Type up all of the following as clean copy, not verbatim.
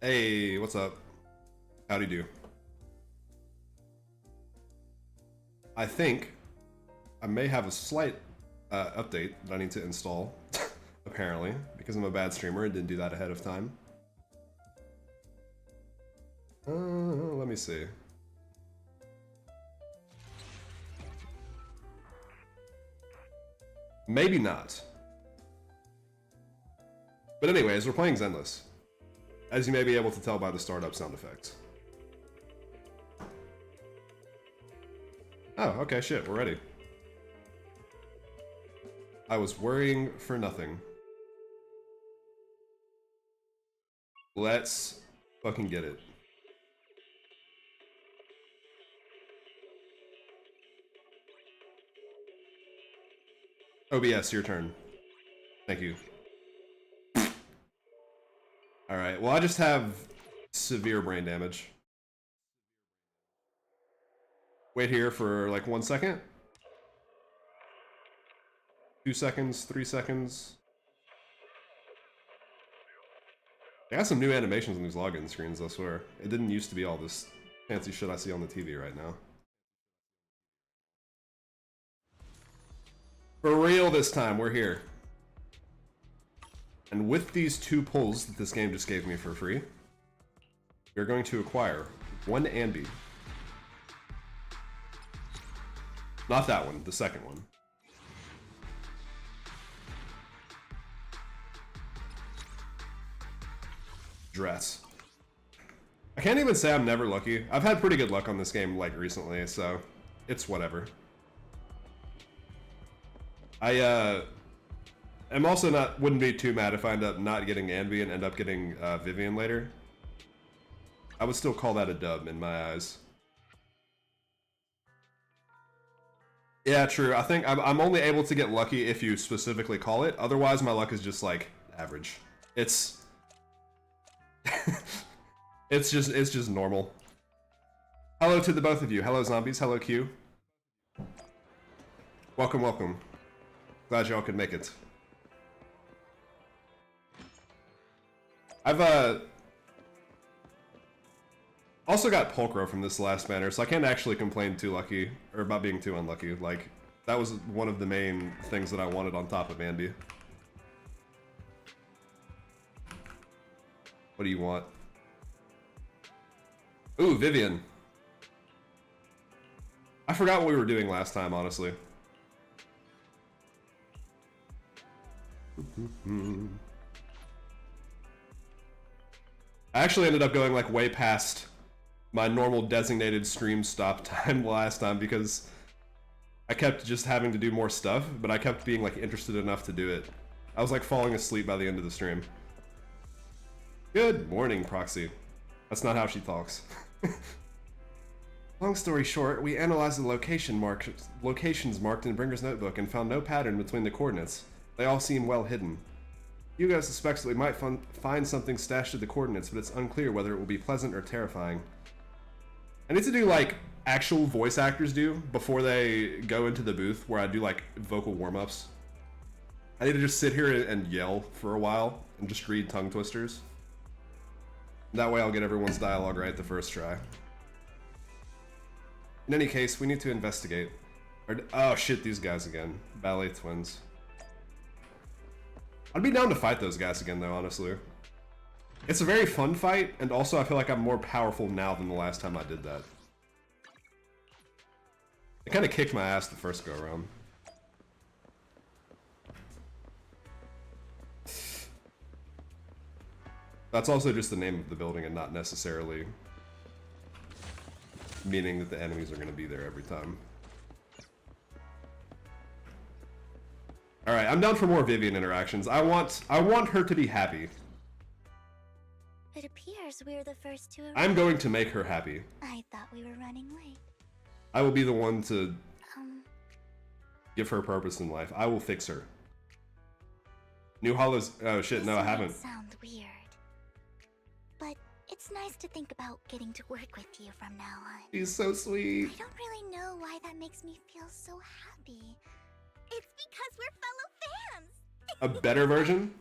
Hey, what's up? Howdy do. I think I may have a slight update that I need to install, apparently, because I'm a bad streamer and didn't do that ahead of time. Let me see. Maybe not. But anyways, we're playing Zenless, as you may be able to tell by the startup sound effects. Oh, okay, shit, we're ready. I was worrying for nothing. Let's fucking get it. OBS, your turn. Thank you. Alright, well I just have severe brain damage. Wait here for like 1 second. 2 seconds, 3 seconds. They got some new animations on these login screens, I swear. It didn't used to be all this fancy shit I see on the TV right now. For real this time, we're here. And with these 2 pulls that this game just gave me for free, we're going to acquire 1 Ambi. Not that one, the second one. Dress. I can't even say I'm never lucky. I've had pretty good luck on this game like recently, so it's whatever. I'm also wouldn't be too mad if I end up not getting Anvi and end up getting Vivian later. I would still call that a dub in my eyes. Yeah, true. I think I'm only able to get lucky if you specifically call it. Otherwise, my luck is just like average. It's it's just normal. Hello to the both of you. Hello zombies. Hello Q. Welcome, welcome. Glad y'all could make it. I've also got Pulcro from this last banner, so I can't actually complain too lucky or about being too unlucky. Like that was one of the main things that I wanted on top of Andy. What do you want? Ooh, Vivian. I forgot what we were doing last time, honestly. I actually ended up going like way past my normal designated stream stop time last time because I kept just having to do more stuff, but I kept being like interested enough to do it. I was like falling asleep by the end of the stream. Good morning, Proxy. That's not how she talks. Long story short, we analyzed the locations marked in Bringer's notebook and found no pattern between the coordinates. They all seem well hidden. Hugo suspects that we might find something stashed at the coordinates, but it's unclear whether it will be pleasant or terrifying. I need to do like actual voice actors do before they go into the booth where I do like vocal warm-ups. I need to just sit here and yell for a while and just read tongue twisters. That way I'll get everyone's dialogue right the first try. In any case, we need to investigate. Oh shit, these guys again. Ballet twins. I'd be down to fight those guys again though, honestly. It's a very fun fight, and also I feel like I'm more powerful now than the last time I did that. It kind of kicked my ass the first go around. That's also just the name of the building and not necessarily meaning that the enemies are going to be there every time. Alright, I'm down for more Vivian interactions. I want her to be happy. It appears we're the first to arrive. I'm going to make her happy. I thought we were running late. I will be the one to give her purpose in life. I will fix her. New Hollows. Oh shit, no, I haven't. Sound weird. But it's nice to think about getting to work with you from now on. She's so sweet. I don't really know why that makes me feel so happy. It's because we're fellow fans! A better version?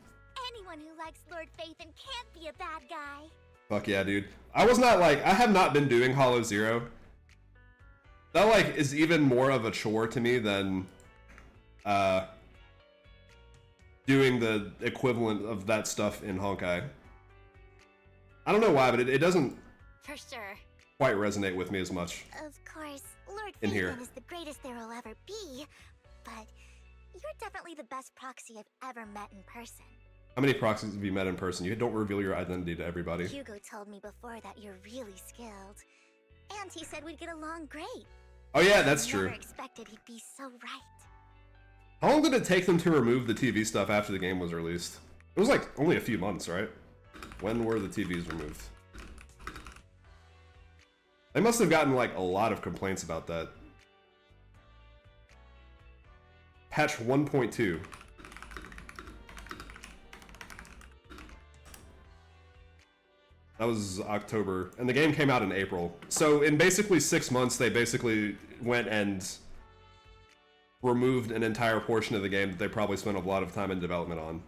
Anyone who likes Lord Phaethon can't be a bad guy. Fuck yeah, dude. I was not like, I have not been doing Hollow Zero. That like is even more of a chore to me than doing the equivalent of that stuff in Honkai. I don't know why, but it doesn't For sure. quite resonate with me as much. Of course, Lord In here. Phaethon is the greatest there will ever be, but you're definitely the best proxy I've ever met in person. How many proxies have you met in person? You don't reveal your identity to everybody. Hugo told me before that you're really skilled, and he said we'd get along great. Oh yeah, that's I true. never expected he'd be so right. How long did it take them to remove the TV stuff after the game was released? It was like only a few months, right? When were the TVs removed? They must have gotten like a lot of complaints about that. Patch 1.2. That was October, and the game came out in April. So in basically 6 months, they basically went and removed an entire portion of the game that they probably spent a lot of time in development on.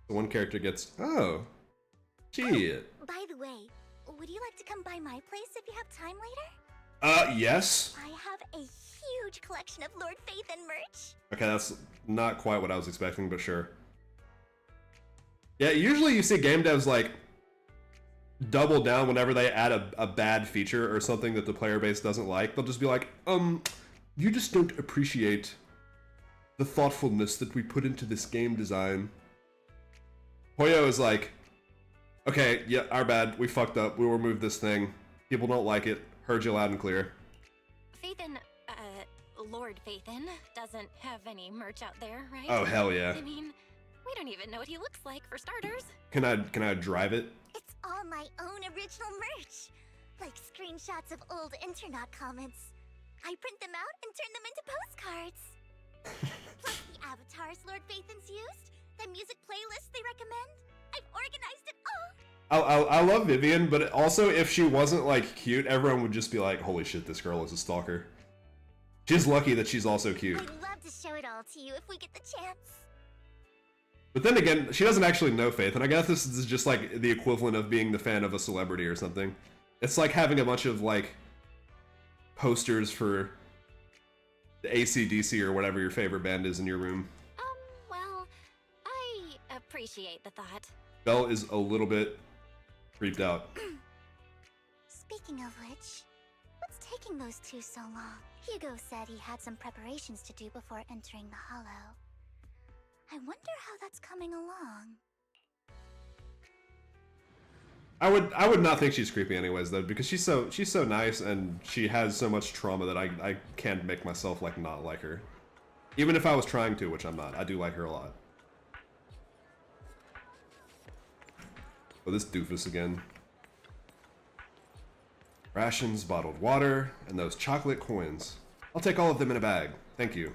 So one character gets, oh, shit. By the way, would you like to come by my place if you have time later? Yes. I have a huge collection of Lord Phaethon merch. Okay, that's not quite what I was expecting, but sure. Yeah, usually you see game devs like double down whenever they add a bad feature or something that the player base doesn't like. They'll just be like, you just don't appreciate the thoughtfulness that we put into this game design. Hoyo is like, okay, yeah, our bad, we fucked up, we'll remove this thing. People don't like it, heard you loud and clear. Phaethon, Lord Phaethon doesn't have any merch out there, right? Oh, hell yeah. I mean, we don't even know what he looks like, for starters. Can I drive it? It's all my own original merch, like screenshots of old internet comments. I print them out and turn them into postcards. Plus the avatars Lord Phaethon's used, the music playlists they recommend. I've organized it all. I love Vivian, but also if she wasn't like cute, everyone would just be like, holy shit, this girl is a stalker. She's lucky that she's also cute. I'd love to show it all to you if we get the chance. But then again, she doesn't actually know Faith, and I guess this is just like the equivalent of being the fan of a celebrity or something. It's like having a bunch of like posters for the AC/DC or whatever your favorite band is in your room. Well, I appreciate the thought. Belle is a little bit creeped out. Speaking of which, what's taking those two so long? Hugo said he had some preparations to do before entering the Hollow. I wonder how that's coming along. I would not think she's creepy anyways though, because she's so nice and she has so much trauma that I can't make myself like not like her. Even if I was trying to, which I'm not. I do like her a lot. Oh, this doofus again. Rations, bottled water, and those chocolate coins. I'll take all of them in a bag. Thank you.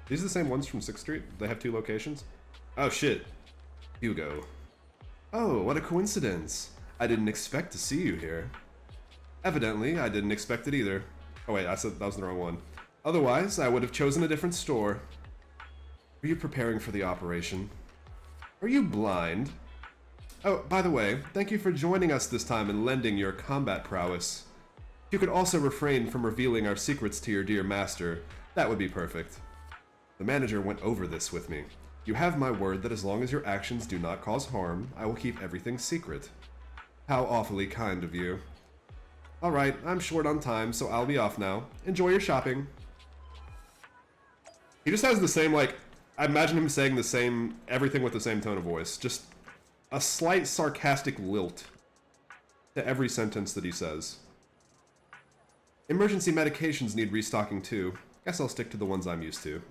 These are the same ones from 6th Street? They have 2 locations? Oh shit. Hugo. Oh, what a coincidence. I didn't expect to see you here. Evidently, I didn't expect it either. Oh wait, I said that was the wrong one. Otherwise, I would have chosen a different store. Are you preparing for the operation? Are you blind? Oh, by the way, thank you for joining us this time and lending your combat prowess. If you could also refrain from revealing our secrets to your dear master, that would be perfect. The manager went over this with me. You have my word that as long as your actions do not cause harm, I will keep everything secret. How awfully kind of you. Alright, I'm short on time, so I'll be off now. Enjoy your shopping. He just has the same, like, I imagine him saying the same, everything with the same tone of voice. Just a slight sarcastic lilt to every sentence that he says. Emergency medications need restocking too. Guess I'll stick to the ones I'm used to.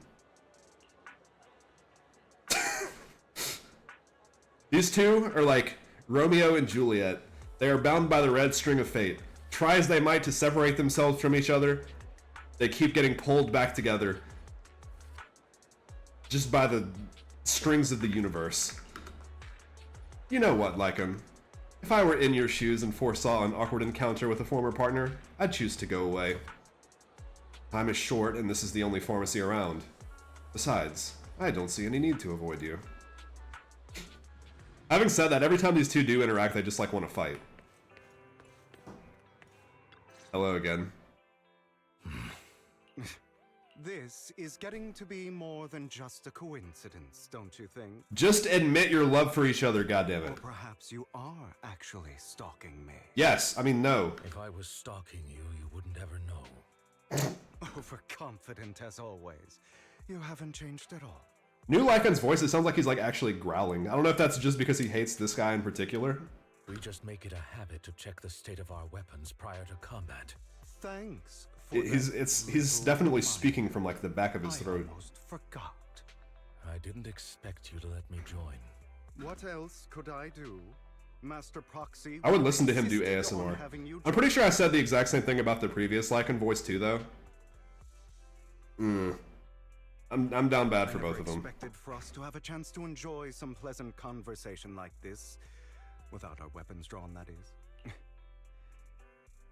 These two are like Romeo and Juliet. They are bound by the red string of fate. Try as they might to separate themselves from each other, they keep getting pulled back together. Just by the strings of the universe. You know what, Lycum? If I were in your shoes and foresaw an awkward encounter with a former partner, I'd choose to go away. Time is short and this is the only pharmacy around. Besides, I don't see any need to avoid you. Having said that, every time these two do interact, they just like want to fight. Hello again. This is getting to be more than just a coincidence, don't you think? Just admit your love for each other, Or goddammit. perhaps you are actually stalking me. Yes, I mean no. If I was stalking you, you wouldn't ever know. Overconfident as always. You haven't changed at all. New Lycan's voice, it sounds like he's like actually growling. I don't know if that's just because he hates this guy in particular. We just make it a habit to check the state of our weapons prior to combat. Thanks for He's that he's little definitely reminder. speaking from like the back of his I throat. almost forgot. I didn't expect you to let me join. What else could I do? Master Proxy. I would listen to him do insisted on ASMR. having you I'm pretty sure I said the exact same thing about the previous Lycan voice too, though. I'm down bad for I never both of them. expected for us to have a chance to enjoy some pleasant conversation like this, without our weapons drawn, that is.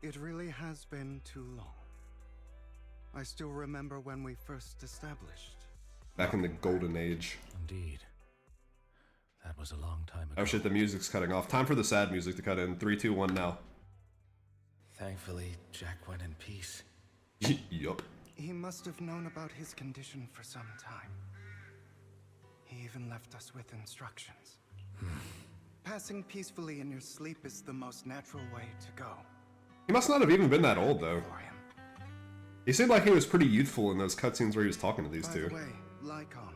It really has been too long. I still remember when we first established. Back in the golden age. Indeed. That was a long time ago. Oh shit, the music's cutting off. Time for the sad music to cut in. 3, 2, 1 now. Thankfully, Jack went in peace. Yup. He must have known about his condition for some time. He even left us with instructions. Passing peacefully in your sleep is the most natural way to go He must not have even been that old, though. for him. He seemed like he was pretty youthful in those cutscenes where he was talking to these By two. the way, Lycon,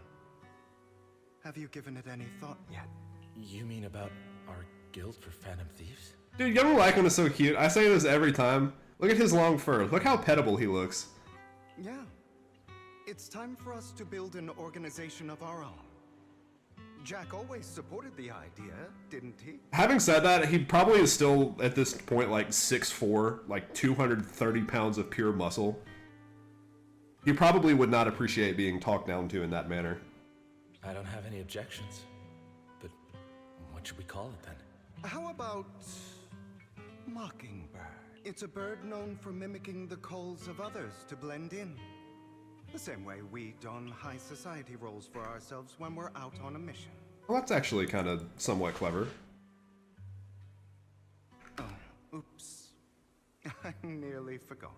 have you given it any thought yet? You mean about our guild for Phantom Thieves? Dude, young Lycan is so cute. I say this every time. Look at his long fur. Look how petable he looks. Yeah. It's time for us to build an organization of our own. Jack always supported the idea, didn't he? Having said that, he probably is still, at this point, like 6'4", like 230 pounds of pure muscle. He probably would not appreciate being talked down to in that manner. I don't have any objections. But what should we call it then? How about Mockingbird? It's a bird known for mimicking the calls of others to blend in. The same way we don high society roles for ourselves when we're out on a mission. Well, that's actually kind of somewhat clever. Oh, oops. I nearly forgot.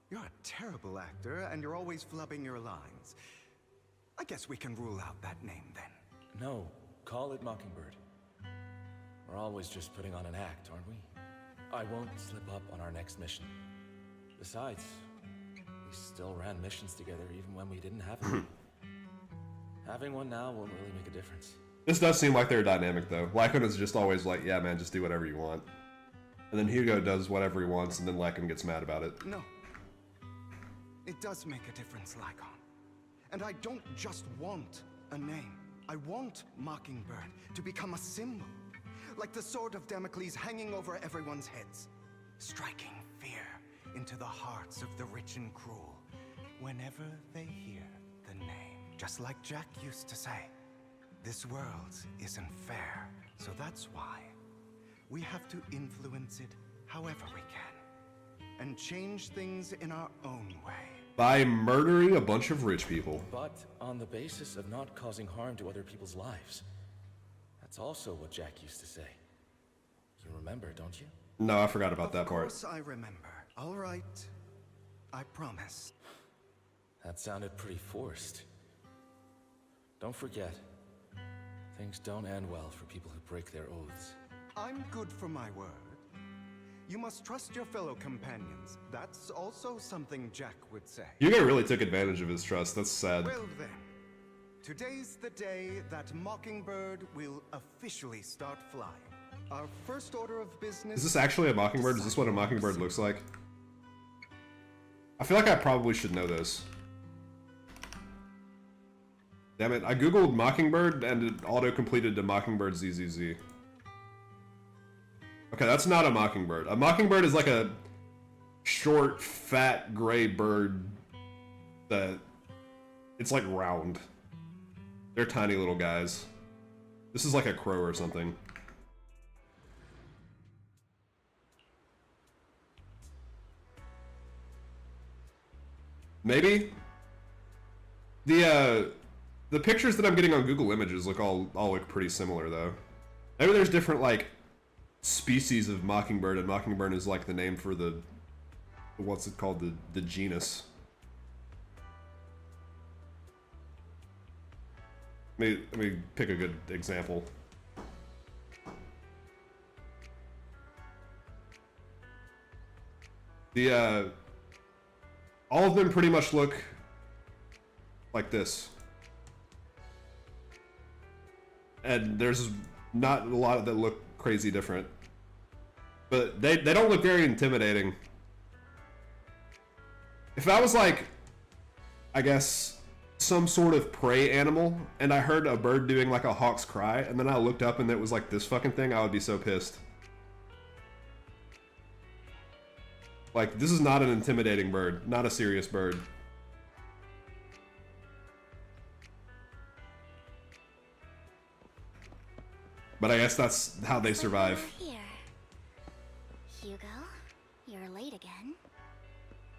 You're a terrible actor, and you're always flubbing your lines. I guess we can rule out that name then. No, call it Mockingbird. We're always just putting on an act, aren't we? I won't slip up on our next mission. Besides, we still ran missions together even when we didn't have any. Having one now won't really make a difference. This does seem like they're dynamic, though. Lycan is just always like, yeah, man, just do whatever you want. And then Hugo does whatever he wants, and then Lycan gets mad about it. No. It does make a difference, Lycon. And I don't just want a name. I want Mockingbird to become a symbol. Like the sword of Damocles hanging over everyone's heads. Striking fear into the hearts of the rich and cruel whenever they hear the name. Just like Jack used to say, this world isn't fair. So that's why we have to influence it however we can. And change things in our own way. By murdering a bunch of rich people. But on the basis of not causing harm to other people's lives. That's also what Jack used to say. You remember, don't you? No, I forgot about that part. Of course I remember. All right. I promise. That sounded pretty forced. Don't forget, things don't end well for people who break their oaths. I'm good for my word. You must trust your fellow companions. That's also something Jack would say. Hugo really took advantage of his trust. That's sad. Well then, today's the day that Mockingbird will officially start flying. Our first order of business... Is this actually a mockingbird? Is this what a mockingbird looks like? I feel like I probably should know this. Damn it, I googled mockingbird and it auto-completed to mockingbird ZZZ. Okay, that's not a mockingbird. A mockingbird is like a short, fat, gray bird that... It's like round. They're tiny little guys. This is like a crow or something. Maybe? The pictures that I'm getting on Google Images all look pretty similar though. Maybe there's different like species of mockingbird, and mockingbird is like the name for the what's it called, the genus. Let me pick a good example. The all of them pretty much look like this. And there's not a lot that look crazy different. But they don't look very intimidating. If I was like, I guess, some sort of prey animal, and I heard a bird doing like a hawk's cry, and then I looked up and it was like this fucking thing, I would be so pissed. Like, this is not an intimidating bird, not a serious bird. But I guess that's how they survive. Here. Hugo, you're late again.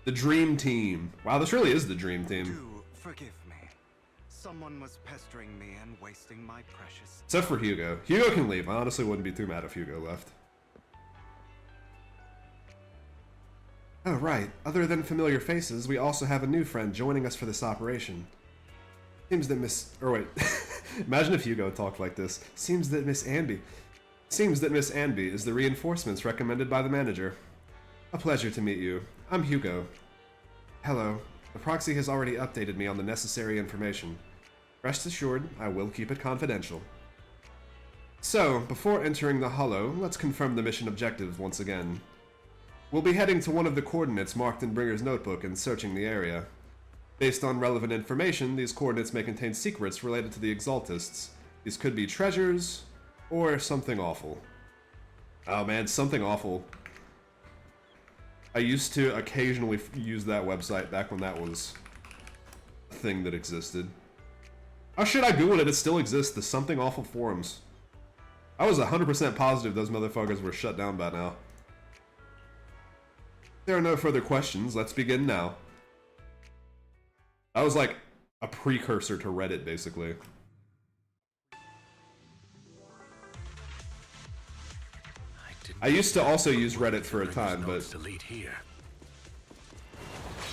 The Dream Team. Wow, this really is the Dream Team. Do forgive me. Someone was pestering me and wasting my precious... Except for Hugo. Hugo can leave. I honestly wouldn't be too mad if Hugo left. Oh, right. Other than familiar faces, we also have a new friend joining us for this operation. Seems that Miss... Or wait. Imagine if Hugo talked like this. Seems that Miss Anby is the reinforcements recommended by the manager. A pleasure to meet you. I'm Hugo. Hello. The proxy has already updated me on the necessary information. Rest assured, I will keep it confidential. So, before entering the Hollow, let's confirm the mission objective once again. We'll be heading to one of the coordinates marked in Bringer's notebook and searching the area. Based on relevant information, these coordinates may contain secrets related to the Exaltists. These could be treasures, or something awful. Oh man, something awful. I used to occasionally use that website back when that was a thing that existed. Oh shit, I googled it, it still exists, the Something Awful forums. I was 100% positive those motherfuckers were shut down by now. There are no further questions, let's begin now. That was like a precursor to Reddit, basically. I used to also use Reddit for a time, but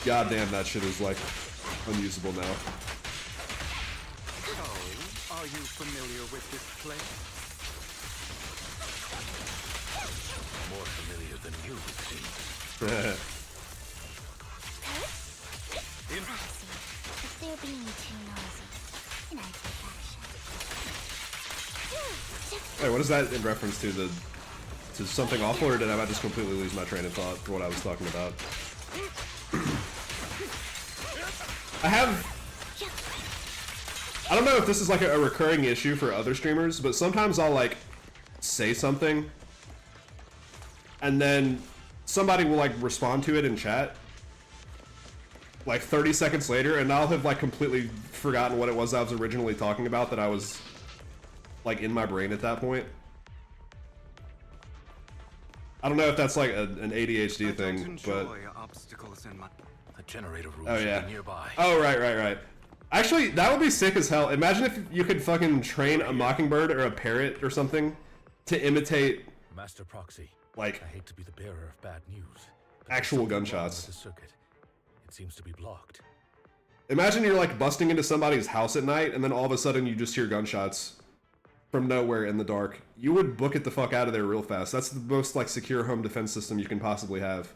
goddamn, that shit is like unusable now. So, are you familiar with this place? More familiar than you, it seems. If they're being too noisy, can I take action? Wait, what is that in reference to? To something awful, or did I just completely lose my train of thought for what I was talking about? I don't know if this is like a recurring issue for other streamers, but sometimes I'll like say something and then somebody will like respond to it in chat like 30 seconds later, and I'll have like completely forgotten what it was I was originally talking about that I was like in my brain at that point. I don't know if that's like an ADHD thing, but obstacles in my... A generator room oh should yeah. be nearby. Oh right. Actually, that would be sick as hell. Imagine if you could fucking train a mockingbird or a parrot or something to imitate Master Proxy. like I hate to be the bearer of bad news. but actual there's something wrong gunshots. with the circuit. It seems to be blocked. Imagine you're like busting into somebody's house at night and then all of a sudden you just hear gunshots from nowhere in the dark. You would book it the fuck out of there real fast. That's the most like secure home defense system you can possibly have.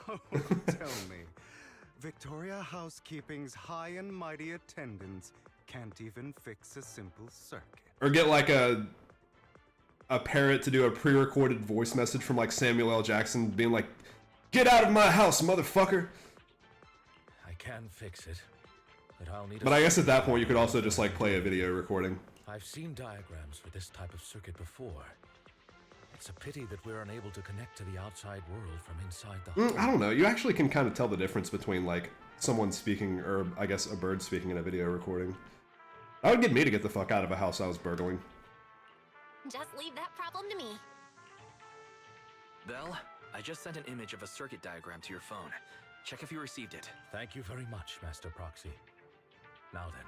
Don't tell me. Victoria Housekeeping's high and mighty attendants can't even fix a simple circuit. Or get like a parrot to do a pre-recorded voice message from like Samuel L. Jackson being like, "Get out of my house, motherfucker!" I can fix it, but I'll need. But I guess at that point you could also just like play a video recording. I've seen diagrams for this type of circuit before. It's a pity that we're unable to connect to the outside world from inside the I don't know. You actually can kind of tell the difference between like someone speaking or I guess a bird speaking in a video recording. That would get me to get the fuck out of a house I was burgling. Just leave that problem to me. Belle, I just sent an image of a circuit diagram to your phone. Check if you received it. Thank you very much, Master Proxy. Now then,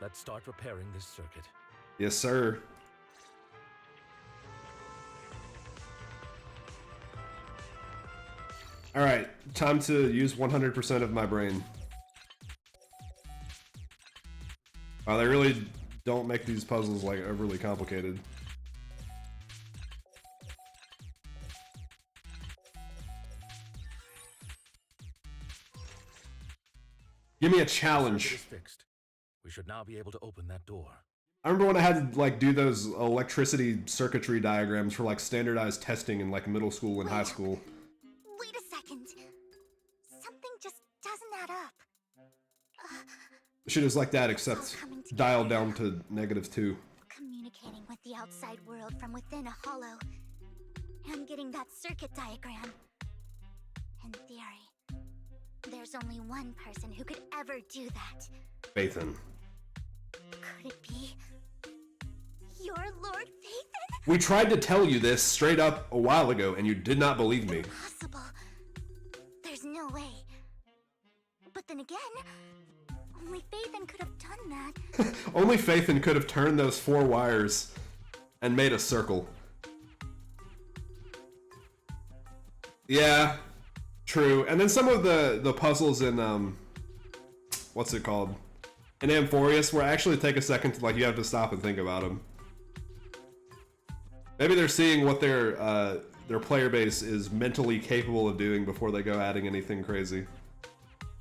let's start repairing this circuit. Yes, sir. Alright, time to use 100% of my brain. Wow, they really don't make these puzzles like overly complicated. Give me a challenge. Circuit is fixed. We should now be able to open that door. I remember when I had to like do those electricity circuitry diagrams for like standardized testing in like middle school and high school. Wait a second. Something just doesn't add up. Shit is like that, except dialed down to -2. Communicating with the outside world from within a hollow. And getting that circuit diagram. In theory, there's only one person who could ever do that. Phaethon. Could it be your Lord Phaethon? We tried to tell you this straight up a while ago, and you did not believe me. Impossible. There's no way. But then again, only Phaethon could have done that. Only Phaethon could have turned those 4 wires and made a circle. Yeah, true. And then some of the puzzles in what's it called? In Amphorius, where actually take a second to like you have to stop and think about them. Maybe they're seeing what their player base is mentally capable of doing before they go adding anything crazy.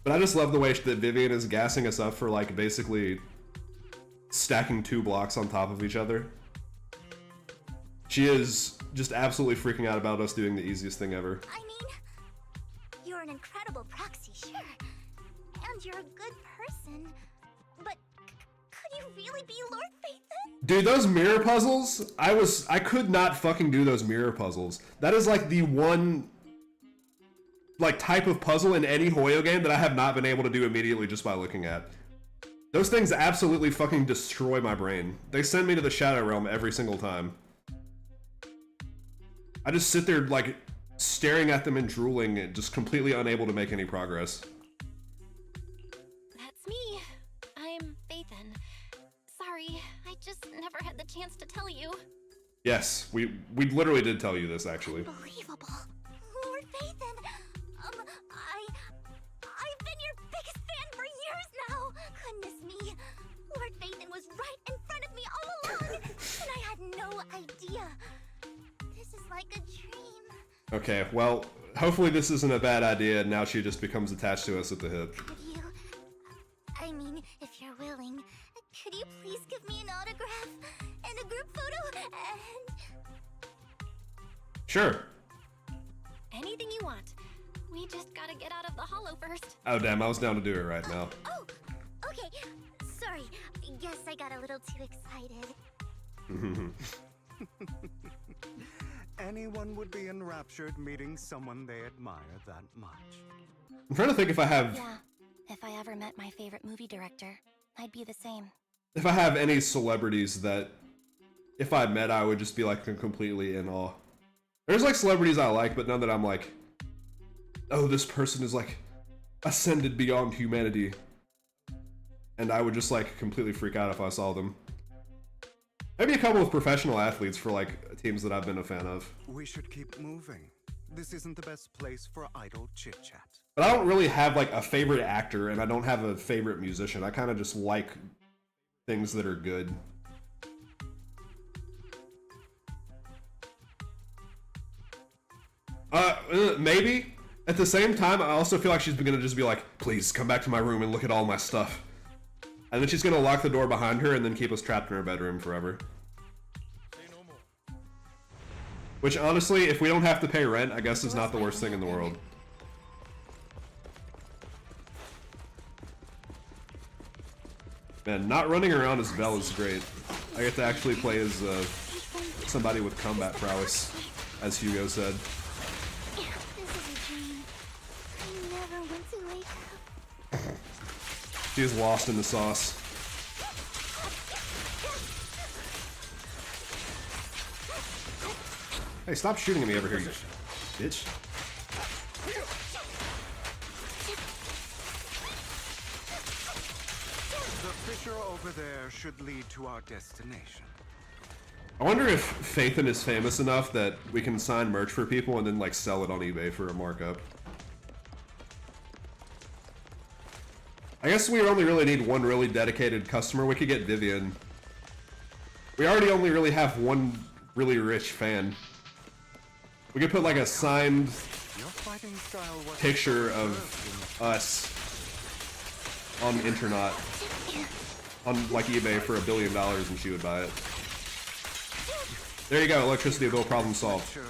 But I just love the way that Vivian is gassing us up for like basically stacking 2 blocks on top of each other. She is just absolutely freaking out about us doing the easiest thing ever. I mean, you're an incredible proxy, sure. And you're a good person. But could you really be Lord Phaethon? Dude, those mirror puzzles, I could not fucking do those mirror puzzles. That is like the one like type of puzzle in any Hoyo game that I have not been able to do immediately just by looking at. Those things absolutely fucking destroy my brain. They send me to the Shadow Realm every single time. I just sit there like staring at them and drooling and just completely unable to make any progress. That's me. I'm Phaethon. Sorry, I just never had the chance to tell you. Yes, we literally did tell you this actually. Unbelievable. Lord Phaethon, I've been your biggest fan for years now. Goodness me. Lord Phaethon was right in front of me all along, and I had no idea. This is like a dream. Okay, well, hopefully this isn't a bad idea and now she just becomes attached to us at the hip. Could you, I mean, if you're willing, could you please give me an autograph and a group photo and... Sure. Anything you want. We just gotta get out of the hollow first. Oh damn, I was down to do it right now. Oh, okay. Sorry. Guess I got a little too excited. Anyone would be enraptured meeting someone they admire that much. I'm trying to think if I have... Yeah, if I ever met my favorite movie director, I'd be the same. If I have any celebrities that, if I met, I would just be like completely in awe. There's like celebrities I like, but none that I'm like, oh, this person is like ascended beyond humanity. And I would just like completely freak out if I saw them. Maybe a couple of professional athletes for like teams that I've been a fan of. We should keep moving. This isn't the best place for idle chit-chat. But I don't really have like a favorite actor and I don't have a favorite musician. I kind of just like things that are good. Maybe. At the same time, I also feel like she's gonna just be like, please come back to my room and look at all my stuff. And then she's gonna lock the door behind her and then keep us trapped in her bedroom forever. Which honestly, if we don't have to pay rent, I guess is not the worst thing in the world. Man, not running around as Belle is great. I get to actually play as somebody with combat prowess, as Hugo said. This is a dream. I never want to wake up. She is lost in the sauce. Hey, stop shooting at me over here, you bitch. The picture over there should lead to our destination. I wonder if Phaethon is famous enough that we can sign merch for people and then like sell it on eBay for a markup. I guess we only really need one really dedicated customer. We could get Vivian. We already only really have one really rich fan. We could put like a signed picture of us on Internet on like eBay for $1 billion and she would buy it. There you go, electricity bill problem solved. Sure,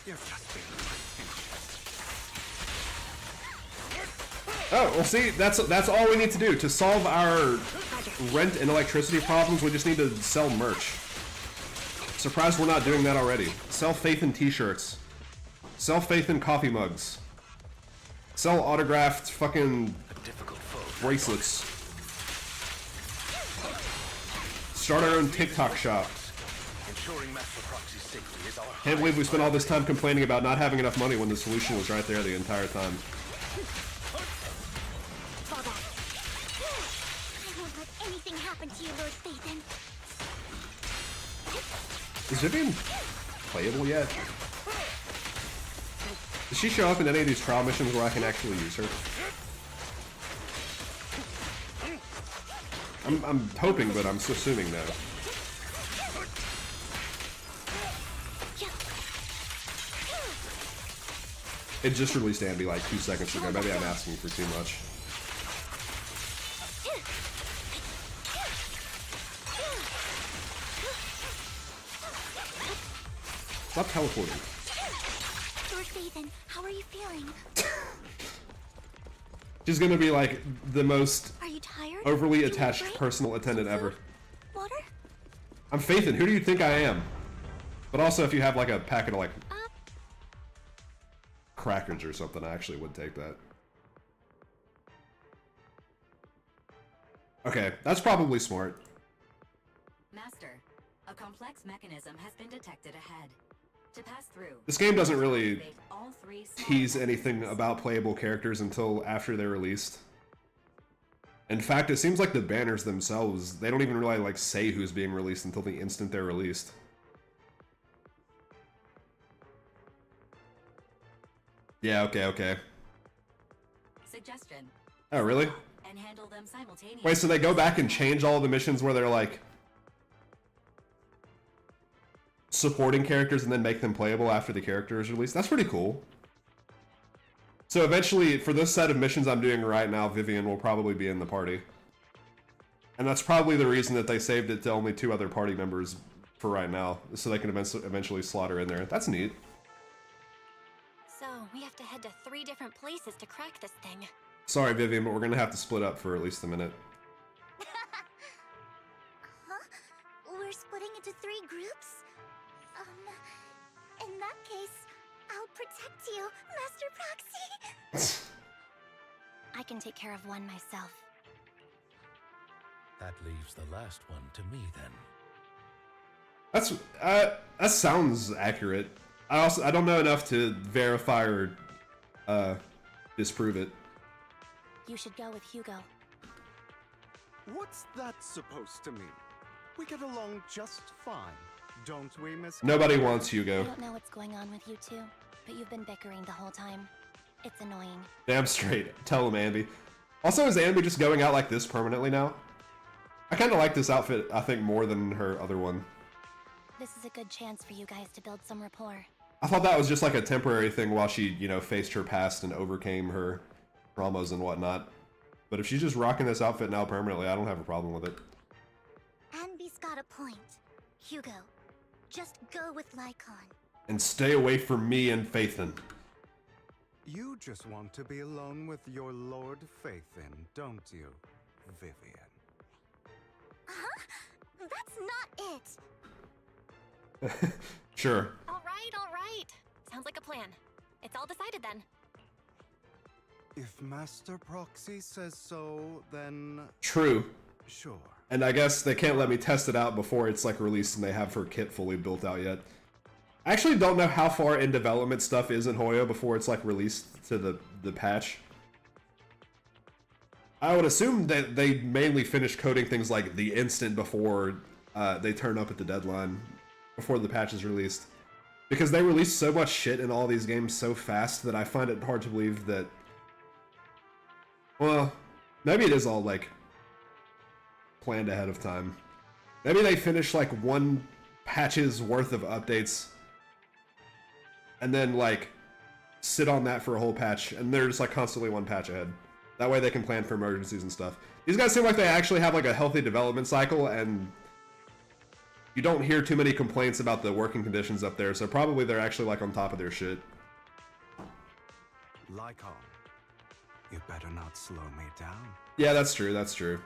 you're just being Oh, well see, that's all we need to do. To solve our rent and electricity problems, we just need to sell merch. Surprised we're not doing that already. Sell Phaethon t-shirts. Sell Phaethon coffee mugs. Sell autographed fucking bracelets. Start our own TikTok shop. Can't believe we spent all this time complaining about not having enough money when the solution was right there the entire time. Fall back. I won't let anything happen to you, Lord Phaethon. Is Vivian playable yet? Does she show up in any of these trial missions where I can actually use her? I'm hoping, but I'm assuming no. It just released Andy like 2 seconds ago. Maybe I'm asking for too much. Stop teleporting. Lord Phaethon, how are you feeling? She's gonna be like the most Are you tired? overly Do you need a attached break? personal attendant Some ever. food? Water? I'm Phaethon. Who do you think I am? But also, if you have like a packet of like crackers or something, I actually would take that. Okay, that's probably smart. Master, a complex mechanism has been detected ahead. To pass through, This game doesn't really activate all three small tease anything mechanisms. about playable characters until after they're released. In fact, it seems like the banners themselves, they don't even really like say who's being released until the instant they're released. Yeah, okay. Suggestion. Oh, really? And handle them simultaneously. Wait, so they go back and change all the missions where they're like supporting characters and then make them playable after the character is released? That's pretty cool. So eventually, for this set of missions I'm doing right now, Vivian will probably be in the party. And that's probably the reason that they saved it to only 2 other party members for right now, so they can eventually slot her in there. That's neat. So, we have to head to 3 different places to crack this thing. Sorry, Vivian, but we're gonna have to split up for at least a minute. Huh? We're splitting into 3 groups? In that case, I'll protect you, Master Proxy. I can take care of one myself. That leaves the last one to me then. That's that sounds accurate. I don't know enough to verify or disprove it. You should go with Hugo. What's that supposed to mean? We get along just fine, don't we, Miss? Nobody wants I Hugo. don't know what's going on with you two, but you've been bickering the whole time. It's annoying. Damn straight. Tell him, Ambi. Also, is Ambi just going out like this permanently now? I kind of like this outfit, I think, more than her other one. This is a good chance for you guys to build some rapport. I thought that was just like a temporary thing while she, you know, faced her past and overcame her traumas and whatnot. But if she's just rocking this outfit now permanently, I don't have a problem with it. Anby's got a point. Hugo, just go with Lycon. And stay away from me and Phaethon. You just want to be alone with your Lord Phaethon, don't you, Vivian? Huh? That's not it. Sure. All right. Sounds like a plan. It's all decided then. If Master Proxy says so, then True. sure. And I guess they can't let me test it out before it's like released and they have her kit fully built out yet. I actually don't know how far in development stuff is in Hoyo before it's like released to the patch. I would assume that they mainly finish coding things like the instant before they turn up at the deadline, before the patch is released. Because they release so much shit in all these games so fast that I find it hard to believe that... Well, maybe it is all, like, planned ahead of time. Maybe they finish, like, one patch's worth of updates and then, like, sit on that for a whole patch, and they're just, like, constantly one patch ahead. That way they can plan for emergencies and stuff. These guys seem like they actually have, like, a healthy development cycle, and you don't hear too many complaints about the working conditions up there, so probably they're actually, like, on top of their shit. Lycon, you better not slow me down. Yeah, that's true, that's true.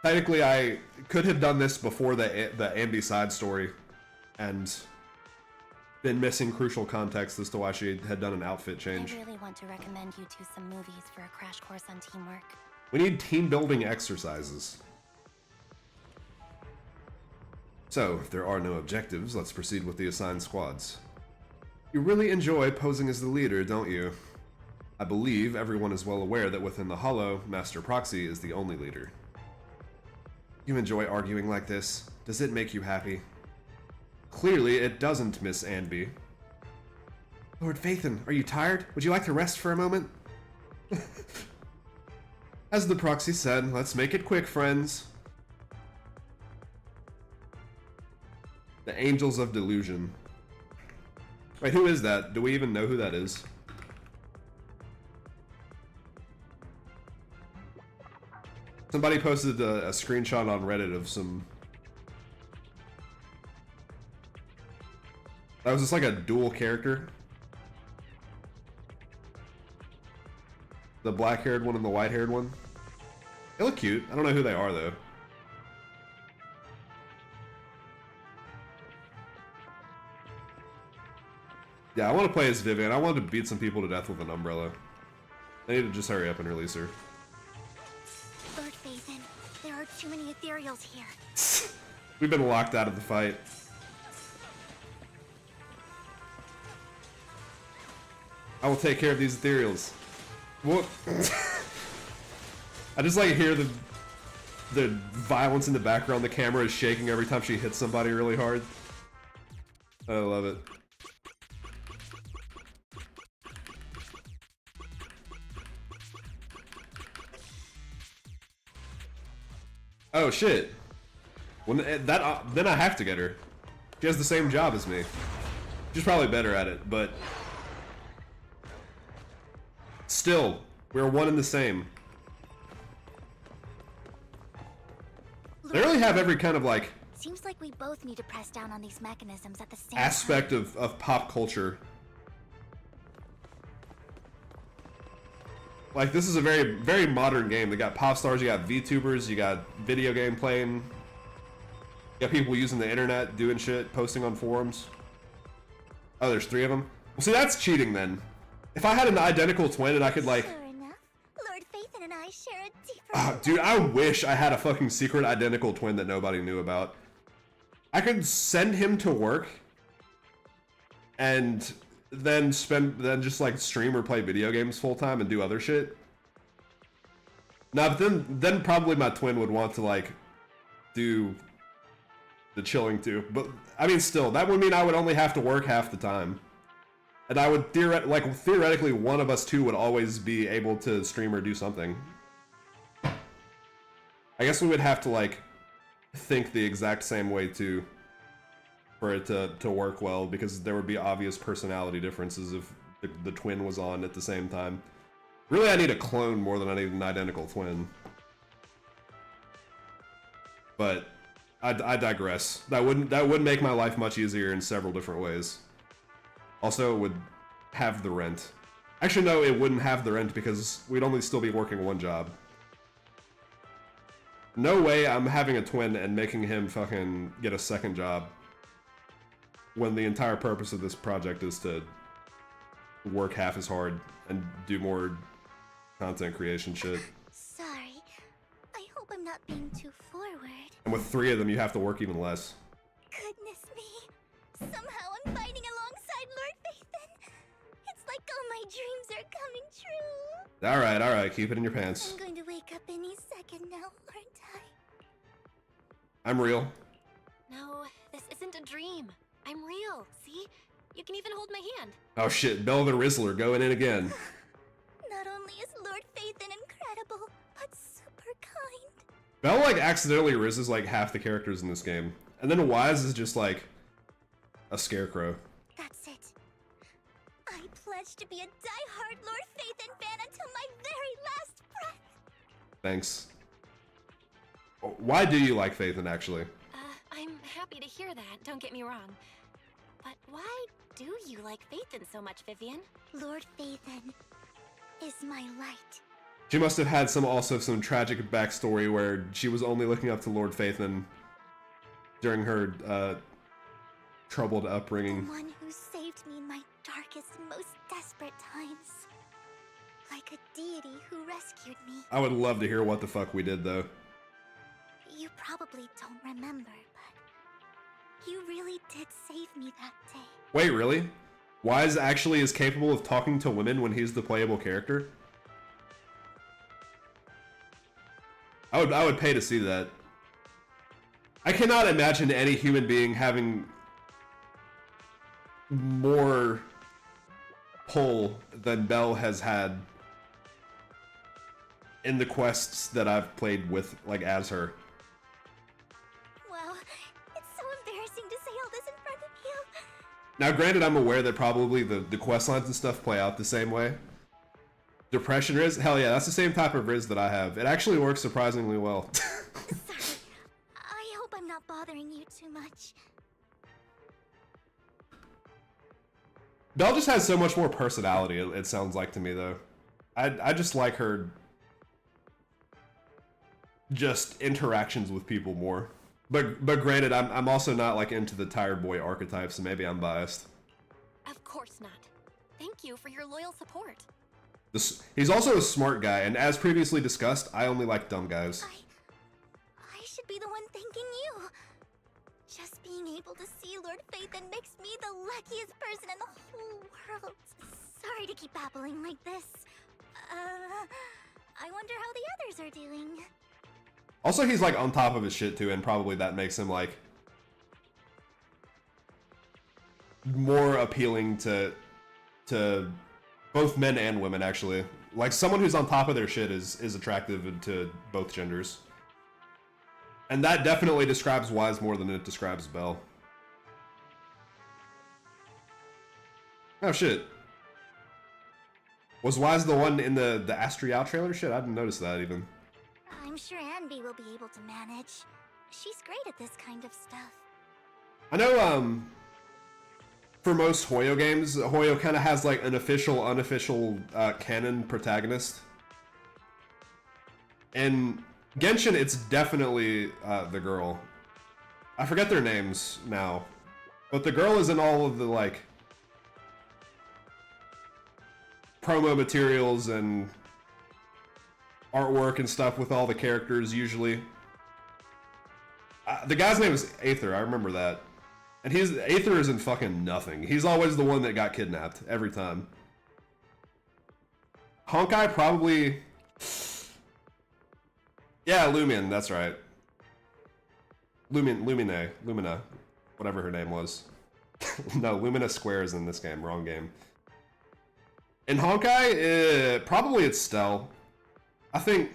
Technically, I could have done this before the Ambi side story, and been missing crucial context as to why she had done an outfit change. I really want to recommend you two some movies for a crash course on teamwork. We need team building exercises. So, if there are no objectives, let's proceed with the assigned squads. You really enjoy posing as the leader, don't you? I believe everyone is well aware that within the Hollow, Master Proxy is the only leader. You enjoy arguing like this? Does it make you happy? Clearly it doesn't, Miss Anby. Lord Phaethon, are you tired? Would you like to rest for a moment? As the proxy said, let's make it quick, friends. The Angels of Delusion. Wait, who is that? Do we even know who that is? Somebody posted a screenshot on Reddit of some... That was just like a dual character. The black-haired one and the white-haired one. They look cute. I don't know who they are, though. Yeah, I want to play as Vivian. I wanted to beat some people to death with an umbrella. They need to just hurry up and release her. Lord Phaethon, there are too many ethereals here. We've been locked out of the fight. I will take care of these ethereals. What? I just like hear the violence in the background. The camera is shaking every time she hits somebody really hard. I love it. Oh shit. When then I have to get her. She has the same job as me. She's probably better at it, but still, we're one and the same. They really have every kind of like Seems like we both need to press down on these mechanisms at the same aspect time. of pop culture. Like, this is a very, very modern game. They got pop stars, you got VTubers, you got video game playing. You got people using the internet, doing shit, posting on forums. Oh, there's 3 of them? Well, see, that's cheating then. If I had an identical twin and I could, like... Sure enough, Lord Phaethon and I share a deeper... Dude, I wish I had a fucking secret identical twin that nobody knew about. I could send him to work and then just like stream or play video games full time and do other shit. Now, but then probably my twin would want to like do the chilling too. But I mean, still, that would mean I would only have to work half the time, and I would theoretically one of us two would always be able to stream or do something. I guess we would have to like think the exact same way too for it to work well, because there would be obvious personality differences if the twin was on at the same time. Really, I need a clone more than I need an identical twin. But I digress. That would make my life much easier in several different ways. Also, it would have the rent. Actually, no, it wouldn't have the rent because we'd only still be working one job. No way I'm having a twin and making him fucking get a second job when the entire purpose of this project is to work half as hard and do more content creation shit. Sorry. I hope I'm not being too forward. And with 3 of them, you have to work even less. Goodness me. Somehow I'm fighting alongside Lord Phaethon. It's like all my dreams are coming true. Alright, keep it in your pants. I'm going to wake up any second now, aren't I? I'm real. No, this isn't a dream. I'm real, see? You can even hold my hand. Oh shit, Belle the Rizzler going in again. Not only is Lord Phaethon incredible, but super kind. Belle like accidentally rizzes like half the characters in this game. And then Wise is just like a scarecrow. That's it. I pledge to be a die-hard Lord Phaethon fan until my very last breath. Thanks. Why do you like Phaethon, actually? I'm happy to hear that, don't get me wrong. But why do you like Phaethon so much, Vivian? Lord Phaethon is my light. She must have had some tragic backstory where she was only looking up to Lord Phaethon during her troubled upbringing. The one who saved me in my darkest, most desperate times. Like a deity who rescued me. I would love to hear what the fuck we did, though. You probably don't remember, but you really did save me that day. Wait, really? Wise actually is capable of talking to women when he's the playable character? I would pay to see that. I cannot imagine any human being having more pull than Belle has had in the quests that I've played with, like, as her. Wow, it's so embarrassing to say all this in front of you. Now, granted, I'm aware that probably the quest lines and stuff play out the same way. Depression Riz? Hell yeah, that's the same type of Riz that I have. It actually works surprisingly well. Sorry, I hope I'm not bothering you too much. Belle just has so much more personality, it sounds like to me, though. I just like her just interactions with people more. But granted, I'm also not like into the tired boy archetype, so maybe I'm biased. Of course not. Thank you for your loyal support. He's also a smart guy, and as previously discussed, I only like dumb guys. I should be the one thanking you. Just being able to see Lord Phaethon makes me the luckiest person in the whole world. Sorry to keep babbling like this. I wonder how the others are doing. Also, he's like on top of his shit too, and probably that makes him like more appealing to both men and women, actually. Like, someone who's on top of their shit is attractive to both genders. And that definitely describes Wise more than it describes Belle. Oh shit. Was Wise the one in the Astrial trailer? Shit, I didn't notice that even. I'm sure Anby will be able to manage. She's great at this kind of stuff. I know, for most Hoyo games, Hoyo kind of has like an official, unofficial canon protagonist. In Genshin, it's definitely the girl. I forget their names now, but the girl is in all of the like promo materials and artwork and stuff with all the characters usually. The guy's name is Aether, I remember that. And Aether is in fucking nothing. He's always the one that got kidnapped, every time. Honkai probably... Yeah, Lumion, that's right. Lumina, whatever her name was. No, Lumina Square is in this game, wrong game. In Honkai, probably it's Stell. I think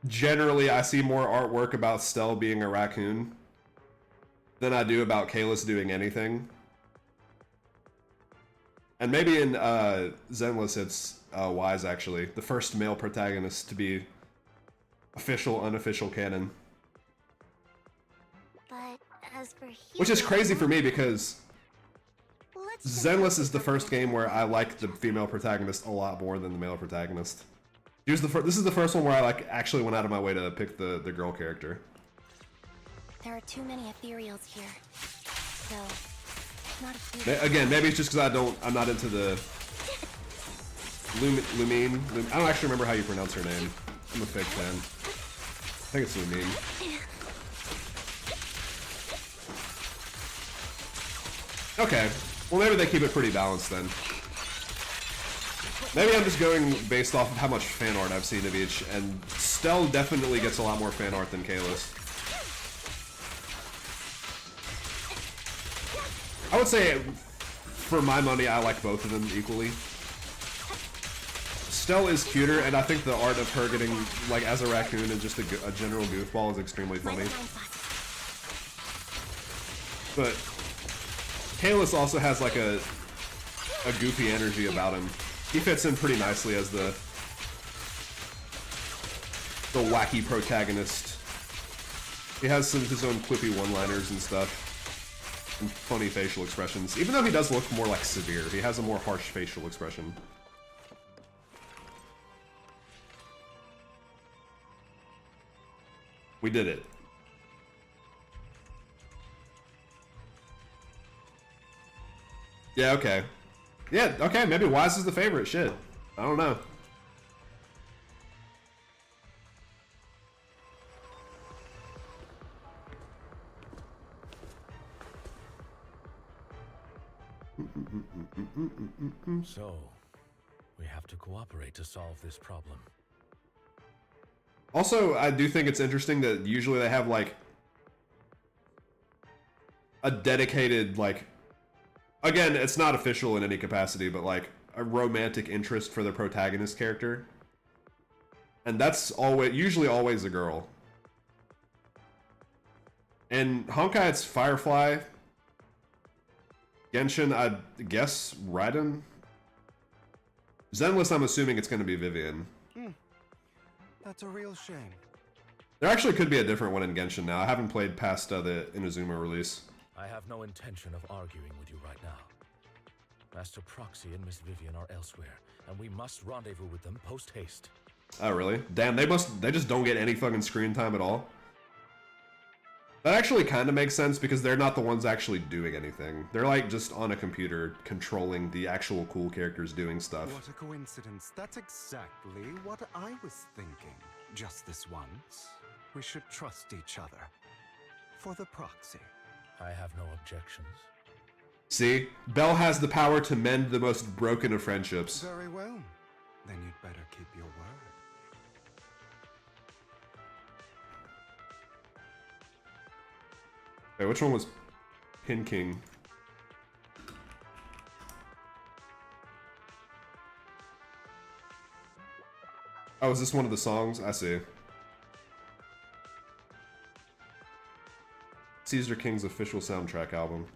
generally I see more artwork about Stell being a raccoon than I do about Kalis doing anything. And maybe in Zenless it's Wise, actually. The first male protagonist to be official, unofficial canon. But as for Which is crazy for me because Zenless is the first game where I like the female protagonist a lot more than the male protagonist. This is the first one where I like actually went out of my way to pick the girl character. There are too many ethereals here. So, not a few. Again, maybe it's just because I'm not into the Lumine. I don't actually remember how you pronounce her name. I'm a fake fan. I think it's Lumine. Okay. Well, maybe they keep it pretty balanced then. Maybe I'm just going based off of how much fan art I've seen of each, and Stell definitely gets a lot more fan art than Kalis. I would say, for my money, I like both of them equally. Stell is cuter, and I think the art of her getting, like, as a raccoon and just a general goofball is extremely funny. But Kalis also has, like, a goofy energy about him. He fits in pretty nicely as the wacky protagonist. He has some of his own quippy one-liners and stuff, and funny facial expressions. Even though he does look more like severe, he has a more harsh facial expression. We did it. Yeah, okay. Yeah, okay, maybe Wise is the favorite. Shit. I don't know. So, we have to cooperate to solve this problem. Also, I do think it's interesting that usually they have, like, a dedicated, like, again, it's not official in any capacity, but, like, a romantic interest for the protagonist character. And that's usually always a girl. In Honkai, it's Firefly. Genshin, I guess Raiden. Zenless, I'm assuming it's going to be Vivian. That's a real shame. There actually could be a different one in Genshin now. I haven't played past the Inazuma release. I have no intention of arguing with you right now. Master Proxy and Miss Vivian are elsewhere, and we must rendezvous with them post-haste. Oh, really? Damn, they just don't get any fucking screen time at all? That actually kind of makes sense because they're not the ones actually doing anything. They're like just on a computer controlling the actual cool characters doing stuff. What a coincidence. That's exactly what I was thinking. Just this once, we should trust each other. For the proxy. I have no objections. See? Belle has the power to mend the most broken of friendships. Very well. Then you'd better keep your word. Wait, which one was Pin King? Oh, is this one of the songs? I see. Caesar King's official soundtrack album.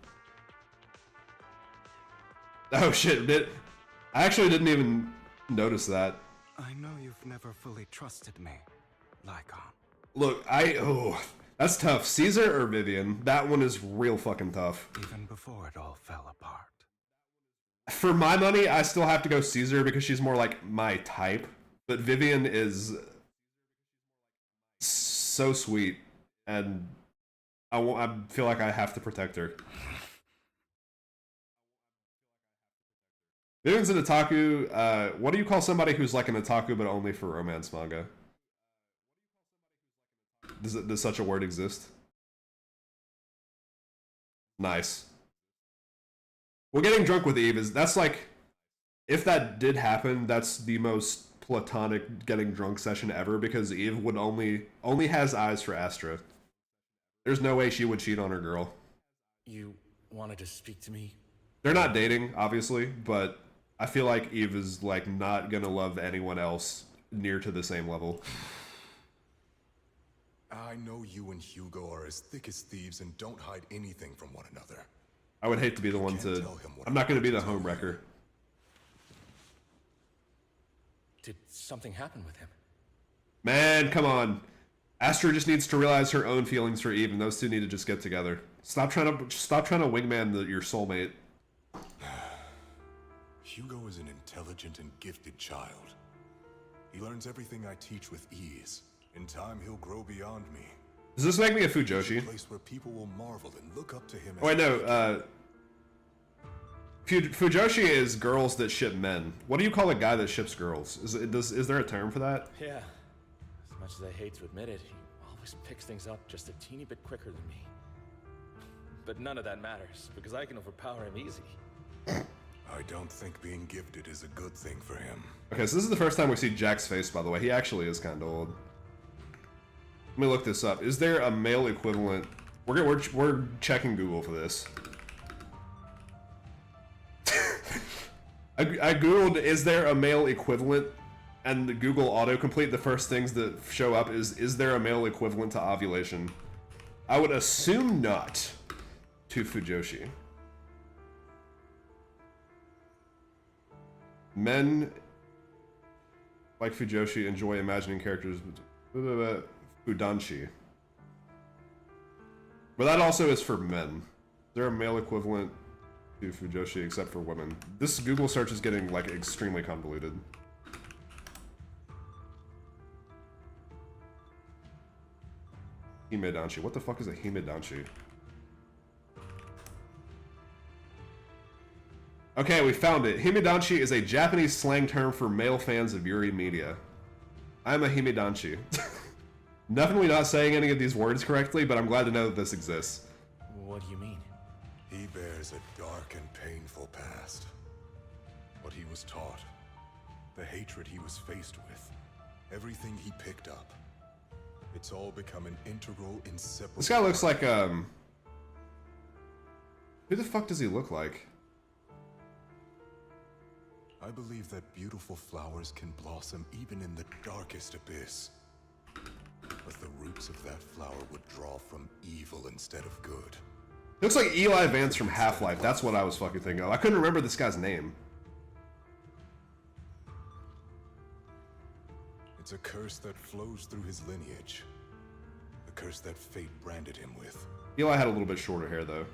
Oh shit, I actually didn't even notice that. I know you've never fully trusted me, Lycon. Look, that's tough. Caesar or Vivian? That one is real fucking tough. Even before it all fell apart. For my money, I still have to go Caesar because she's more like my type. But Vivian is so sweet, and I feel like I have to protect her. Vivian's an otaku. What do you call somebody who's like an otaku but only for romance manga? Does such a word exist? Nice. Well, getting drunk with Eve that's like, if that did happen, that's the most platonic getting drunk session ever because Eve would only has eyes for Astra. There's no way she would cheat on her girl. You wanted to speak to me? They're not dating, obviously, but I feel like Eve is like not gonna love anyone else near to the same level. I know you and Hugo are as thick as thieves and don't hide anything from one another. I would hate to be the one to... I'm not going to be the home wrecker. Did something happen with him? Man, come on. Astra just needs to realize her own feelings for Eve, and those two need to just get together. Stop trying to wingman your soulmate. Hugo is an intelligent and gifted child. He learns everything I teach with ease. In time, he'll grow beyond me. Does this make me a Fujoshi? A place where people will marvel and look up to him. Oh, wait, no. Fujoshi is girls that ship men. What do you call a guy that ships girls? Is there a term for that? Yeah. As much as I hate to admit it, he always picks things up just a teeny bit quicker than me. But none of that matters, because I can overpower him easy. I don't think being gifted is a good thing for him. Okay, so this is the first time we see Jack's face, by the way. He actually is kind of old. Let me look this up. Is there a male equivalent? We're checking Google for this. I googled, is there a male equivalent? And the Google autocomplete, the first things that show up is there a male equivalent to ovulation? I would assume not to Fujoshi. Men like Fujoshi enjoy imagining characters. Fudanshi. But that also is for men. Is there a male equivalent to Fujoshi except for women? This Google search is getting like extremely convoluted. Himedanshi. What the fuck is a Himedanshi? Okay, we found it. Himedanshi is a Japanese slang term for male fans of Yuri media. I'm a Himedanshi. Definitely not saying any of these words correctly, but I'm glad to know that this exists. What do you mean? He bears a dark and painful past. What he was taught, the hatred he was faced with, everything he picked up. It's all become an integral, inseparable... This guy looks like, Who the fuck does he look like? I believe that beautiful flowers can blossom even in the darkest abyss. But the roots of that flower would draw from evil instead of good. He looks like Eli Vance from Half-Life. That's what I was fucking thinking of. I couldn't remember this guy's name. It's a curse that flows through his lineage. A curse that fate branded him with. Eli had a little bit shorter hair, though.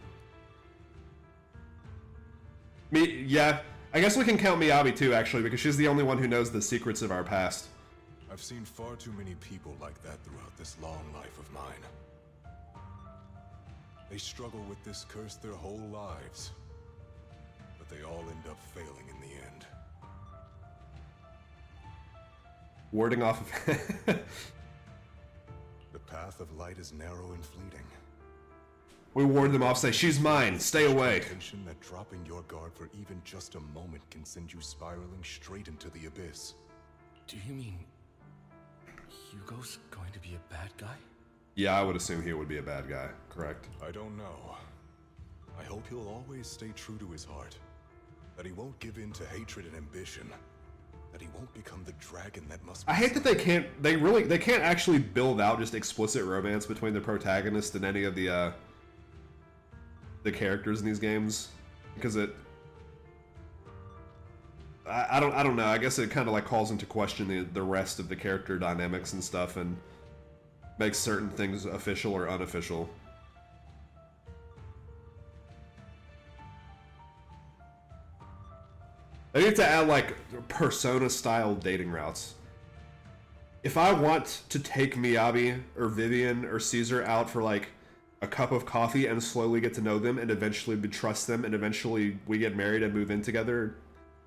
Yeah, I guess we can count Miyabi too, actually, because she's the only one who knows the secrets of our past. I've seen far too many people like that throughout this long life of mine. They struggle with this curse their whole lives, but they all end up failing in the end. Warding off of... The path of light is narrow and fleeting. We ward them off, say, she's mine, stay away. Tension that dropping your guard for even just a moment can send you spiraling straight into the abyss. Do you mean Hugo's going to be a bad guy? Yeah, I would assume he would be a bad guy, correct? I don't know. I hope he'll always stay true to his heart. That he won't give in to hatred and ambition. That he won't become the dragon that must be... I hate that they can't actually build out just explicit romance between the protagonist and any of the characters in these games, because I don't know. I guess it kind of like calls into question the rest of the character dynamics and stuff, and makes certain things official or unofficial. They need to add like Persona-style dating routes. If I want to take Miyabi or Vivian or Caesar out for like a cup of coffee and slowly get to know them and eventually trust them and eventually we get married and move in together,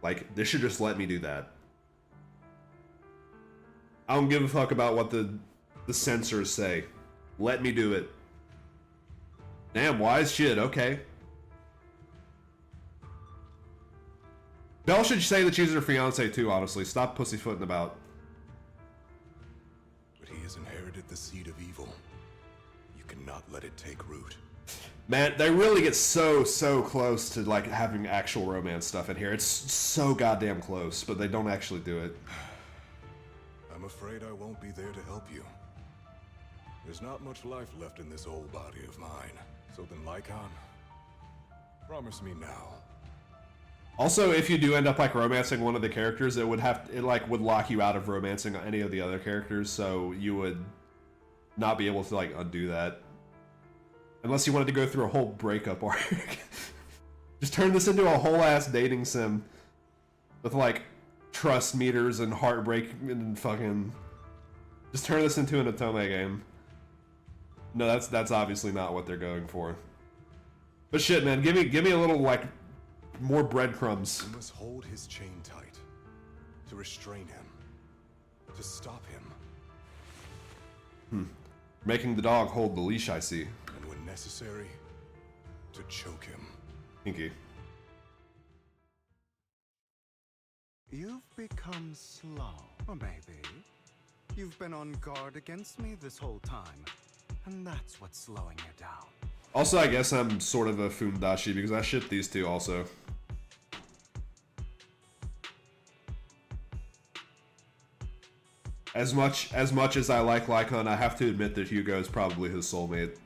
like, they should just let me do that. I don't give a fuck about what the censors say. Let me do it. Damn, wise shit, okay. Belle should say that she's her fiance too, honestly. Stop pussyfooting about. But he has inherited the seed of evil. You cannot let it take root. Man, they really get so close to like having actual romance stuff in here. It's so goddamn close, but they don't actually do it. I'm afraid I won't be there to help you. There's not much life left in this old body of mine. So then, Lycon, promise me now. Also, if you do end up like romancing one of the characters, it would lock you out of romancing any of the other characters, so you would not be able to like undo that. Unless you wanted to go through a whole breakup arc. Just turn this into a whole ass dating sim with like trust meters and heartbreak and fucking. Just turn this into an Otome game. No, that's obviously not what they're going for. But shit, man, give me a little like more breadcrumbs. You must hold his chain tight to restrain him, to stop him. Making the dog hold the leash, I see. And when necessary, to choke him. Pinky. You've become slow, or maybe you've been on guard against me this whole time, and that's what's slowing you down. Also, I guess I'm sort of a Fundashi because I ship these two also. As much as I like Lycon, I have to admit that Hugo is probably his soulmate.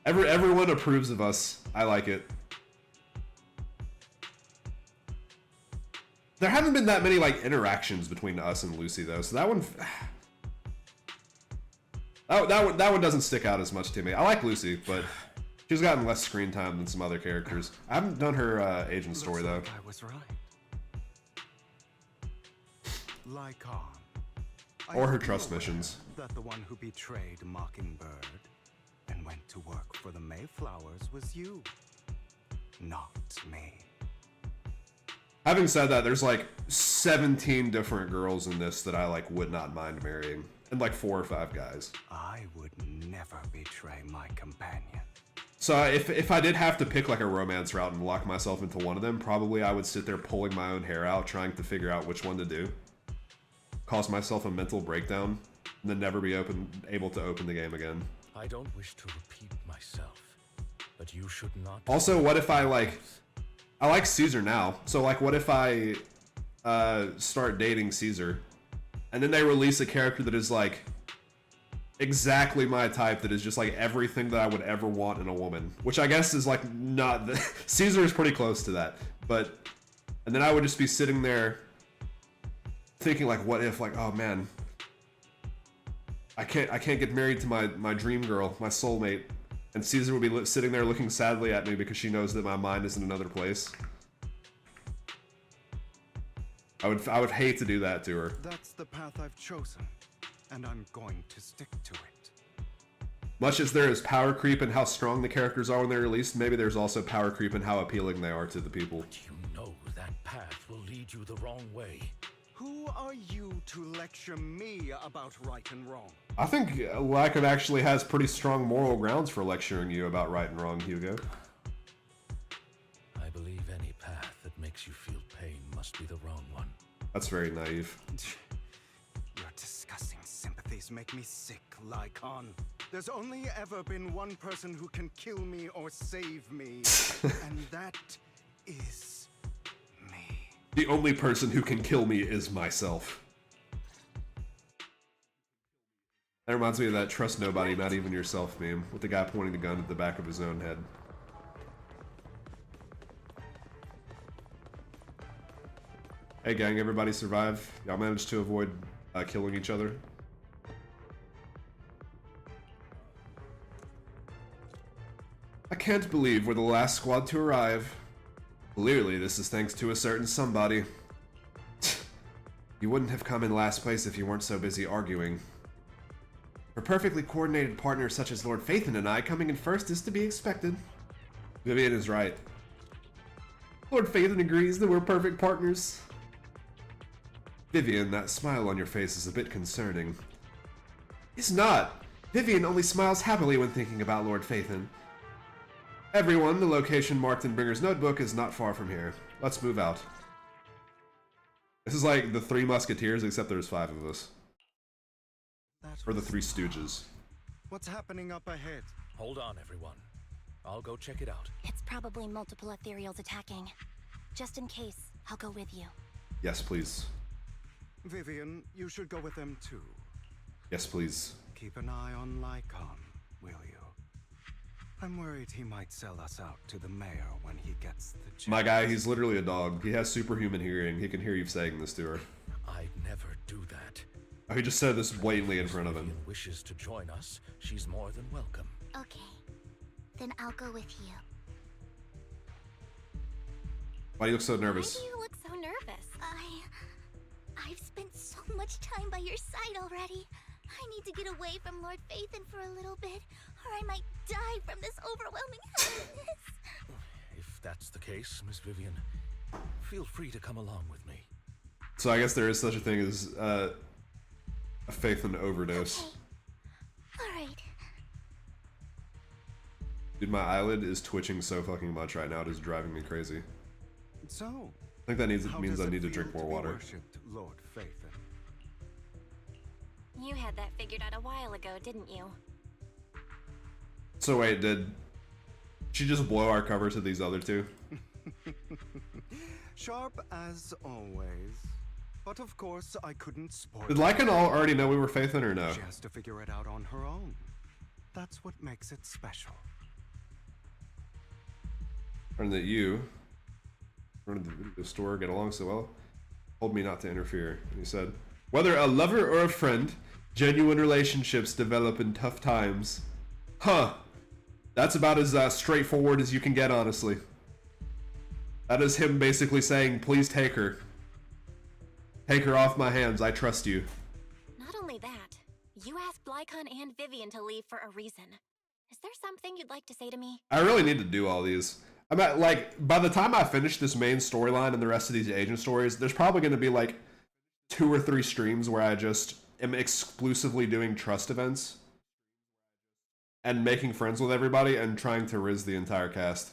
Everyone approves of us. I like it. There haven't been that many like interactions between us and Lucy though, so that one that one doesn't stick out as much to me. I like Lucy, but she's gotten less screen time than some other characters. I haven't done her agent story though. I was right. Lycon. Or her trust missions. That the one who betrayed Mockingbird and went to work for the Mayflowers was you, not me. Having said that, there's like 17 different girls in this that I like would not mind marrying, and like 4 or 5 guys. I would never betray my companion. So if I did have to pick like a romance route and lock myself into one of them, probably I would sit there pulling my own hair out, trying to figure out which one to do. Cause myself a mental breakdown, and then never be able to open the game again. I don't wish to repeat myself, but you should not. Also, what if I like Caesar now, so like what if I start dating Caesar, and then they release a character that is like exactly my type, that is just like everything that I would ever want in a woman, which I guess is like not Caesar is pretty close to that, but and then I would just be sitting there thinking like, what if, like, oh man, I can't get married to my dream girl, my soulmate, and Caesar would be sitting there looking sadly at me because she knows that my mind is in another place. I would hate to do that to her. That's the path I've chosen, and I'm going to stick to it. Much as there is power creep in how strong the characters are when they're released, maybe there's also power creep in how appealing they are to the people. But you know that path will lead you the wrong way. Who are you to lecture me about right and wrong? I think Lycon actually has pretty strong moral grounds for lecturing you about right and wrong, Hugo. I believe any path that makes you feel pain must be the wrong one. That's very naive. Your disgusting sympathies make me sick, Lycon. There's only ever been one person who can kill me or save me, and that is me. The only person who can kill me is myself. That reminds me of that trust nobody, not even yourself meme, with the guy pointing the gun at the back of his own head. Hey gang, everybody survive? Y'all managed to avoid killing each other? I can't believe we're the last squad to arrive. Clearly, this is thanks to a certain somebody. You wouldn't have come in last place if you weren't so busy arguing. For perfectly coordinated partners such as Lord Phaethon and I, coming in first is to be expected. Vivian is right. Lord Phaethon agrees that we're perfect partners. Vivian, that smile on your face is a bit concerning. It's not. Vivian only smiles happily when thinking about Lord Phaethon. Everyone, the location marked in Bringer's notebook is not far from here. Let's move out. This is like the Three Musketeers, except there's 5 of us. Or the Three Stooges. What's happening up ahead? Hold on, everyone. I'll go check it out. It's probably multiple ethereals attacking. Just in case, I'll go with you. Yes, please. Vivian, you should go with them too. Yes, please. Keep an eye on Lycon, will you? I'm worried he might sell us out to the mayor when he gets the chance. My guy, he's literally a dog. He has superhuman hearing. He can hear you saying this to her. I'd never do that. Oh, he just said this blatantly in front of him. If Vivian wishes to join us, she's more than welcome. Okay. Then I'll go with you. Why do you look so nervous? Why do you look so nervous? I've spent so much time by your side already. I need to get away from Lord Phaethon for a little bit, or I might die from this overwhelming happiness. If that's the case, Miss Vivian, feel free to come along with me. So I guess there is such a thing as a Phaethon overdose. Okay. Alright. Dude, my eyelid is twitching so fucking much right now. It is driving me crazy. So, I think that means how I does it need to feel drink more be water. worshipped, Lord Phaethon? You had that figured out a while ago, didn't you? So wait, did she just blow our cover to these other two? Sharp as always. But of course, I couldn't spoil Did Lycan already know we were Phaethon or no? She has to figure it out on her own. That's what makes it special. And that you, running the video store, get along so well, told me not to interfere. And he said, whether a lover or a friend, genuine relationships develop in tough times. Huh. That's about as straightforward as you can get, honestly. That is him basically saying, please take her. Take her off my hands, I trust you. Not only that, you asked Lycon and Vivian to leave for a reason. Is there something you'd like to say to me? I really need to do all these. I'm at, like, by the time I finish this main storyline and the rest of these agent stories, there's probably going to be like 2 or 3 streams where I just am exclusively doing trust events and making friends with everybody and trying to riz the entire cast.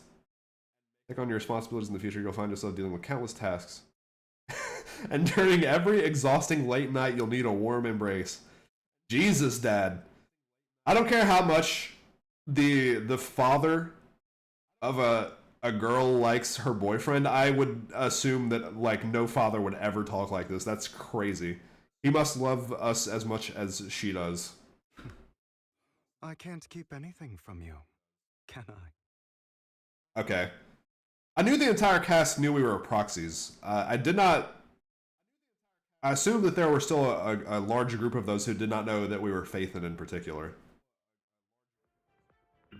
Take on your responsibilities in the future, you'll find yourself dealing with countless tasks. And during every exhausting late night, you'll need a warm embrace. Jesus, Dad. I don't care how much the father of a girl likes her boyfriend. I would assume that, like, no father would ever talk like this. That's crazy. He must love us as much as she does. I can't keep anything from you, can I? Okay. I knew the entire cast knew we were proxies. I did not... I assumed that there were still a large group of those who did not know that we were Phaethon in particular.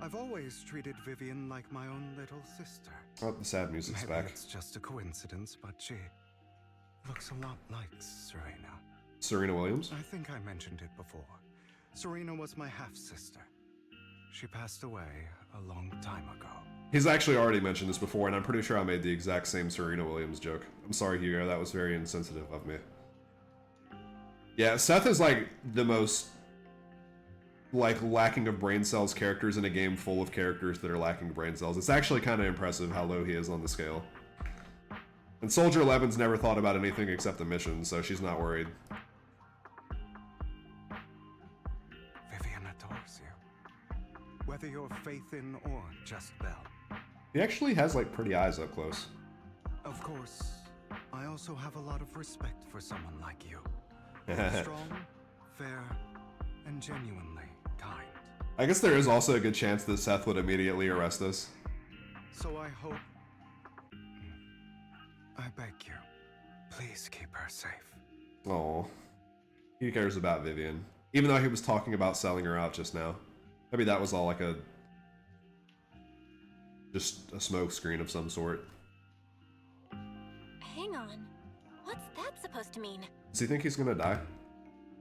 I've always treated Vivian like my own little sister. Oh, the sad music's Maybe back. it's just a coincidence, but she looks a lot like Serena. Serena Williams? I think I mentioned it before. Serena was my half-sister. She passed away a long time ago. He's actually already mentioned this before, and I'm pretty sure I made the exact same Serena Williams joke. I'm sorry, Hugo, that was very insensitive of me. Yeah, Seth is like the most like lacking of brain cells characters in a game full of characters that are lacking brain cells. It's actually kind of impressive how low he is on the scale. And Soldier 11's never thought about anything except the mission, so she's not worried. Vivian adores you. Whether you're Phaethon or just Belle. He actually has like pretty eyes up close. Of course, I also have a lot of respect for someone like you. Strong, fair, and genuinely kind. I guess there is also a good chance that Seth would immediately arrest us. So I hope... I beg you, please keep her safe. Oh, he cares about Vivian. Even though he was talking about selling her out just now. Maybe that was all like just a smoke screen of some sort. Hang on. What's that supposed to mean? Does he think he's gonna die?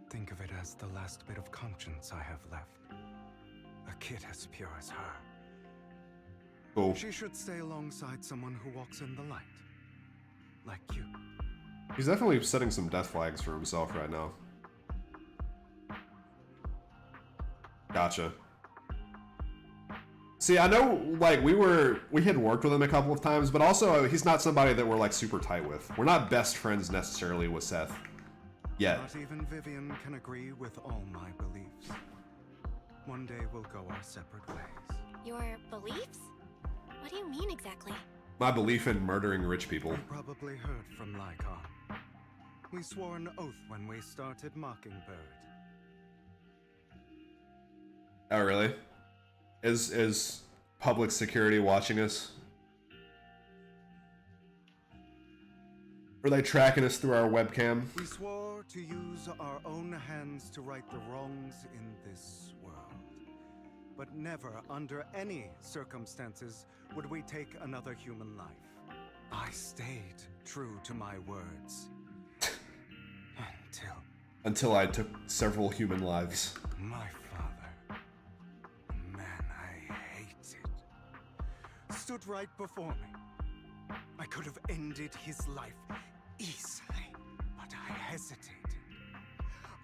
Think of it as the last bit of conscience I have left. A kid as pure as her. Cool. She should stay alongside someone who walks in the light. Like you. He's definitely setting some death flags for himself right now. Gotcha. See, I know, like, we had worked with him a couple of times, but also he's not somebody that we're, like, super tight with. We're not best friends necessarily with Seth. Yet. Not even Vivian can agree with all my beliefs. One day we'll go our separate ways. Your beliefs? What do you mean exactly? My belief in murdering rich people. You probably heard from Lycon. We swore an oath when we started Mockingbird. Oh, really? Is public security watching us? Are they tracking us through our webcam? We swore to use our own hands to right the wrongs in this world. But never, under any circumstances, would we take another human life. I stayed true to my words. Until I took several human lives. My father, a man I hated, stood right before me. I could have ended his life easily, but I hesitated.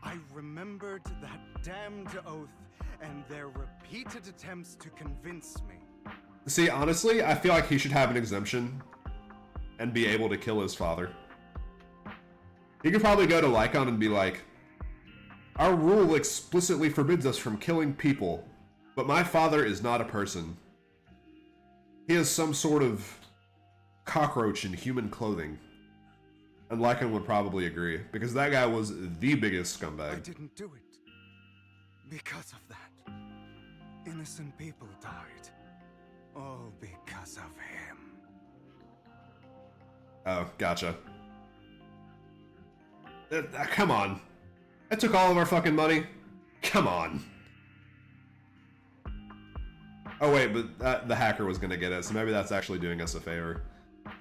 I remembered that damned oath and their repeated attempts to convince me See, honestly, I feel like he should have an exemption and be able to kill his father. He could probably go to Lycon and be like, our rule explicitly forbids us from killing people, but my father is not a person. He is some sort of cockroach in human clothing. And Lycon would probably agree, because that guy was the biggest scumbag. I didn't do it. Because of that. Innocent people died. All because of him. Oh, gotcha. Come on. That took all of our fucking money? Come on. Oh wait, but the hacker was gonna get it, so maybe that's actually doing us a favor.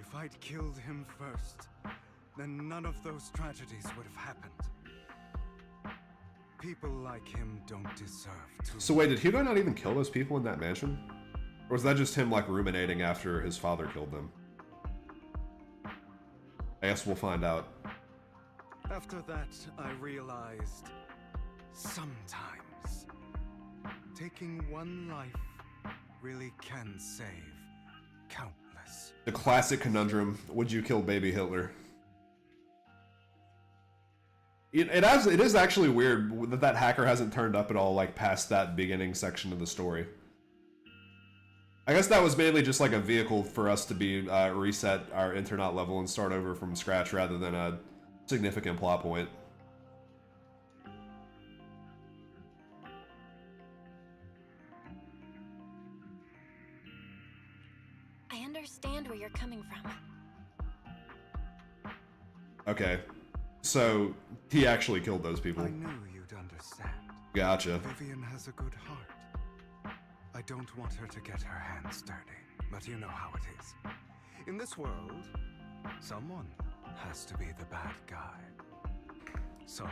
If I'd killed him first, then none of those tragedies would have happened. People like him don't deserve to. So wait, did Hugo not even kill those people in that mansion? Or was that just him, like, ruminating after his father killed them? I guess we'll find out. After that, I realized sometimes taking one life really can save countless. The classic conundrum, would you kill baby Hitler? It is actually weird that hacker hasn't turned up at all, like, past that beginning section of the story. I guess that was mainly just like a vehicle for us to be reset our Internaut level and start over from scratch rather than a significant plot point. I understand where you're coming from. Okay, so he actually killed those people. I knew you'd understand. Gotcha. Vivian has a good heart. I don't want her to get her hands dirty, but you know how it is. In this world, someone has to be the bad guy. So,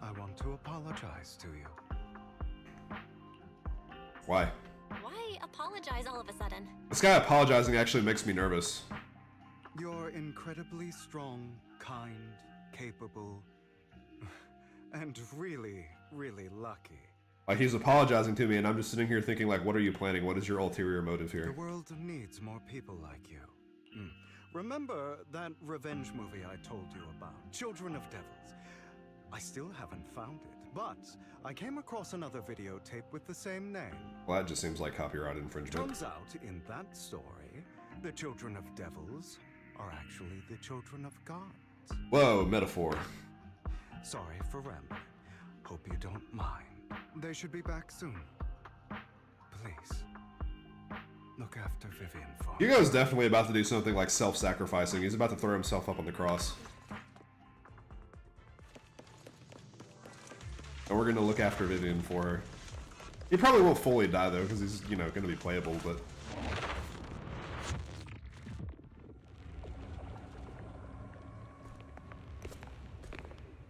I want to apologize to you. Why? Why apologize all of a sudden? This guy apologizing actually makes me nervous. You're incredibly strong, kind, capable, and really, really lucky. Like, he's apologizing to me, and I'm just sitting here thinking, like, what are you planning? What is your ulterior motive The here? world needs more people like you. Remember that revenge movie I told you about, Children of Devils? I still haven't found it, but I came across another videotape with the same name. Well, that just seems like copyright infringement. Turns out, in that story, the Children of Devils are actually the children of gods. Whoa, metaphor. Sorry for rambling. Hope you don't mind. They should be back soon. Please, look after Vivian for me. Hugo's definitely about to do something like self-sacrificing. He's about to throw himself up on the cross. And we're gonna look after Vivian for her. He probably won't fully die though, because he's, you know, gonna be playable, but...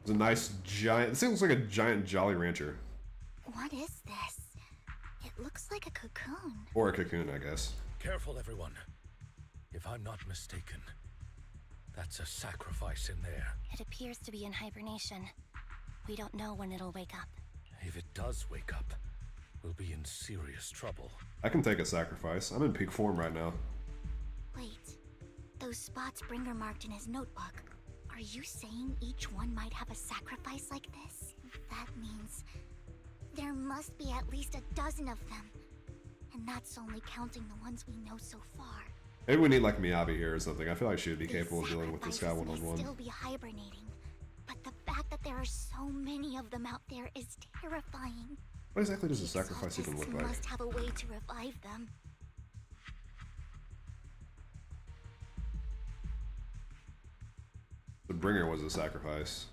It's a nice giant... This thing looks like a giant Jolly Rancher. What is this? It looks like a cocoon. Or a cocoon, I guess. Careful, everyone. If I'm not mistaken, that's a sacrifice in there. It appears to be in hibernation. We don't know when it'll wake up. If it does wake up, we'll be in serious trouble. I can take a sacrifice. I'm in peak form right now. Wait, those spots Bringer marked in his notebook. Are you saying each one might have a sacrifice like this? That means there must be at least a dozen of them. And that's only counting the ones we know so far. Maybe we need like Miyabi here or something. I feel like she would be These capable of dealing with this guy sacrifices may one-on-one. still be hibernating, but the fact that there are so many of them out there is terrifying. What exactly does a The sacrifice even look Exaltists like? must have a way to revive them. The bringer was a sacrifice.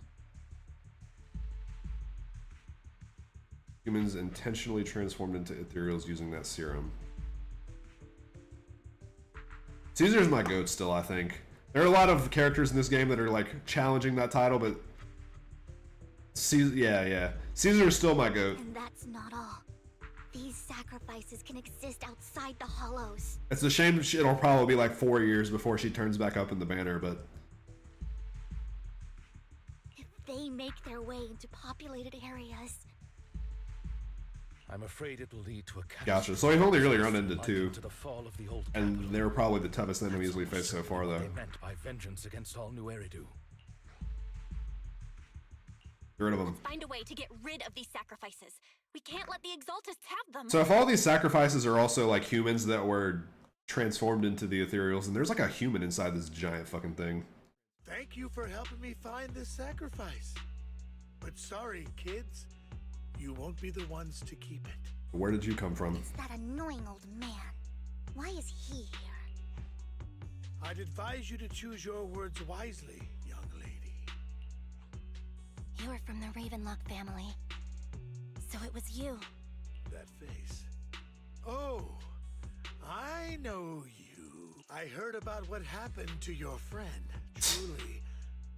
Humans intentionally transformed into ethereals using that serum. Caesar's my goat still, I think. There are a lot of characters in this game that are like challenging that title, but Caesar, yeah. Caesar is still my goat. And that's not all. These sacrifices can exist outside the hollows. It's a shame it'll probably be like 4 years before she turns back up in the banner, but If they make their way into populated areas, I'm afraid it will lead to a Gotcha. So we've only really run into like two, to the fall of the old and capital. they were probably the toughest enemies we faced so far, What though. they meant by vengeance against all New Eridu. Get rid of them. Find a way to get rid of these sacrifices. We can't let the Exaltists have them. So if all these sacrifices are also like humans that were transformed into the ethereals, and there's like a human inside this giant fucking thing. Thank you for helping me find this sacrifice. But sorry, kids. You won't be the ones to keep it. Where did you come from? It's that annoying old man. Why is he here? I'd advise you to choose your words wisely, young lady. You were from the Ravenlock family. So it was you. That face. Oh, I know you. I heard about what happened to your friend. Truly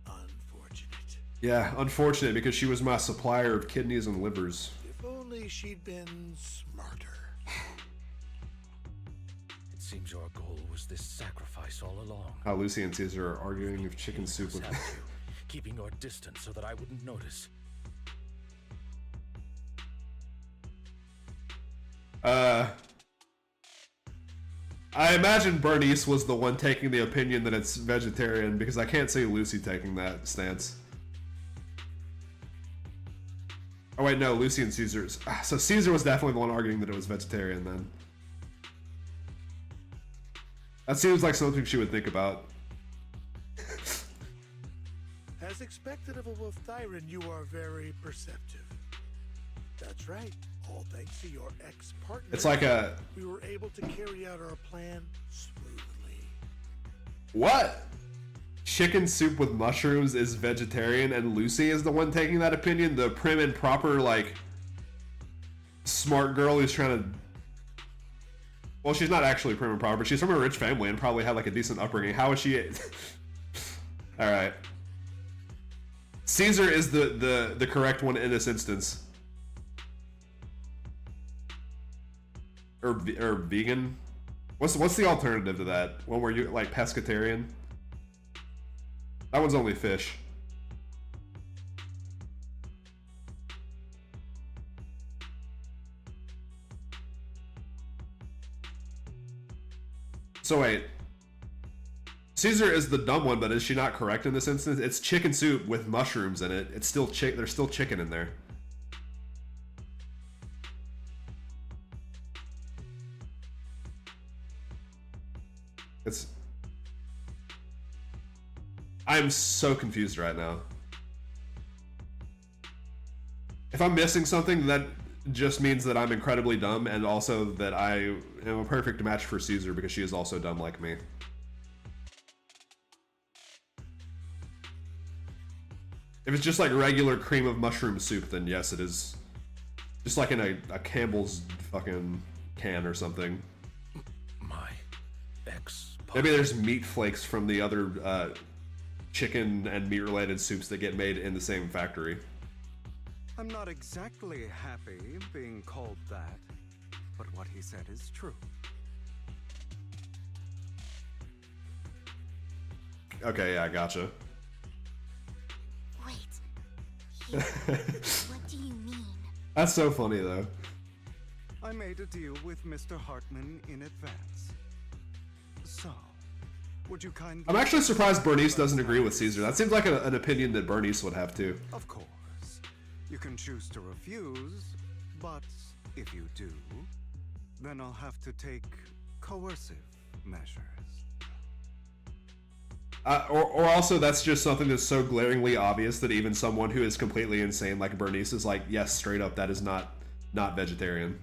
unfortunate. Yeah, unfortunate because she was my supplier of kidneys and livers. If only she'd been smarter. It seems your goal was this sacrifice all along. How Lucy and Caesar are arguing if chicken soup with... Haven't you? Keeping your distance so that I wouldn't notice. I imagine Bernice was the one taking the opinion that it's vegetarian because I can't see Lucy taking that stance. Oh wait, no, Lucy and Caesar's. So Caesar was definitely the one arguing that it was vegetarian then. That seems like something she would think about. As expected of a Wolf Thyran, you are very perceptive. That's right. All thanks to your ex-partner. It's like a... We were able to carry out our plan smoothly. What? Chicken soup with mushrooms is vegetarian and Lucy is the one taking that opinion? The prim and proper, like, smart girl who's trying to... Well, she's not actually prim and proper. She's from a rich family and probably had, like, a decent upbringing. How is she... Alright. Caesar is the correct one in this instance. Or vegan? What's the alternative to that? One where you like pescatarian? That one's only fish. So wait. Caesar is the dumb one, but is she not correct in this instance? It's chicken soup with mushrooms in it. It's still there's still chicken in there. I'm so confused right now. If I'm missing something, that just means that I'm incredibly dumb, and also that I am a perfect match for Caesar because she is also dumb like me. If it's just like regular cream of mushroom soup, then yes, it is. Just like in a Campbell's fucking can or something. My ex. Maybe there's meat flakes from the other chicken and meat related soups that get made in the same factory. I'm not exactly happy being called that, but what he said is true. Okay, yeah, gotcha. Wait. What do you mean? That's so funny, though. I made a deal with Mr. Hartman in advance. So, would you kindly... I'm actually surprised Bernice doesn't agree with Caesar. That seems like an opinion that Bernice would have, too. Of course. You can choose to refuse, but if you do, then I'll have to take coercive measures. Or also, that's just something that's so glaringly obvious that even someone who is completely insane like Bernice is like, yes, straight up, that is not vegetarian.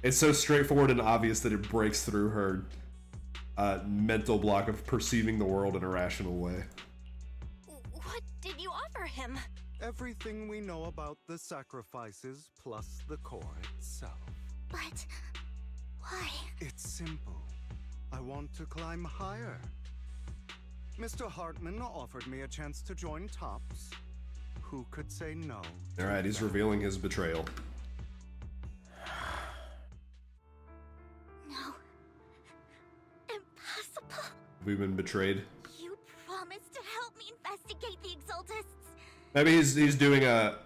It's so straightforward and obvious that it breaks through her mental block of perceiving the world in a rational way. What did you offer him? Everything we know about the sacrifices plus the core itself. But why? It's simple. I want to climb higher. Mr. Hartman offered me a chance to join Tops. Who could say no? Alright, he's revealing his betrayal. No. Impossible. We've been betrayed. You promised to help me investigate the Exaltists. Maybe he's doing a...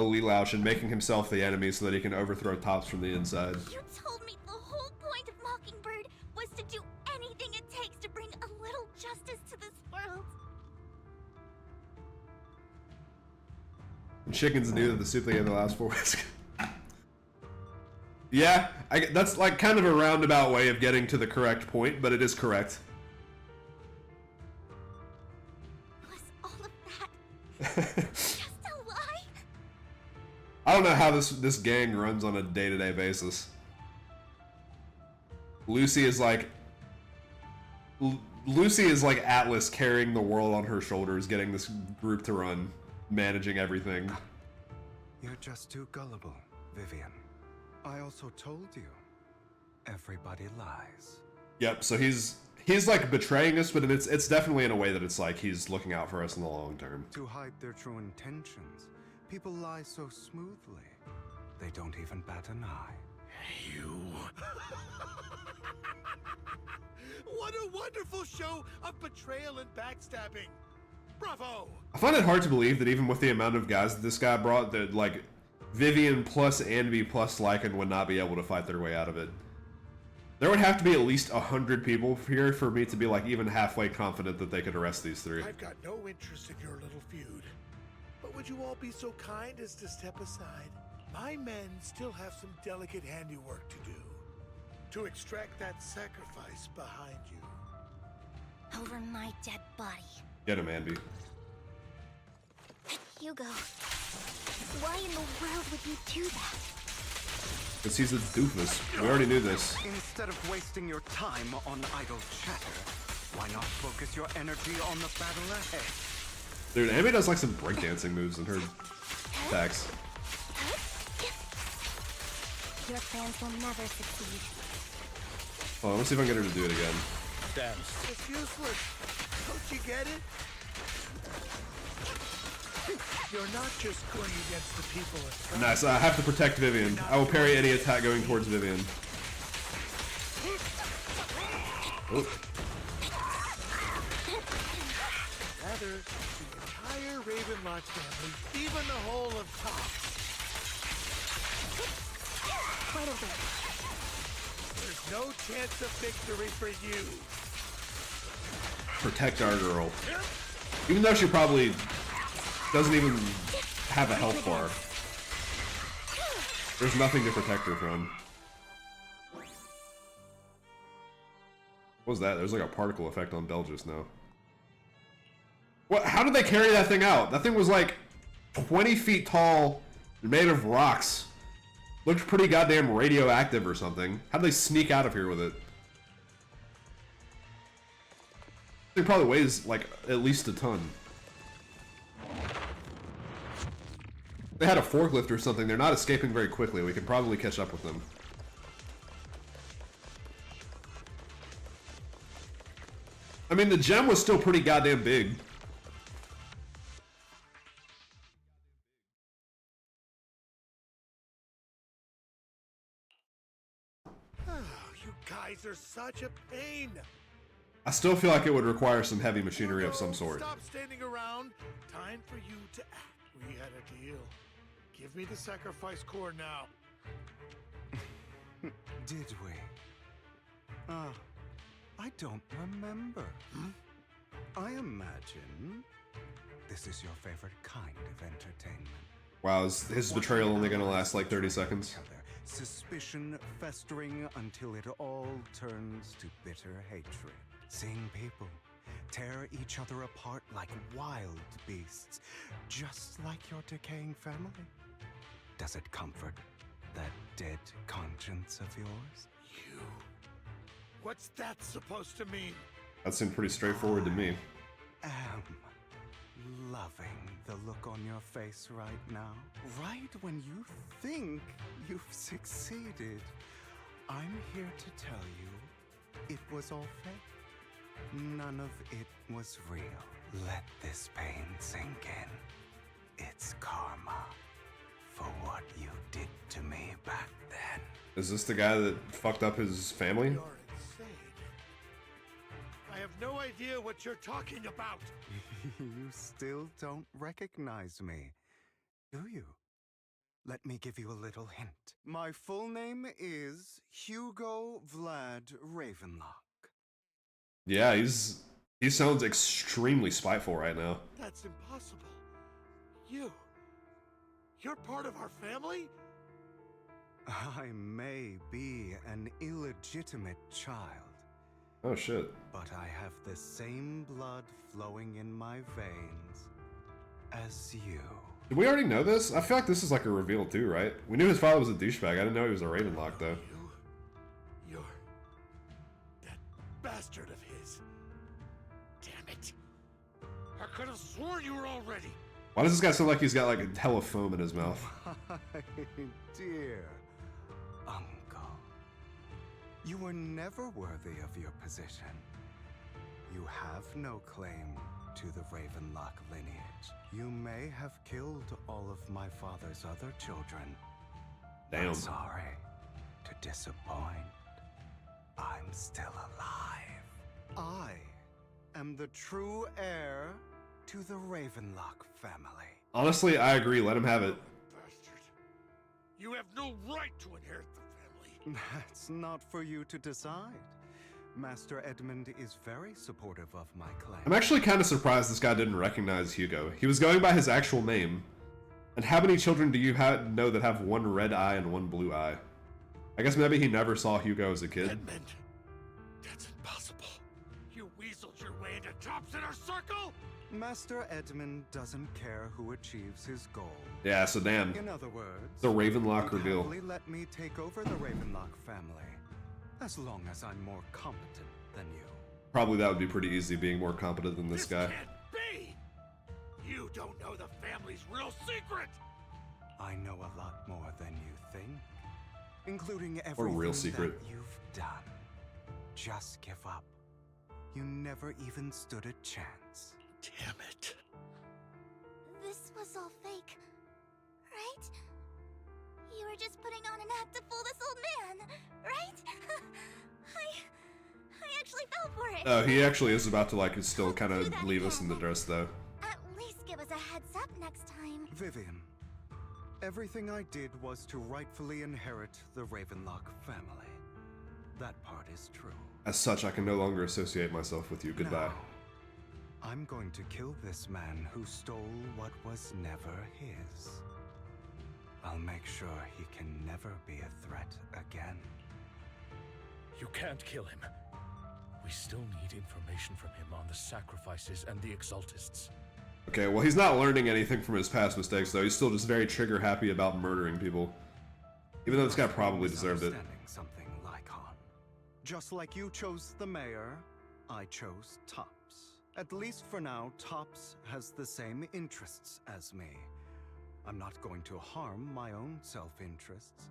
Lelouch and making himself the enemy so that he can overthrow Tops from the inside. You told me the whole point of Mockingbird was to do anything it takes to bring a little justice to this world. And chickens knew that the soup they gave the last 4 was. Yeah, that's like kind of a roundabout way of getting to the correct point, but it is correct. Was all of that just a lie? I don't know how this gang runs on a day-to-day basis. Lucy is like Atlas carrying the world on her shoulders, getting this group to run, managing everything. You're just too gullible, Vivian. I also told you, everybody lies. Yep, so he's like betraying us, but it's definitely in a way that it's like he's looking out for us in the long term. To hide their true intentions, people lie so smoothly, they don't even bat an eye. You. What a wonderful show of betrayal and backstabbing. Bravo! I find it hard to believe that even with the amount of guys that this guy brought, that like Vivian plus Anby plus Lycan would not be able to fight their way out of it. There would have to be at least 100 people here for me to be like even halfway confident that they could arrest these 3. I've got no interest in your little feud. But would you all be so kind as to step aside? My men still have some delicate handiwork to do. To extract that sacrifice behind you. Over my dead body. Get him, Anby. Hugo, why in the world would you do that? Because he's a doofus. We already knew this. Instead of wasting your time on idle chatter, why not focus your energy on the battle ahead? Dude, Anby does like some breakdancing moves in her attacks. Your plans will never succeed. Hold on, let's see if I can get her to do it again. Dance. It's useless. Don't you get it? You're not just going against the people in front. Nice, I have to protect Vivian. I will parry any attack going towards Vivian. Oh. Rather, the entire Ravenlock family, even the whole of Tops. Quite a bit. There's no chance of victory for you. Protect our girl. Even though she probably doesn't even have a health bar. There's nothing to protect her from. What was that? There's like a particle effect on Bell just now. What? How did they carry that thing out? That thing was like 20 feet tall, made of rocks. Looked pretty goddamn radioactive or something. How'd they sneak out of here with it? It probably weighs like at least a ton. They had a forklift or something. They're not escaping very quickly. We can probably catch up with them. I mean, the gem was still pretty goddamn big. You guys are such a pain. I still feel like it would require some heavy machinery of some sort. Stop standing around. Time for you to act. We had a deal. Give me the sacrifice core now. Did we? I don't remember. I imagine this is your favorite kind of entertainment. Wow, is his betrayal only gonna last like 30 seconds? Suspicion festering until it all turns to bitter hatred. Seeing people tear each other apart like wild beasts, just like your decaying family. Does it comfort that dead conscience of yours? You. What's that supposed to mean? That seemed pretty straightforward to me. Am loving the look on your face right now. Right when you think you've succeeded. I'm here to tell you, it was all fake. None of it was real. Let this pain sink in. It's karma for what you did to me back then. Is this the guy that fucked up his family? You're insane. I have no idea what you're talking about. You still don't recognize me, do you? Let me give you a little hint. My full name is Hugo Vlad Ravenlock. Yeah, he sounds extremely spiteful right now. That's impossible. You're part of our family? I may be an illegitimate child. Oh shit. But I have the same blood flowing in my veins as you. Did we already know this? I feel like this is like a reveal too, right? We knew his father was a douchebag. I didn't know he was a Ravenlock though. You're that bastard of his. Damn it. I could have sworn you were already. Why does this guy sound like he's got like a hell of foam in his mouth? My dear uncle, you were never worthy of your position. You have no claim to the Ravenlock lineage. You may have killed all of my father's other children. Damn. I'm sorry to disappoint. I'm still alive. I am the true heir to the Ravenlock family. Honestly, I agree. Let him have it. Bastard. You have no right to inherit the family. That's not for you to decide. Master Edmund is very supportive of my claim. I'm actually kind of surprised this guy didn't recognize Hugo. He was going by his actual name. And how many children do you know that have one red eye and one blue eye? I guess maybe he never saw Hugo as a kid. Edmund, that's impossible. You weaseled your way into Top's inner circle? Master Edmund doesn't care who achieves his goal. Yeah, so damn. In other words, The Ravenlock you'd reveal. happily let me take over the Ravenlock family, as long as I'm more competent than you. Probably that would be pretty easy, being more competent than this guy. Can't be! You don't know the family's real secret! I know a lot more than you think, including everything real secret. that you've done. Just give up. You never even stood a chance. Damn it. This was all fake, right? You were just putting on an act to fool this old man, right? I actually fell for it. Oh, he actually is about to like still kind of leave us in the dust though. At least give us a heads up next time. Vivian, everything I did was to rightfully inherit the Ravenlock family. That part is true. As such, I can no longer associate myself with you. Goodbye. Now, I'm going to kill this man who stole what was never his. I'll make sure he can never be a threat again. You can't kill him. We still need information from him on the sacrifices and the Exaltists. Okay, well he's not learning anything from his past mistakes though. He's still just very trigger happy about murdering people. Even though this guy probably deserved it. Something, Lycon. Just like you chose the mayor, I chose Tops. At least for now, Tops has the same interests as me. I'm not going to harm my own self-interests.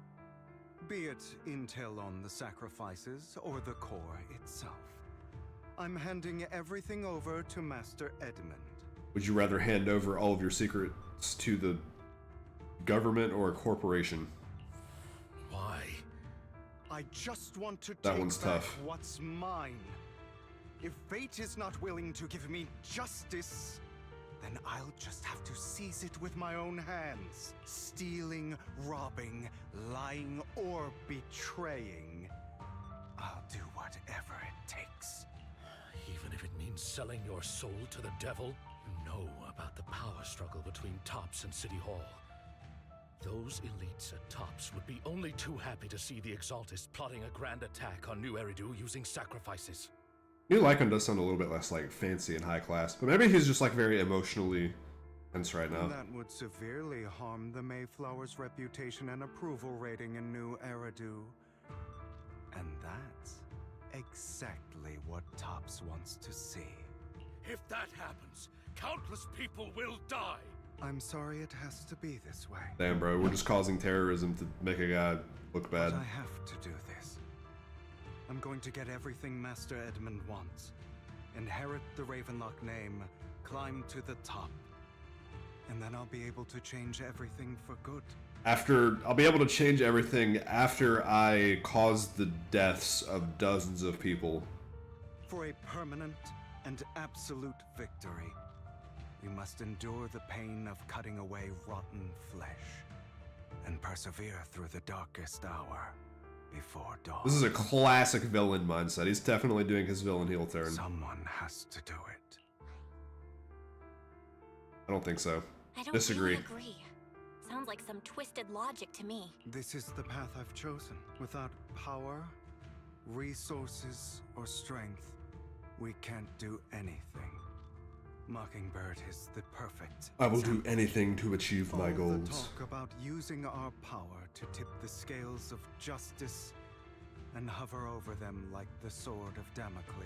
Be it intel on the sacrifices or the core itself. I'm handing everything over to Master Edmund. Would you rather hand over all of your secrets to the government or a corporation? Why? I just want to That take one's back tough. what's mine. If fate is not willing to give me justice, then I'll just have to seize it with my own hands. Stealing, robbing, lying, or betraying. I'll do whatever it takes. Even if it means selling your soul to the devil? You know about the power struggle between Tops and City Hall. Those elites at Tops would be only too happy to see the Exaltists plotting a grand attack on New Eridu using sacrifices. New Lycon does sound a little bit less like fancy and high class, but maybe he's just like very emotionally tense right now. That would severely harm the Mayflower's reputation and approval rating in New Eridu. And that's exactly what Tops wants to see. If that happens, countless people will die. I'm sorry it has to be this way. Damn, bro, we're just causing terrorism to make a guy look bad. But I have to do this. I'm going to get everything Master Edmund wants. Inherit the Ravenlock name, climb to the top. And then I'll be able to change everything for good. I'll be able to change everything after I cause the deaths of dozens of people. For a permanent and absolute victory, you must endure the pain of cutting away rotten flesh. and persevere through the darkest hour before dawn. This is a classic villain mindset. He's definitely doing his villain heel turn. Someone has to do it. I don't think so. I don't Disagree. really agree. Sounds like some twisted logic to me. This is the path I've chosen. Without power, resources, or strength, we can't do anything. Mockingbird is the perfect I will do example. anything to achieve my All goals. the talk about using our power to tip the scales of justice and hover over them like the sword of Damocles.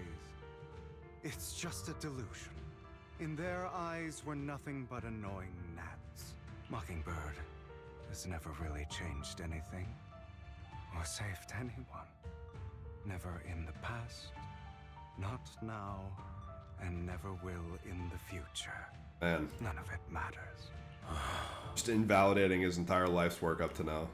It's just a delusion. In their eyes, we're nothing but annoying gnats. Mockingbird has never really changed anything or saved anyone. Never in the past, not now, and never will in the future. Man, None of it matters. just invalidating his entire life's work up to now.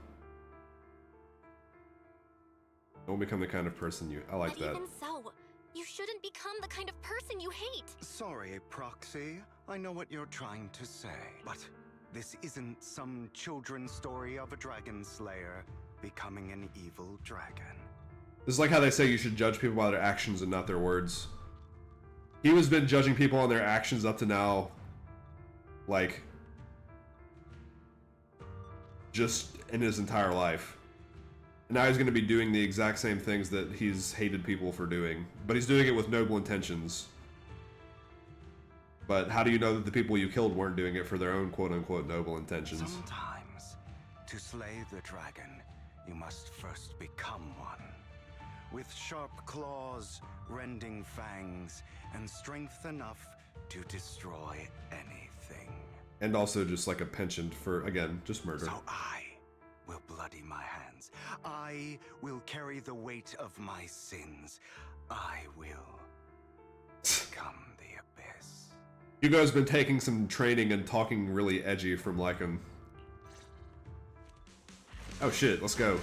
Don't become the kind of person you... I like But that. even so, you shouldn't become the kind of person you hate. Sorry, Proxy. I know what you're trying to say, but this isn't some children's story of a dragon slayer becoming an evil dragon. This is like how they say you should judge people by their actions and not their words. He has been judging people on their actions up to now, like, just in his entire life. And now he's going to be doing the exact same things that he's hated people for doing. But he's doing it with noble intentions. But how do you know that the people you killed weren't doing it for their own quote-unquote noble intentions? Sometimes, to slay the dragon, you must first become one. With sharp claws, rending fangs, and strength enough to destroy anything. And also just like a penchant for, again, just murder. So I will bloody my hands. I will carry the weight of my sins. I will become the abyss. You guys have been taking some training and talking really edgy from Lycan. Oh shit, let's go.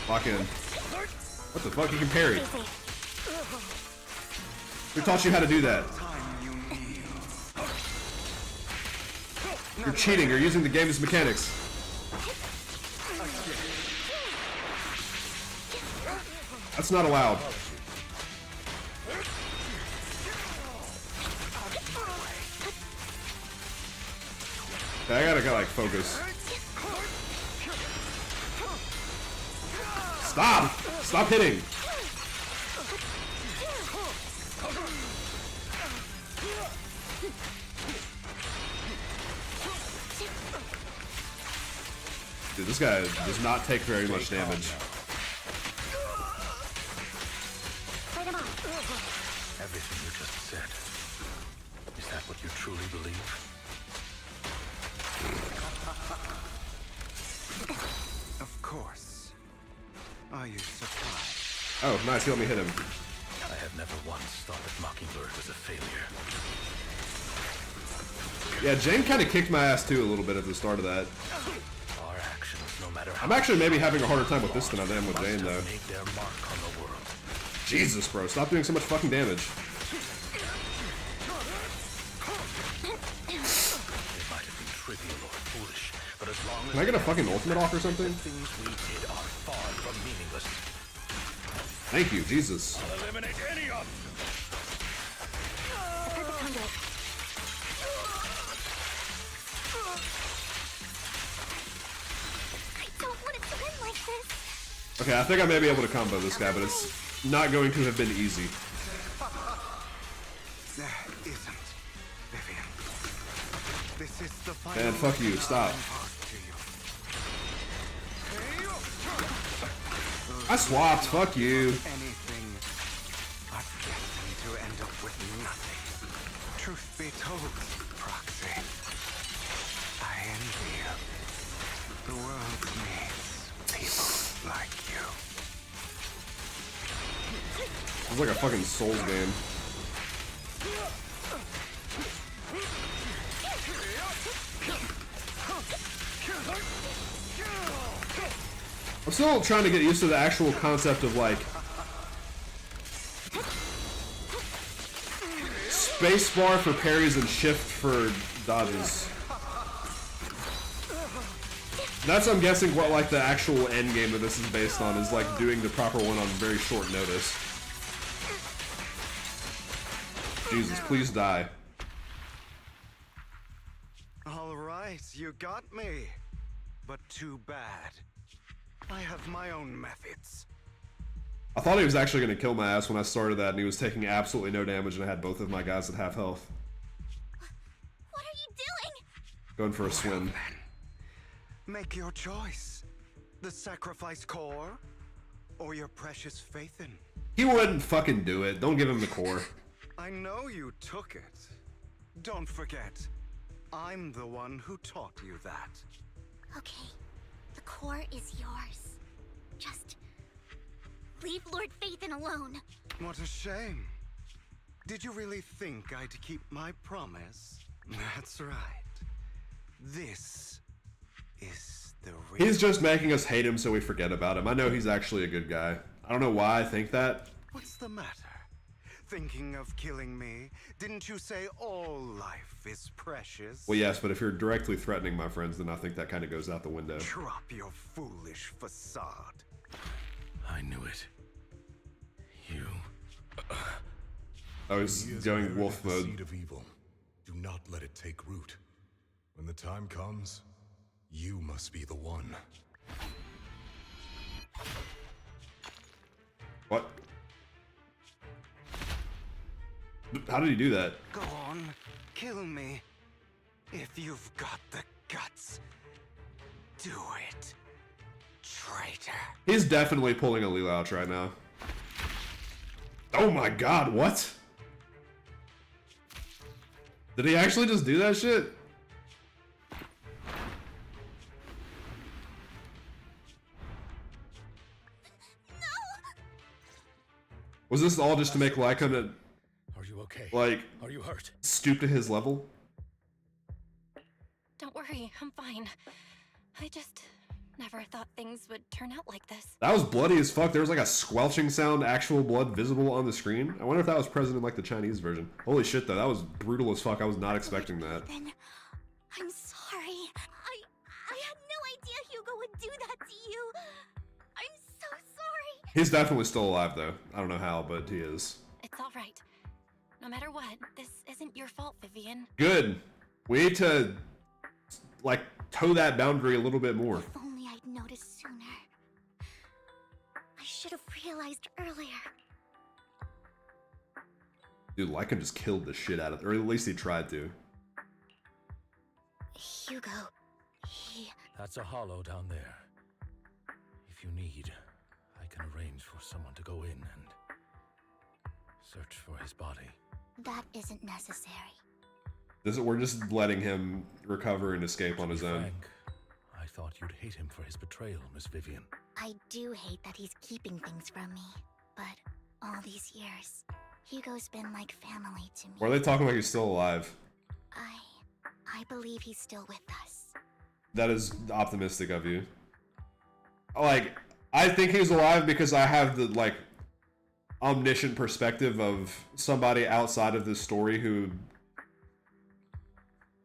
Lock in. What the fuck? You can parry. Who taught you how to do that? You're cheating. You're using the game's mechanics. That's not allowed. Okay, I gotta like focus. Stop! Stop hitting! Dude, this guy does not take very much damage. Everything you just said. Is that what you truly believe? Of course. Are you surprised? Oh, nice. He let me hit him. I have never once thought that Mockingbird was a failure. Yeah, Jane kind of kicked my ass too a little bit at the start of that. Our actions, no matter how I'm actually maybe having a harder time with this than I am with Jane, though. made their mark on the world. Jesus, bro. Stop doing so much fucking damage. It might have been trivial or foolish, but as long as Can I get a fucking ultimate off or something? the things we did are far from meaningless. Thank you, Jesus. I'll eliminate any of them. The perfect conduit. I don't want it to end like this. Okay, I think I may be able to combo this guy, but it's not going to have been easy. There isn't, Vivian. This is the final. Man, fuck you. Stop. I swapped. Fuck you. Anything are destined to end up with nothing. Truth be told, Proxy, I envy you. The world needs people like you. It's like a fucking Souls game. I'm still trying to get used to the actual concept of like spacebar for parries and shift for dodges. That's, I'm guessing, what like the actual end game of this is based on, is like doing the proper one on very short notice. Jesus, please die. All right, you got me. But too bad. I have my own methods. I thought he was actually going to kill my ass when I started that, and he was taking absolutely no damage, and I had both of my guys at half health. What are you doing? Going for a swim. Make your choice. The sacrifice core, or your precious faith in. He wouldn't fucking do it. Don't give him the core. I know you took it. Don't forget, I'm the one who taught you that. Okay, the core is yours. Just leave Lord Phaethon alone. What a shame. Did you really think I'd keep my promise? That's right. This is the real... He's just making us hate him so we forget about him. I know he's actually a good guy. I don't know why I think that. What's the matter? Thinking of killing me? Didn't you say all life is precious? Well, yes, but if you're directly threatening my friends, then I think that kind of goes out the window. Drop your foolish facade. I knew it. You... I was going wolf The mode. seed of evil. Do not let it take root. When the time comes, you must be the one. What? How did he do that? Go on, kill me. If you've got the guts, do it, traitor. He's definitely pulling a Lelouch right now. Oh my god, what? Did he actually just do that shit? Was this all just to make Lycon Are you okay? like Are you hurt? stoop to his level? Don't worry, I'm fine. I just never thought things would turn out like this. That was bloody as fuck. There was like a squelching sound, actual blood visible on the screen. I wonder if that was present in like the Chinese version. Holy shit though, that was brutal as fuck. I was not expecting that. Then I'm sorry. I had no idea Hugo would do that to you. I'm so sorry. He's definitely still alive though. I don't know how, but he is. It's all right. No matter what, this isn't your fault, Vivian. Good. We need to like toe that boundary a little bit more. If only I'd noticed sooner. I should have realized earlier. Dude, Lycon just killed the shit out of it, or at least he tried to. Hugo, he... That's a hollow down there. If you need, I can arrange for someone to go in and search for his body. That isn't necessary. We're just letting him recover and escape on his own. Frank, I thought you'd hate him for his betrayal, Miss Vivian. I do hate that he's keeping things from me, but all these years, Hugo's been like family to me. Why are they talking like he's still alive? I believe he's still with us. That is optimistic of you. Like, I think he's alive because I have the, like, omniscient perspective of somebody outside of this story who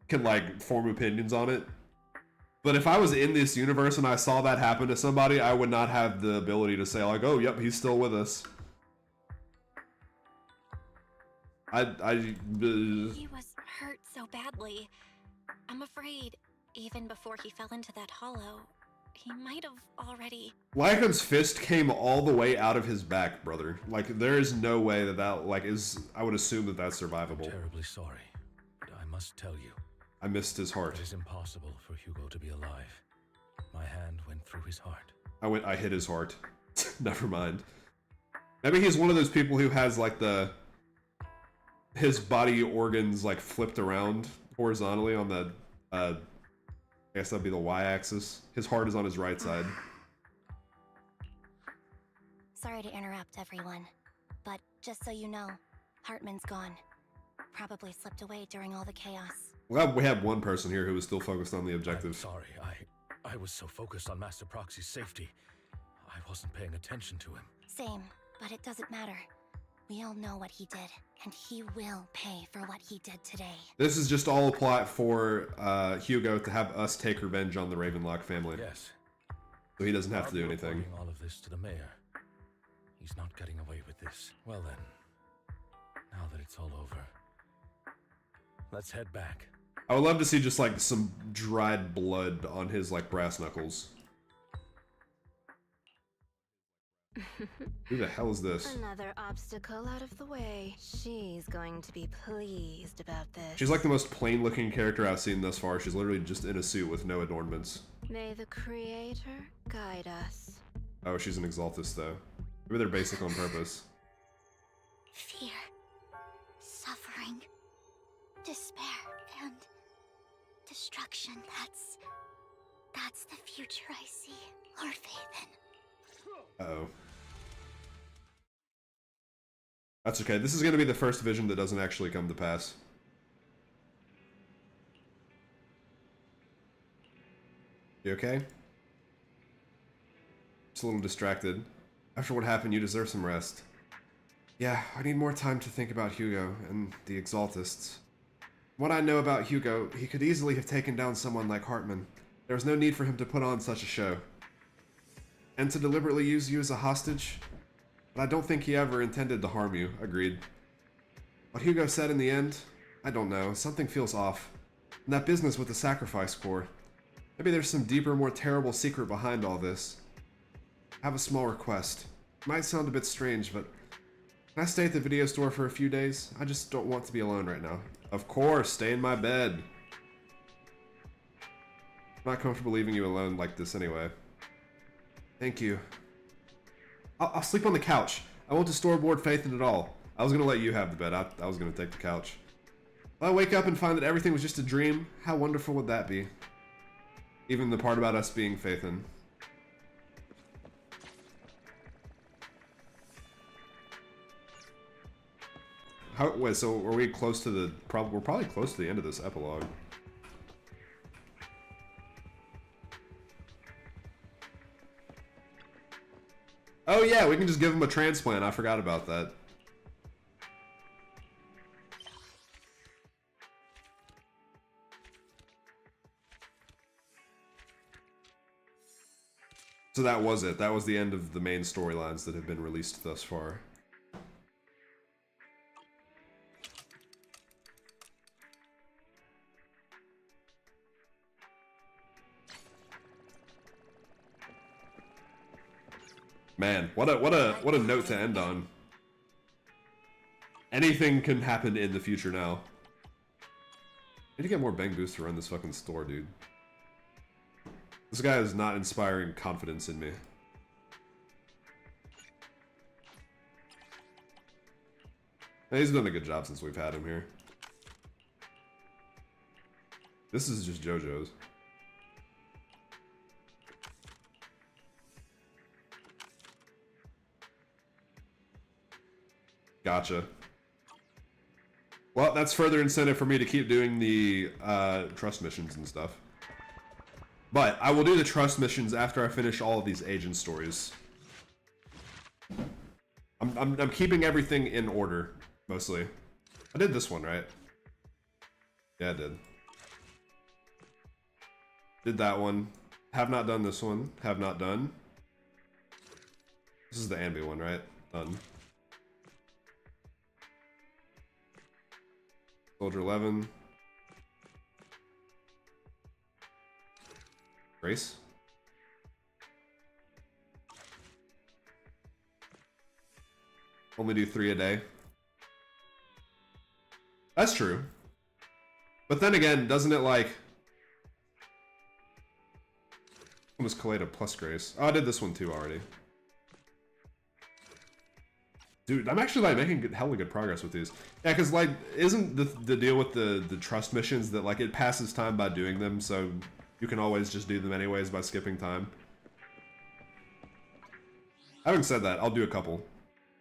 can, like, form opinions on it. But if I was in this universe and I saw that happen to somebody, I would not have the ability to say, like, oh, yep, he's still with us. He was hurt so badly. I'm afraid, even before he fell into that hollow, he might have already... Lycon's fist came all the way out of his back, brother. Like, there is no way that like, is... I would assume that that's survivable. I'm terribly sorry, but I must tell you. I missed his heart. It is impossible for Hugo to be alive. My hand went through his heart. I hit his heart. Never mind. Maybe he's one of those people who has, like, his body organs, like, flipped around horizontally on the, I guess that'd be the y-axis. His heart is on his right side. Sorry to interrupt, everyone. But just so you know, Hartman's gone. Probably slipped away during all the chaos. Well, we have one person here who was still focused on the I'm objective. sorry, I was so focused on Master Proxy's safety. I wasn't paying attention to him. Same, but it doesn't matter. We all know what he did, and he will pay for what he did today. This is just all a plot for Hugo to have us take revenge on the Ravenlock family. Yes. So he doesn't have I'll to do be anything. reporting all of this to the mayor. He's not getting away with this. Well then, now that it's all over, let's head back. I would love to see just like some dried blood on his like brass knuckles. Who the hell is this? Another obstacle out of the way. She's going to be pleased about this. She's like the most plain looking character I've seen thus far. She's literally just in a suit with no adornments. May the Creator guide us. Oh, she's an Exaltus though. Maybe they're basic on purpose. Fear, suffering, despair, and destruction. That's the future I see. Lord Vathan. Uh-oh. That's okay. This is going to be the first vision that doesn't actually come to pass. You okay? Just a little distracted. After what happened, you deserve some rest. Yeah, I need more time to think about Hugo and the Exaltists. What I know about Hugo, he could easily have taken down someone like Hartman. There was no need for him to put on such a show. And to deliberately use you as a hostage? But I don't think he ever intended to harm you, agreed. What Hugo said in the end? I don't know, something feels off. And that business with the sacrifice core. Maybe there's some deeper, more terrible secret behind all this. I have a small request. It might sound a bit strange, but can I stay at the video store for a few days? I just don't want to be alone right now. Of course, stay in my bed. I'm not comfortable leaving you alone like this anyway. Thank you. I'll sleep on the couch. I won't disturb Lord Phaethon at all. I was gonna let you have the bed. I was gonna take the couch. If I wake up and find that everything was just a dream, how wonderful would that be? Even the part about us being Phaethon. Wait, so are we close to the... we're probably close to the end of this epilogue. Oh yeah, we can just give him a transplant. I forgot about that. So that was it. That was the end of the main storylines that have been released thus far. Man, what a note to end on. Anything can happen in the future now. I need to get more bang boosts to run this fucking store, dude. This guy is not inspiring confidence in me. He's done a good job since we've had him here. This is just JoJo's. Gotcha. Well, that's further incentive for me to keep doing the trust missions and stuff. But I will do the trust missions after I finish all of these agent stories. I'm keeping everything in order, mostly. I did this one, right? Yeah, I did. Did that one. Have not done this one. Have not done. This is the Anby one, right? Done. Soldier 11. Grace? Only do 3 a day. That's true. But then again, doesn't it like... Almost Kaleda plus Grace. Oh, I did this one too already. Dude, I'm actually like making hella good progress with these. Yeah, because like, isn't the deal with the trust missions that like it passes time by doing them, so you can always just do them anyways by skipping time? Having said that, I'll do a couple.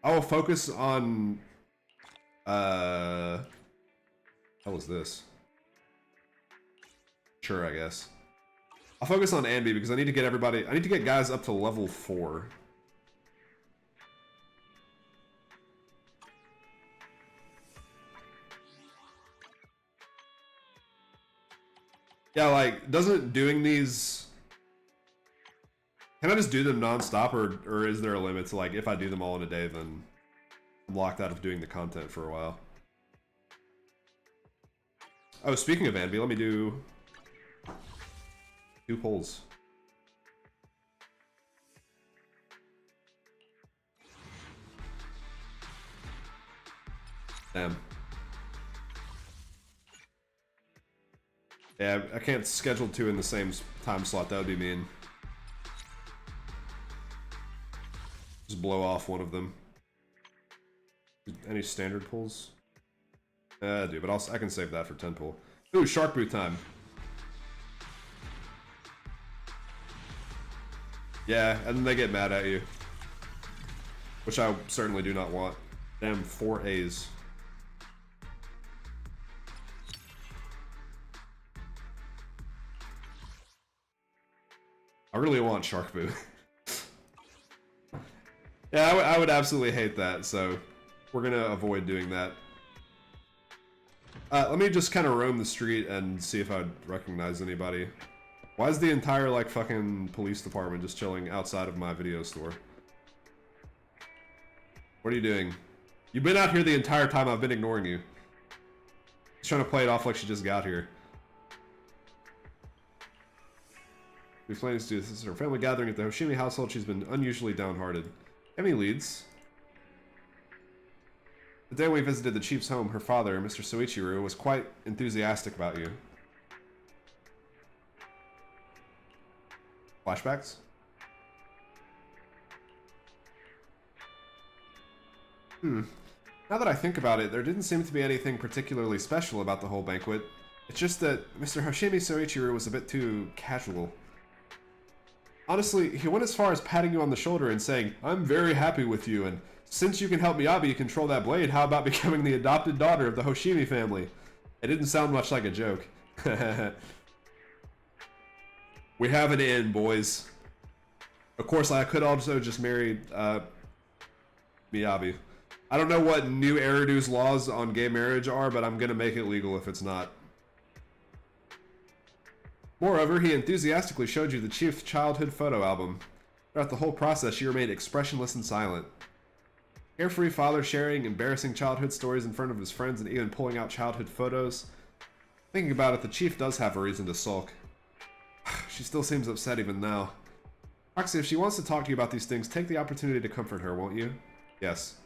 I will focus on... How was this? Sure, I guess. I'll focus on Anby because I need to get everybody... I need to get guys up to level 4. Yeah, like, doesn't doing these... Can I just do them non-stop, or is there a limit to, like, if I do them all in a day, then I'm locked out of doing the content for a while? Oh, speaking of Anby, let me do 2 polls. Damn. Yeah, I can't schedule 2 in the same time slot. That would be mean. Just blow off one of them. Any standard pulls? I do, but I can save that for 10 pull. Ooh, shark boot time. Yeah, and then they get mad at you. Which I certainly do not want. Damn, 4 A's. I really want Shark Boo. Yeah, I would absolutely hate that, so we're gonna avoid doing that. Let me just kind of roam the street and see if I'd recognize anybody. Why is the entire, like, fucking police department just chilling outside of my video store? What are you doing? You've been out here the entire time I've been ignoring you. She's trying to play it off like she just got here. We plan to do this. This is her family gathering at the Hoshimi household. She's been unusually downhearted. Any leads? The day we visited the chief's home, her father, Mr. Soichiru, was quite enthusiastic about you. Flashbacks? Now that I think about it, there didn't seem to be anything particularly special about the whole banquet. It's just that Mr. Hoshimi Soichiru was a bit too casual. Honestly, he went as far as patting you on the shoulder and saying, "I'm very happy with you, and since you can help Miyabi control that blade, how about becoming the adopted daughter of the Hoshimi family?" It didn't sound much like a joke. We have an in, boys. Of course, I could also just marry Miyabi. I don't know what new Eridu's laws on gay marriage are, but I'm gonna make it legal if it's not. Moreover, he enthusiastically showed you the chief's childhood photo album. Throughout the whole process, she remained expressionless and silent. Carefree father sharing embarrassing childhood stories in front of his friends and even pulling out childhood photos. Thinking about it, the chief does have a reason to sulk. She still seems upset even now. Roxy, if she wants to talk to you about these things, take the opportunity to comfort her, won't you? Yes.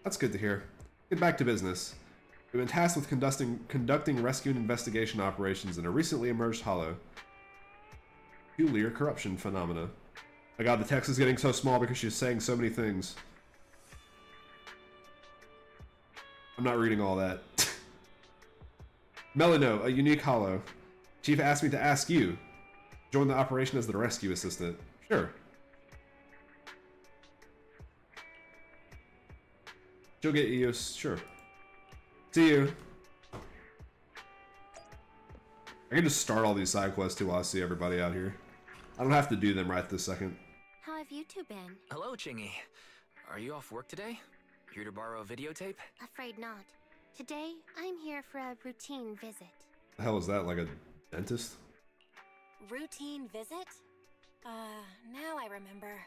That's good to hear. Get back to business. We've been tasked with conducting rescue and investigation operations in a recently emerged hollow. Peculiar corruption phenomena. My god, the text is getting so small because she's saying so many things. I'm not reading all that. Melino, a unique hollow. Chief asked me to ask you. Join the operation as the rescue assistant. Sure. She'll get you, sure. See you. I can just start all these side quests too while I see everybody out here. I don't have to do them right this second. How have you two been? Hello, Chingy. Are you off work today? Here to borrow a videotape? Afraid not. Today, I'm here for a routine visit. The hell is that, like a dentist? Routine visit? Now I remember.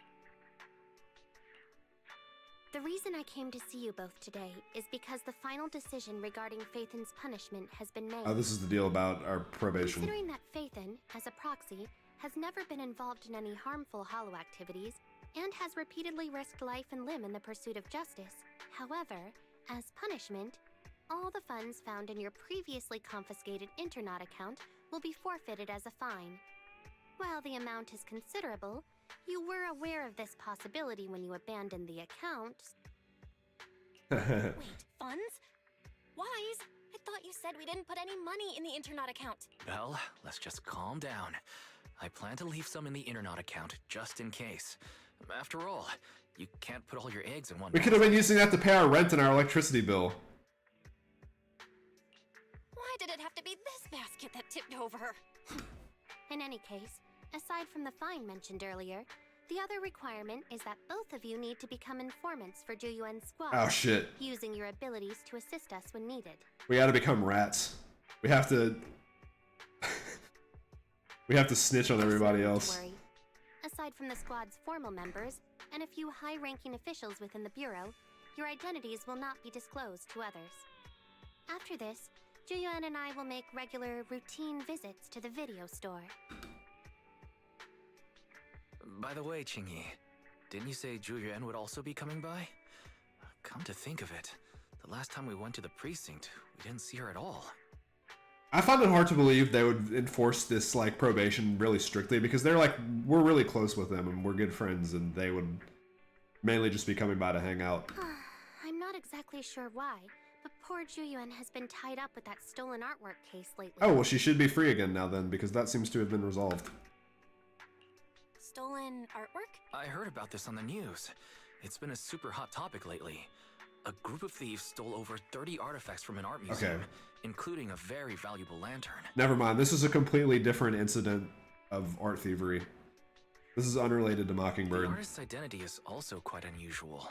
The reason I came to see you both today is because the final decision regarding Phaethon's punishment has been made. Oh, this is the deal about our probation. Considering that Phaethon, as a proxy, has never been involved in any harmful hollow activities, and has repeatedly risked life and limb in the pursuit of justice. However, as punishment, all the funds found in your previously confiscated Internaut account will be forfeited as a fine. While the amount is considerable, you were aware of this possibility when you abandoned the account. Wait, funds? Wise? I thought you said we didn't put any money in the Internaut account. Well, let's just calm down. I plan to leave some in the Internaut account, just in case. After all, you can't put all your eggs in one We could have basket. been using that to pay our rent and our electricity bill. Why did it have to be this basket that tipped over? In any case, aside from the fine mentioned earlier, the other requirement is that both of you need to become informants for Juyuen's squad. Oh shit. Using your abilities to assist us when needed. We gotta become rats. We have to... We have to snitch on everybody Don't else. worry. Aside from the squad's formal members and a few high-ranking officials within the Bureau, your identities will not be disclosed to others. After this, Juyuan and I will make regular, routine visits to the video store. By the way, Qingyi, didn't you say Zhu Yuan would also be coming by? Come to think of it, the last time we went to the precinct, we didn't see her at all. I find it hard to believe they would enforce this like probation really strictly because they're like, we're really close with them and we're good friends, and they would mainly just be coming by to hang out. I'm not exactly sure why, but poor Juyuan has been tied up with that stolen artwork case lately. Oh, well, she should be free again now then, because that seems to have been resolved. Stolen artwork? I heard about this on the news. It's been a super hot topic lately. A group of thieves stole over 30 artifacts from an art museum, including a very valuable lantern. Never mind, this is a completely different incident of art thievery. This is unrelated to Mockingbird. The artist's identity is also quite unusual.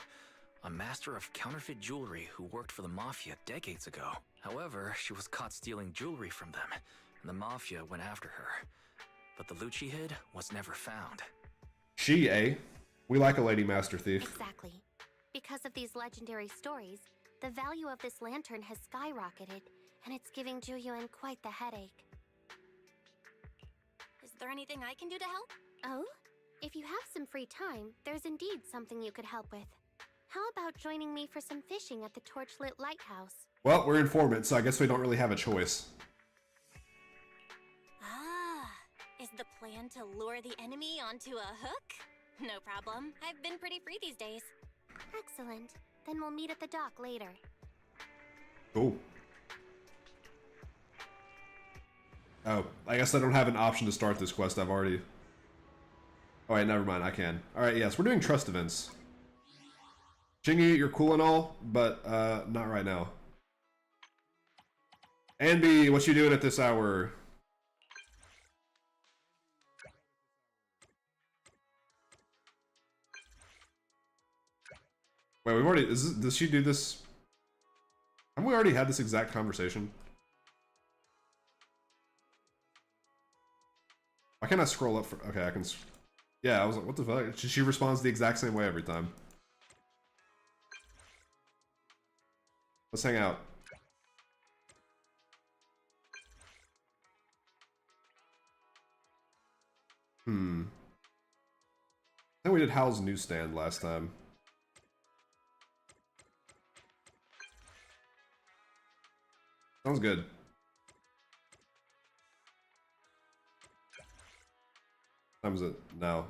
A master of counterfeit jewelry who worked for the Mafia decades ago. However, she was caught stealing jewelry from them, and the Mafia went after her. But the loot she hid was never found. She, eh? We like a lady master thief. Exactly. Because of these legendary stories, the value of this lantern has skyrocketed, and it's giving Juyuan quite the headache. Is there anything I can do to help? Oh? If you have some free time, there's indeed something you could help with. How about joining me for some fishing at the torchlit lighthouse? Well, we're informants, so I guess we don't really have a choice. Ah, is the plan to lure the enemy onto a hook? No problem. I've been pretty free these days. Excellent. Then we'll meet at the dock later. Cool. Oh, I guess I don't have an option to start this quest. I've already... Oh, wait, never mind. I can. Alright, yes, we're doing trust events. Chingy, you're cool and all, but not right now. Anby, what you doing at this hour? Wait, we've already... does she do this? Haven't we already had this exact conversation? Why can't I scroll up for... Okay, I can... Yeah, I was like, what the fuck? She responds the exact same way every time. Let's hang out. I think we did Hal's Newsstand last time. Sounds good. What time is it now?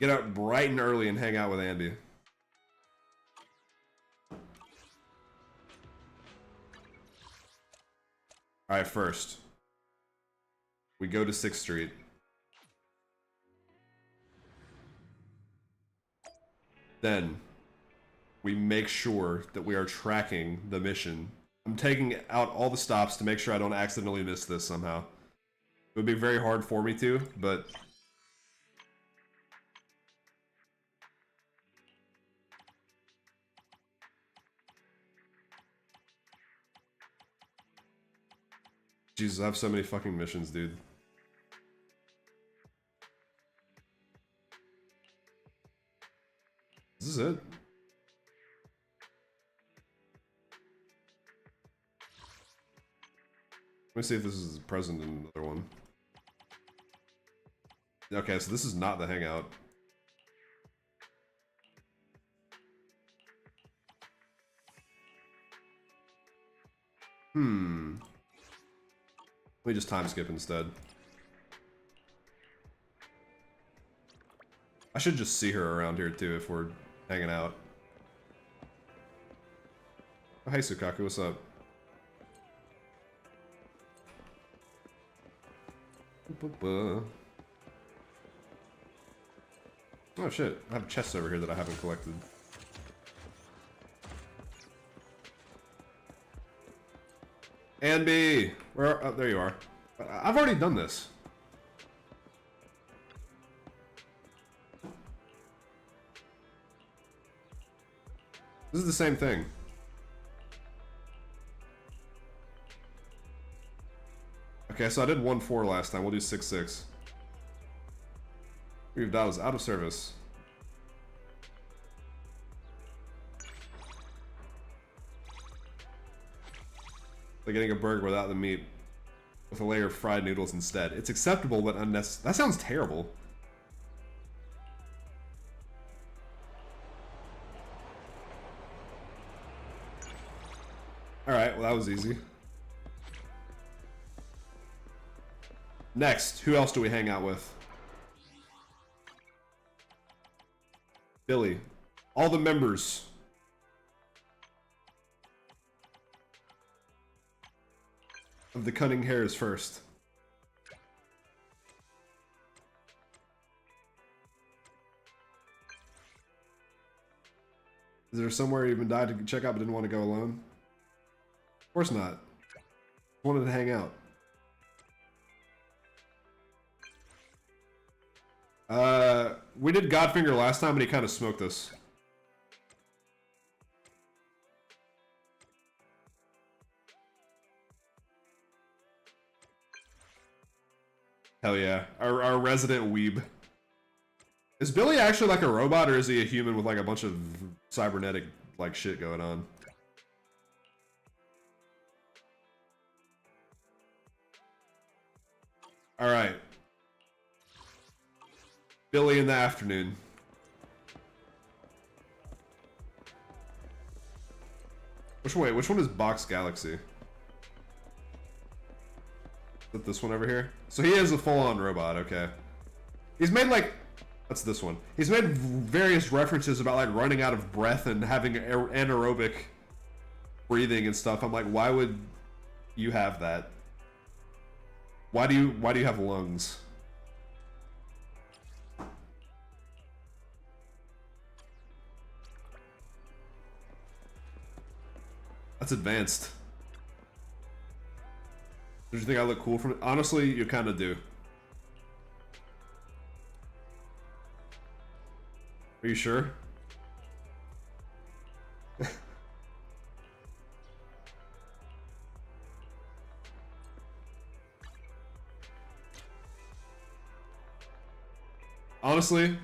Get up bright and early and hang out with Andy. Alright, first, we go to 6th Street. Then, we make sure that we are tracking the mission. I'm taking out all the stops to make sure I don't accidentally miss this somehow. It would be very hard for me to, but... Jesus, I have so many fucking missions, dude. Is this it? Let me see if this is present in another one. Okay, so this is not the hangout. Let me just time skip instead. I should just see her around here too if we're hanging out. Oh, hey Sukaku, what's up? Oh shit, I have chests over here that I haven't collected. Anby! Where? Oh, there you are. I've already done this. This is the same thing. Okay, so I did 1-4 last time. We'll do 6-6. We've dialed is out of service. Like getting a burger without the meat, with a layer of fried noodles instead. It's acceptable, but unnecessary. That sounds terrible. Alright, well that was easy. Next, who else do we hang out with? Billy. All the members. Of the Cunning Hares first. Is there somewhere you even died to check out but didn't want to go alone? Of course not. Wanted to hang out. We did Godfinger last time and he kind of smoked us. Hell yeah. Our resident weeb. Is Billy actually like a robot or is he a human with like a bunch of cybernetic like shit going on? Alright. Billy in the afternoon. Which one is Box Galaxy? Is it this one over here? So he is a full-on robot, okay. He's made like... That's this one. He's made various references about like running out of breath and having anaerobic breathing and stuff. I'm like, why would you have that? Why do you have lungs? That's advanced. Did you think I look cool from it? Honestly, you kind of do. Are you sure? Honestly,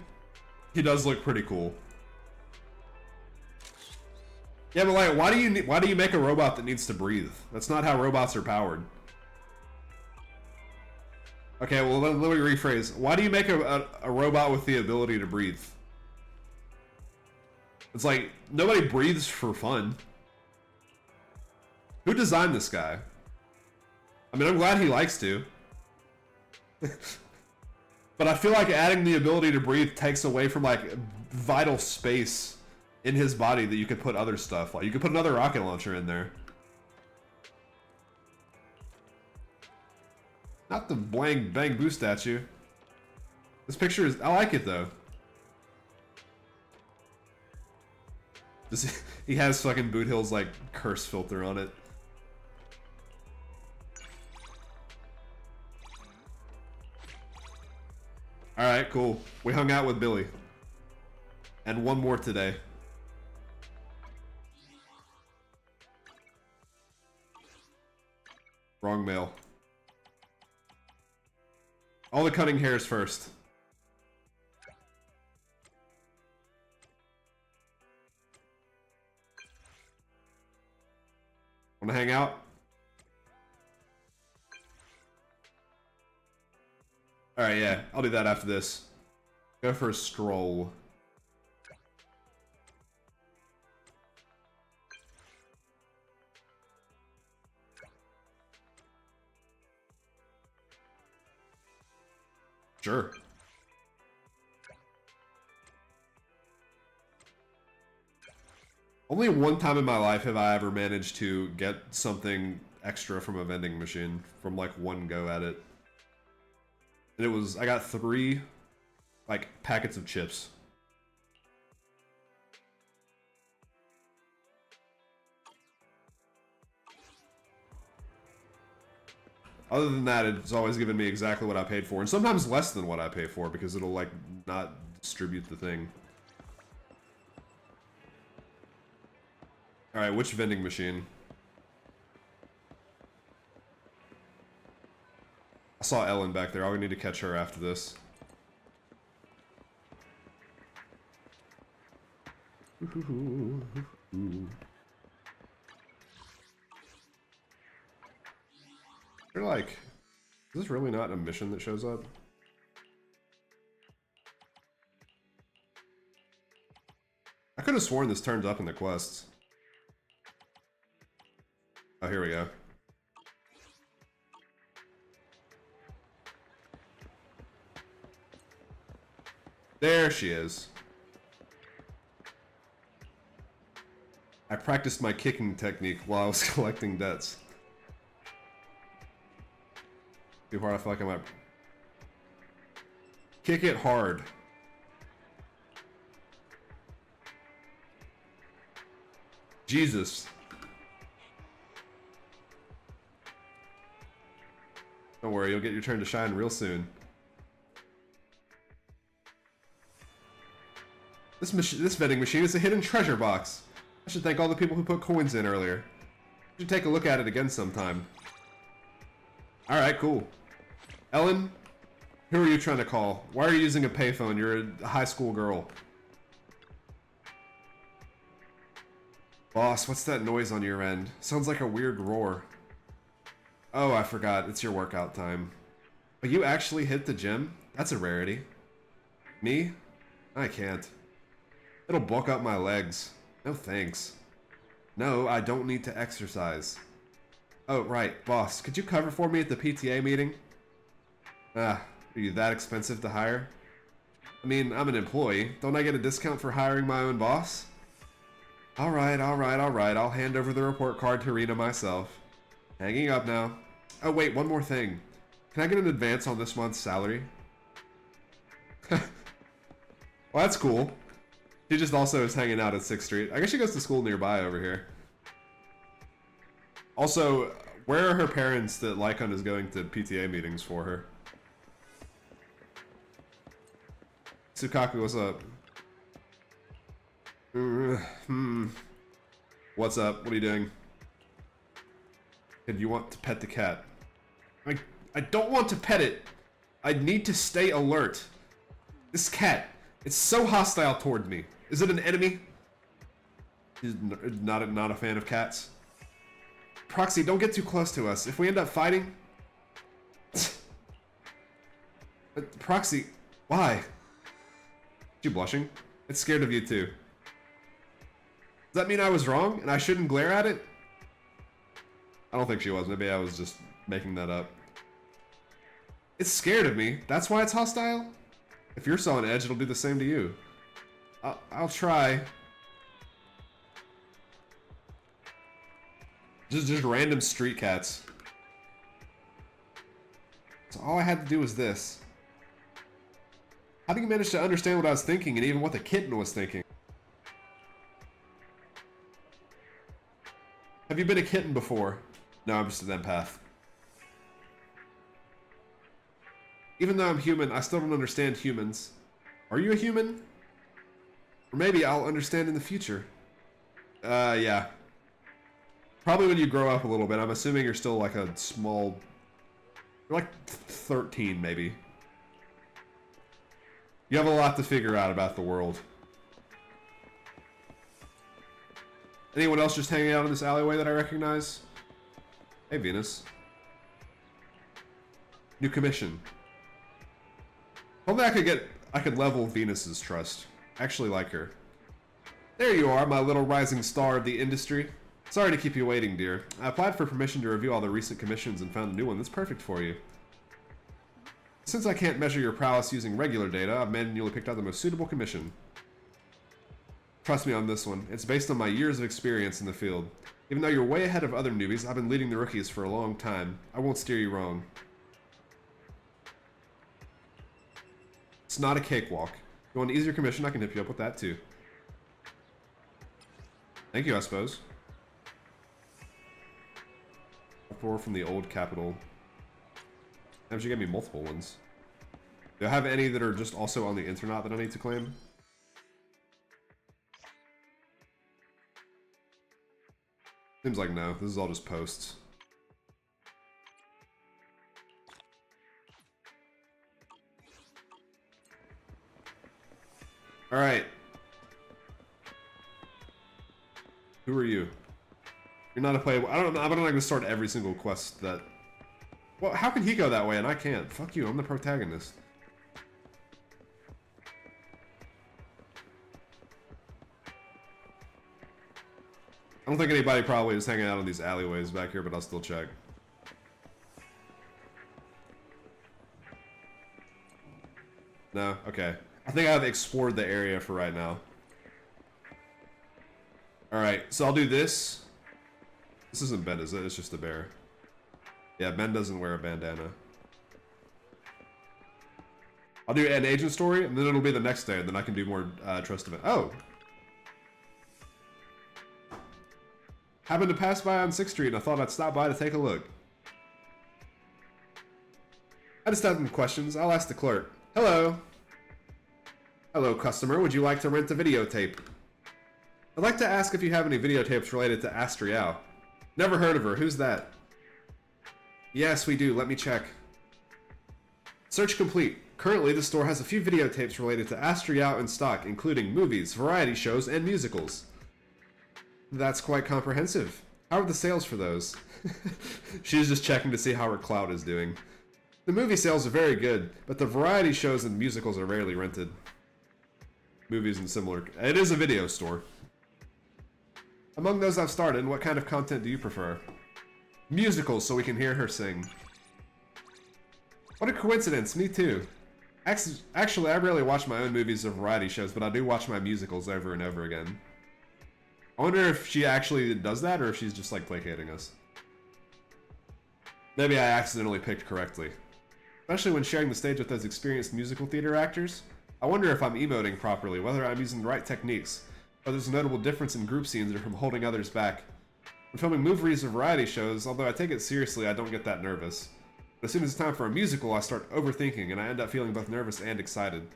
he does look pretty cool. Yeah, but like, why do you make a robot that needs to breathe? That's not how robots are powered. Okay, well let me rephrase. Why do you make a robot with the ability to breathe? It's like, nobody breathes for fun. Who designed this guy? I mean, I'm glad he likes to. But I feel like adding the ability to breathe takes away from like vital space in his body that you could put other stuff. Like, you could put another rocket launcher in there. Not the bang boo statue. This picture is... I like it though. He has fucking Boot Hill's like curse filter on it. Alright, cool. We hung out with Billy. And one more today. Wrong mail. All the Cunning Hares first. Wanna hang out? Alright, yeah. I'll do that after this. Go for a stroll. Sure. Only one time in my life have I ever managed to get something extra from a vending machine from like one go at it. And it was, I got 3 like packets of chips. Other than that, it's always given me exactly what I paid for, and sometimes less than what I pay for because it'll like not distribute the thing. Alright, which vending machine? I saw Ellen back there. I'll need to catch her after this. They're like, is this really not a mission that shows up? I could have sworn this turns up in the quests. Oh, here we go. There she is. I practiced my kicking technique while I was collecting debts. Too hard, I feel like I might... Kick it hard. Jesus. Don't worry, you'll get your turn to shine real soon. This vending machine is a hidden treasure box. I should thank all the people who put coins in earlier. You should take a look at it again sometime. Alright, cool. Ellen, who are you trying to call? Why are you using a payphone? You're a high school girl. Boss, what's that noise on your end? Sounds like a weird roar. Oh, I forgot. It's your workout time. But you actually hit the gym? That's a rarity. Me? I can't. It'll bulk up my legs. No thanks. No, I don't need to exercise. Oh, right. Boss, could you cover for me at the PTA meeting? Ah, are you that expensive to hire? I mean, I'm an employee. Don't I get a discount for hiring my own boss? Alright, alright, alright. I'll hand over the report card to Rena myself. Hanging up now. Oh, wait, one more thing. Can I get an advance on this month's salary? Well, that's cool. She just also is hanging out at 6th Street. I guess she goes to school nearby over here. Also, where are her parents that Lycon is going to PTA meetings for her? Tsukaku, what's up? What's up? What are you doing? Kid, you want to pet the cat? I don't want to pet it. I need to stay alert. This cat, it's so hostile toward me. Is it an enemy? He's not a fan of cats. Proxy, don't get too close to us. If we end up fighting... Proxy, why? You blushing? It's scared of you too. Does that mean I was wrong and I shouldn't glare at it? I don't think she was. Maybe I was just making that up. It's scared of me. That's why it's hostile? If you're so on edge, it'll do the same to you. I'll try. Just random street cats. So all I had to do was this. How do you manage to understand what I was thinking and even what the kitten was thinking? Have you been a kitten before? No, I'm just an empath. Even though I'm human, I still don't understand humans. Are you a human? Or maybe I'll understand in the future. Yeah. Probably when you grow up a little bit. I'm assuming you're still like a small... You're like 13, maybe. You have a lot to figure out about the world. Anyone else just hanging out in this alleyway that I recognize? Hey, Venus. New commission. Only I could level Venus's trust. I actually like her. There you are, my little rising star of the industry. Sorry to keep you waiting, dear. I applied for permission to review all the recent commissions and found a new one that's perfect for you. Since I can't measure your prowess using regular data, I've manually picked out the most suitable commission. Trust me on this one. It's based on my years of experience in the field. Even though you're way ahead of other newbies, I've been leading the rookies for a long time. I won't steer you wrong. It's not a cakewalk. If you want an easier commission, I can hip you up with that too. Thank you, I suppose. Uproar from the old capital. How did you get me multiple ones? Do I have any that are just also on the internet that I need to claim? Seems like no. This is all just posts. Alright. Who are you? You're not a playable. I'm not gonna start every single quest that. Well, how can he go that way and I can't? Fuck you, I'm the protagonist. I don't think anybody probably is hanging out in these alleyways back here, but I'll still check. No? Okay. I think I've explored the area for right now. Alright, so I'll do this. This isn't Ben, is it? It's just a bear. Yeah, Ben doesn't wear a bandana. I'll do an agent story, and then it'll be the next day, and then I can do more trust event. Oh! Happened to pass by on 6th Street, and I thought I'd stop by to take a look. I just have some questions. I'll ask the clerk. Hello. Hello, customer. Would you like to rent a videotape? I'd like to ask if you have any videotapes related to Astriel. Never heard of her. Who's that? Yes, we do. Let me check. Search complete. Currently, the store has a few videotapes related to Astriel in stock, including movies, variety shows, and musicals. That's quite comprehensive. How are the sales for those? She's just checking to see how her clout is doing. The movie sales are very good, but the variety shows and musicals are rarely rented. Movies and similar... It is a video store. Among those I've started, what kind of content do you prefer? Musicals, so we can hear her sing. What a coincidence, me too. Actually, I rarely watch my own movies or variety shows, but I do watch my musicals over and over again. I wonder if she actually does that, or if she's just, like, placating us. Maybe I accidentally picked correctly. Especially when sharing the stage with those experienced musical theater actors. I wonder if I'm emoting properly, whether I'm using the right techniques, whether there's a notable difference in group scenes or from holding others back. When filming movies or variety shows, although I take it seriously, I don't get that nervous. But as soon as it's time for a musical, I start overthinking, and I end up feeling both nervous and excited.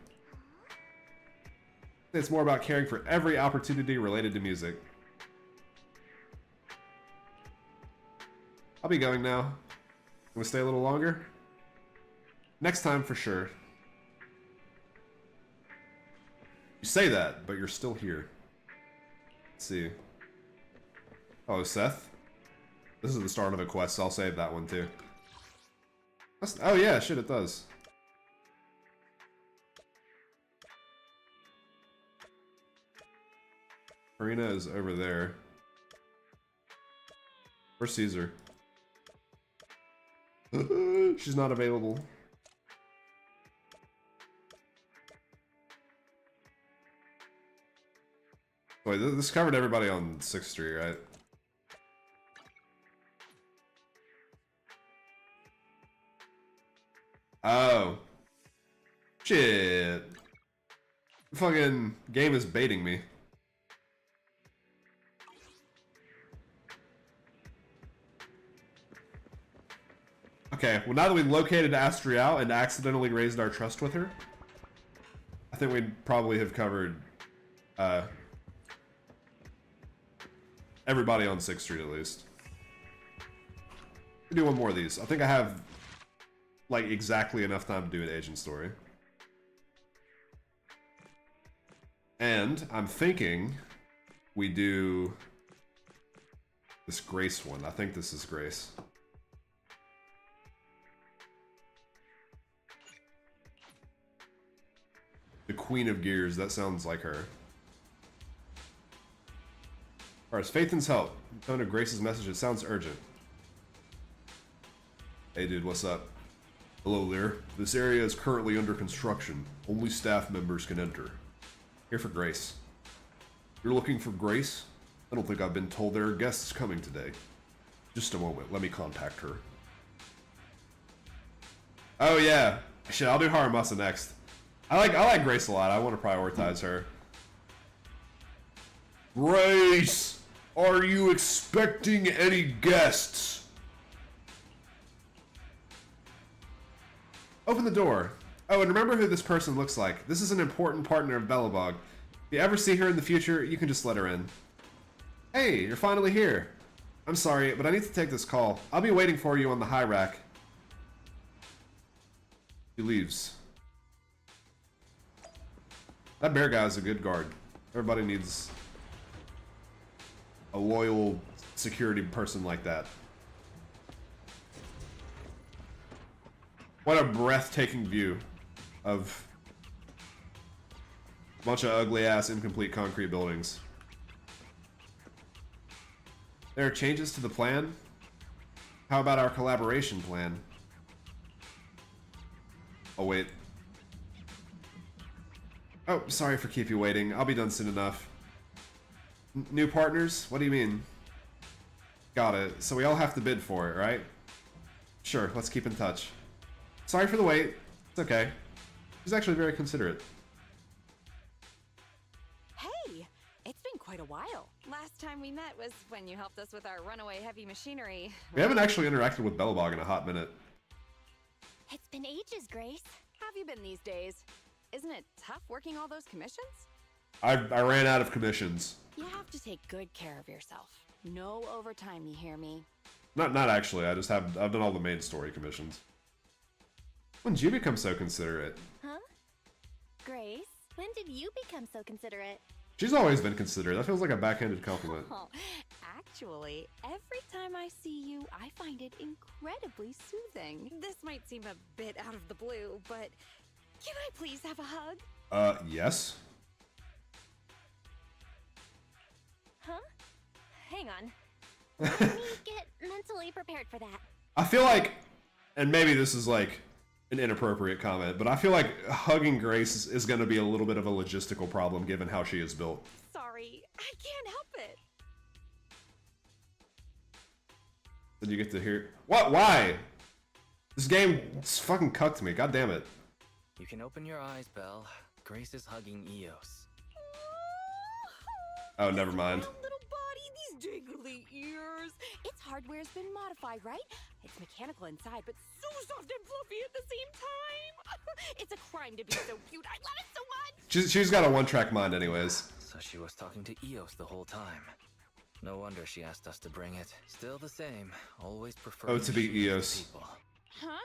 It's more about caring for every opportunity related to music. I'll be going now. Want to stay a little longer? Next time for sure. You say that, but you're still here. Let's see. Oh, Seth? This is the start of a quest, so I'll save that one too. Oh yeah, shit, it does. Marina is over there. Where's Caesar? She's not available. Wait, this covered everybody on 6th Street, right? Oh. Shit. The fucking game is baiting me. Okay, well now that we've located Astriel and accidentally raised our trust with her, I think we'd probably have covered everybody on 6th Street at least. We'll do one more of these. I think I have like exactly enough time to do an agent story. And I'm thinking we do this Grace one. I think this is Grace. The Queen of Gears, that sounds like her. Alright, it's Faithen's help. Tone of Grace's message, it sounds urgent. Hey dude, what's up? Hello there. This area is currently under construction. Only staff members can enter. Here for Grace. You're looking for Grace? I don't think I've been told there are guests coming today. Just a moment, let me contact her. Oh yeah. Shit, I'll do Haramasa next. I like Grace a lot. I want to prioritize her. Grace! Are you expecting any guests? Open the door. Oh, and remember who this person looks like. This is an important partner of Belobog. If you ever see her in the future, you can just let her in. Hey, you're finally here. I'm sorry, but I need to take this call. I'll be waiting for you on the high rack. He leaves. That bear guy is a good guard. Everybody needs a loyal security person like that. What a breathtaking view of a bunch of ugly-ass, incomplete concrete buildings. There are changes to the plan? How about our collaboration plan? Oh, wait. Oh, sorry for keep you waiting. I'll be done soon enough. New partners? What do you mean? Got it. So we all have to bid for it, right? Sure, let's keep in touch. Sorry for the wait. It's okay. He's actually very considerate. Hey, it's been quite a while. Last time we met was when you helped us with our runaway heavy machinery. We haven't actually interacted with Bellabog in a hot minute. It's been ages, Grace. How have you been these days? Isn't it tough working all those commissions? I ran out of commissions. You have to take good care of yourself. No overtime, you hear me? Not actually. I've done all the main story commissions. When did you become so considerate? Huh? Grace, when did you become so considerate? She's always been considerate. That feels like a backhanded compliment. Oh, actually, every time I see you, I find it incredibly soothing. This might seem a bit out of the blue, but can I please have a hug? Yes. Huh? Hang on. Let me get mentally prepared for that. I feel like, and maybe this is like an inappropriate comment, but I feel like hugging Grace is going to be a little bit of a logistical problem given how she is built. Sorry, I can't help it. Then you get to hear... What? Why? This game fucking cucked me. God damn it. You can open your eyes, Belle. Grace is hugging Eos. Oh, never mind. Little body, these dangly ears. Its hardware's been modified, right? It's mechanical inside, but so soft and fluffy at the same time. It's a crime to be so cute. I love it so much. She's got a one-track mind anyways. So she was talking to Eos the whole time. No wonder she asked us to bring it. Still the same. Always prefer to be Eos. people. Huh?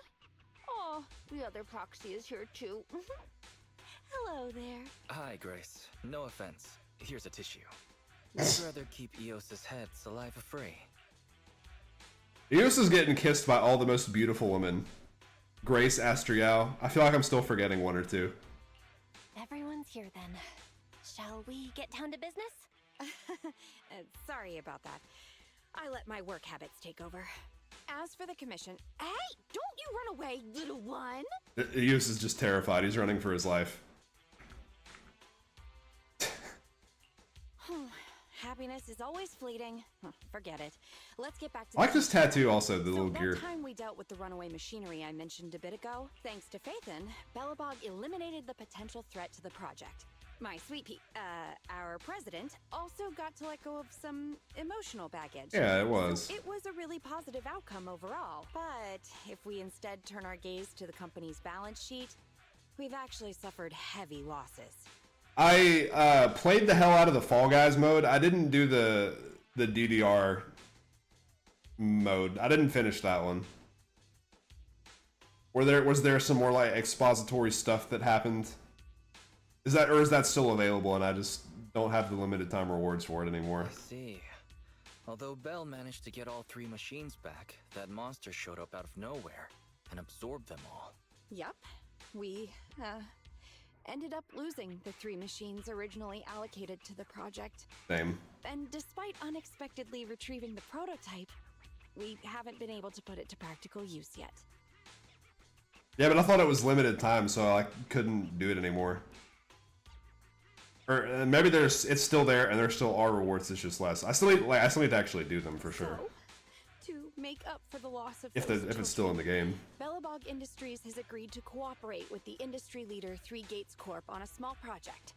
Oh, the other proxy is here too. Hello there. Hi, Grace. No offense. Here's a tissue. I'd rather keep Eos's head saliva-free. Eos is getting kissed by all the most beautiful women. Grace, Astriel. I feel like I'm still forgetting one or two. Everyone's here then. Shall we get down to business? Sorry about that. I let my work habits take over. As for the commission, hey, don't you run away, little one! Eos is just terrified. He's running for his life. Happiness is always fleeting. Forget it. Let's get back to I like this tattoo also, the little gear. That time we dealt with the runaway machinery I mentioned a bit ago, thanks to Phaethon, Bellabog eliminated the potential threat to the project. My sweet our president also got to let go of some emotional baggage. Yeah, it was. So it was a really positive outcome overall. But if we instead turn our gaze to the company's balance sheet, we've actually suffered heavy losses. I played the hell out of the Fall Guys mode. I didn't do the DDR mode. I didn't finish that one. Was there some more like expository stuff that happened? Is that still available and I just don't have the limited time rewards for it anymore? I see. Although Belle managed to get all 3 machines back, that monster showed up out of nowhere and absorbed them all. Yup. We, ended up losing the 3 machines originally allocated to the project. Same. And despite unexpectedly retrieving the prototype, we haven't been able to put it to practical use yet. Yeah, but I thought it was limited time, so I couldn't do it anymore. Or maybe it's still there, and there still are rewards. It's just less. I still need to actually do them for sure. To make up for the loss of If it's still in the game. Bellabog Industries has agreed to cooperate with the industry leader 3 Gates Corp on a small project.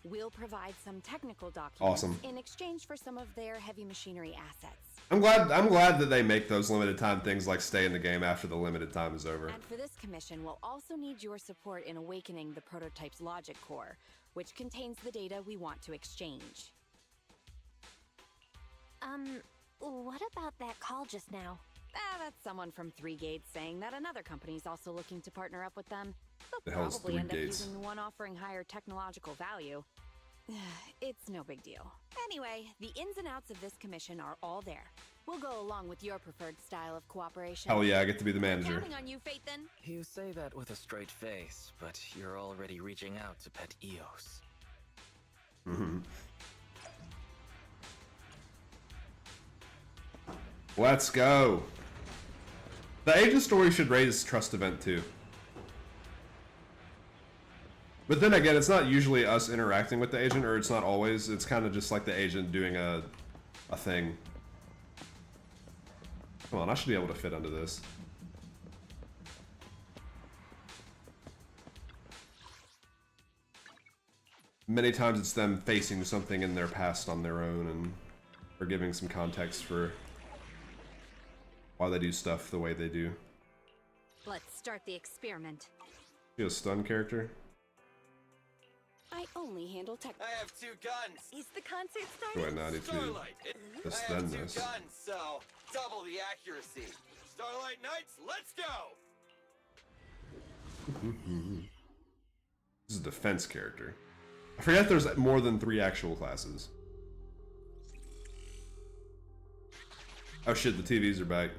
We'll provide some technical documents in exchange for some of their heavy machinery assets. I'm glad that they make those limited time things like stay in the game after the limited time is over. And for this commission, we'll also need your support in awakening the prototype's logic core, which contains the data we want to exchange. What about that call just now? That's someone from 3 Gates saying that another company's also looking to partner up with them. they'll The hell's probably three end up gates? using the one offering higher technological value. It's no big deal. Anyway, the ins and outs of this commission are all there. We'll go along with your preferred style of cooperation. Hell yeah, I get to be the manager. Counting on you, Phaethon. You say that with a straight face, but you're already reaching out to pet Eos. Mm-hmm. Let's go. The agent story should raise trust event too. But then again, it's not usually us interacting with the agent, or it's not always. It's kind of just like the agent doing a thing. Come on, I should be able to fit under this. Many times it's them facing something in their past on their own and or giving some context for why they do stuff the way they do. Let's start the experiment. You a stun character? I only handle tech. I have 2 guns. Is the concert Do starting? I not need to Starlight. to I stun have 2 this? guns, so double the accuracy. Starlight Knights, let's go. This is a defense character. I forget there's more than 3 actual classes. Oh shit, the TVs are back.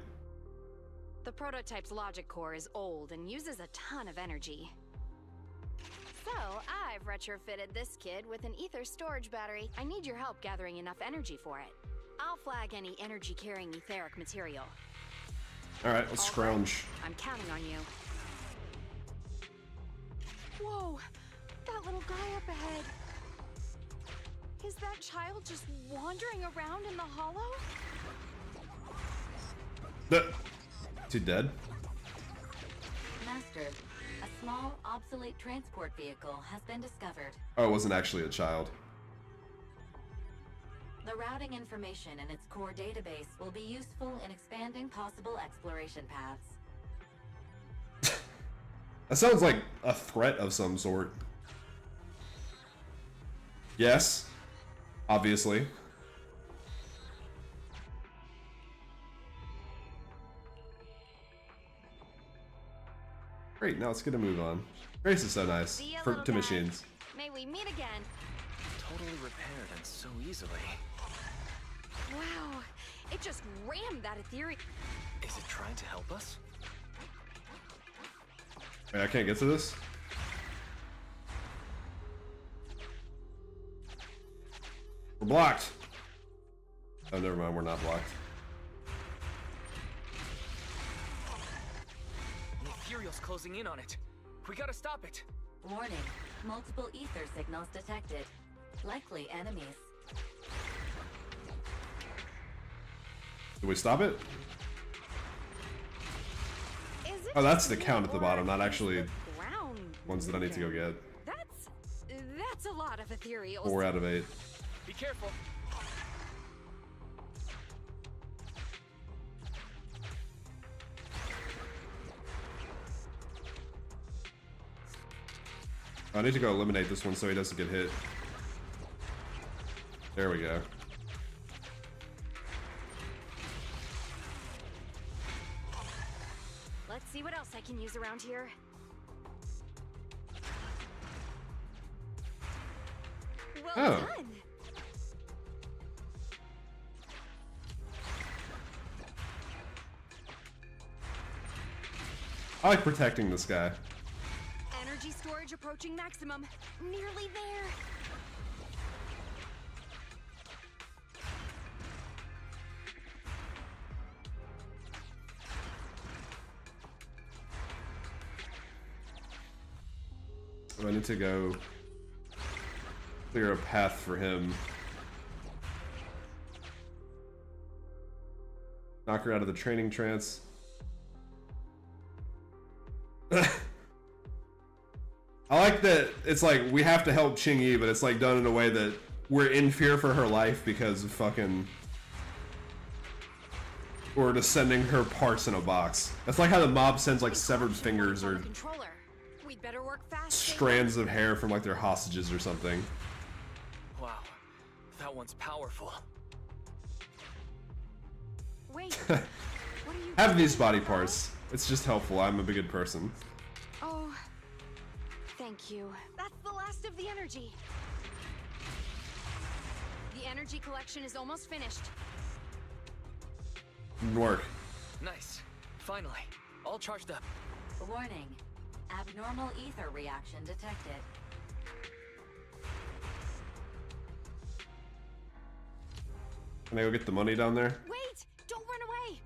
The prototype's logic core is old and uses a ton of energy. So, I've retrofitted this kid with an ether storage battery. I need your help gathering enough energy for it. I'll flag any energy-carrying etheric material. Alright, let's scrounge. I'm counting on you. Whoa! That little guy up ahead! Is that child just wandering around in the hollow? Is he dead? Master, a small, obsolete transport vehicle has been discovered. Oh, it wasn't actually a child. The routing information in its core database will be useful in expanding possible exploration paths. That sounds like a threat of some sort. Yes. Obviously. Great, now let's get a move on. Grace is so nice to machines. May we meet again. Totally repaired and so easily. Wow, it just rammed that etheric. Is it trying to help us? Wait, I can't get to this? We're blocked. Oh, never mind, we're not blocked. The Ethereal's closing in on it. We gotta stop it. Warning, multiple ether signals detected. Likely enemies. Do we stop it? Oh, that's the count at the bottom, not actually ones that I need to go get. That's a lot of ethereals. 4 out of 8. Be careful. I need to go eliminate this one so he doesn't get hit. There we go. Let's see what else I can use around here. Well done. I like protecting this guy. Energy storage approaching maximum. Nearly there. I need to go clear a path for him. Knock her out of the training trance. I like that it's like we have to help Ching-Yi, but it's like done in a way that we're in fear for her life because of fucking... We're just sending her parts in a box. That's like how the mob sends like severed fingers or We'd better work fast. strands of hair from like their hostages or something. Wow, that one's powerful. Wait. What are you Have these body parts. It's just helpful. I'm a good person. Oh, Thank you. That's the last of the energy. The energy collection is almost finished. Didn't work. Nice. Finally. All charged up. Warning. Abnormal ether reaction detected. Can I go get the money down there? Wait! Don't run away!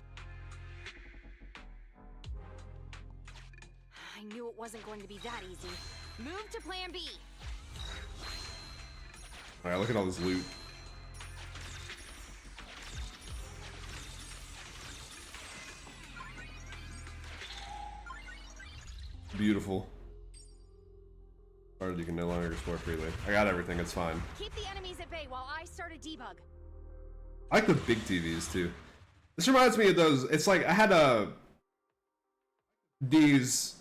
I knew it wasn't going to be that easy. Move to plan B. Alright, look at all this loot. Beautiful. Or you can no longer explore freely. I got everything, it's fine. Keep the enemies at bay while I start a debug. I like the big TVs too. This reminds me of those. It's like I had these.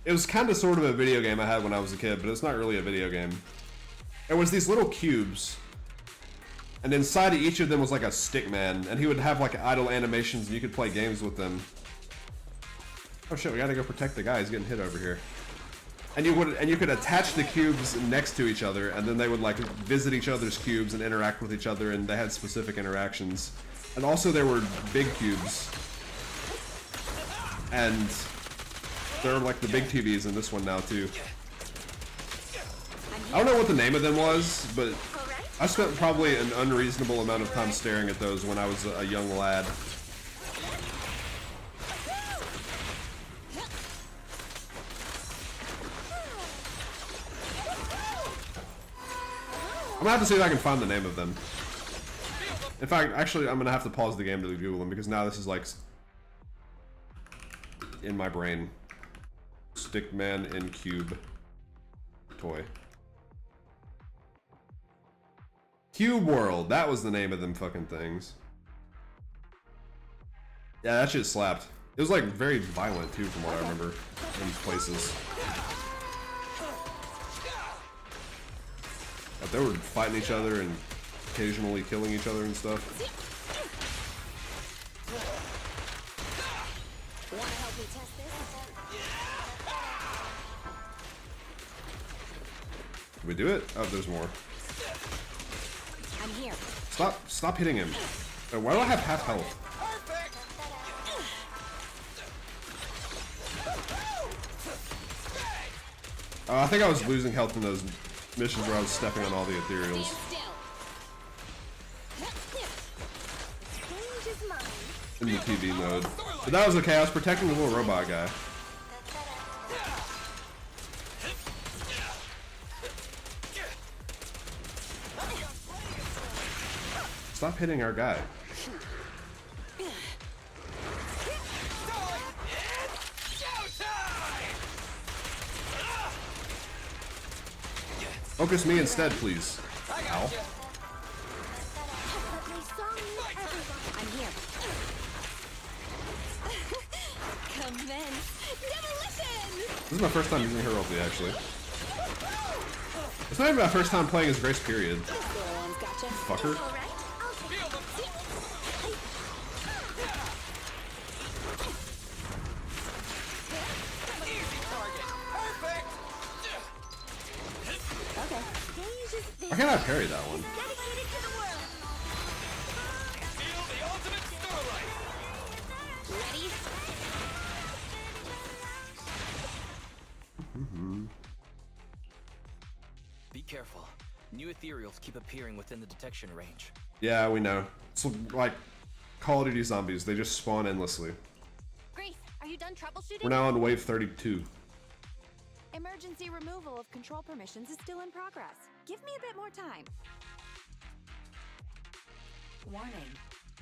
It was kind of sort of a video game I had when I was a kid, but it's not really a video game. There was these little cubes, and inside of each of them was like a stick man, and he would have like idle animations, and you could play games with them. Oh shit, we gotta go protect the guy. He's getting hit over here. And you could attach the cubes next to each other, and then they would like visit each other's cubes and interact with each other, and they had specific interactions. And also there were big cubes, and there are like the big TVs in this one now too. I don't know what the name of them was, but I spent probably an unreasonable amount of time staring at those when I was a young lad. I'm gonna have to see if I can find the name of them. In fact, actually, I'm gonna have to pause the game to Google them because now this is like in my brain. Stickman in Cube toy. Cube World. That was the name of them fucking things. Yeah, that shit slapped. It was like very violent too, from what I remember in places. But they were fighting each other and occasionally killing each other and stuff. Want to help me test this? Did we do it? Oh, there's more. I'm here. Stop hitting him. Why do I have half health? I think I was losing health in those missions where I was stepping on all the ethereals. In the TV mode. But that was okay, I was protecting the little robot guy. Stop hitting our guy. Focus me instead, please. Ow. I'm here. Commence. Demolition! This is my first time using her ulti, actually. It's not even my first time playing as Grace, period. Fucker. Why can't I parry that one? Be careful. New ethereals keep appearing within the detection range. Yeah, we know. It's like Call of Duty Zombies. They just spawn endlessly. Grace, are you done troubleshooting? We're now on wave 32. Emergency removal of control permissions is still in progress. Give me a bit more time. Warning.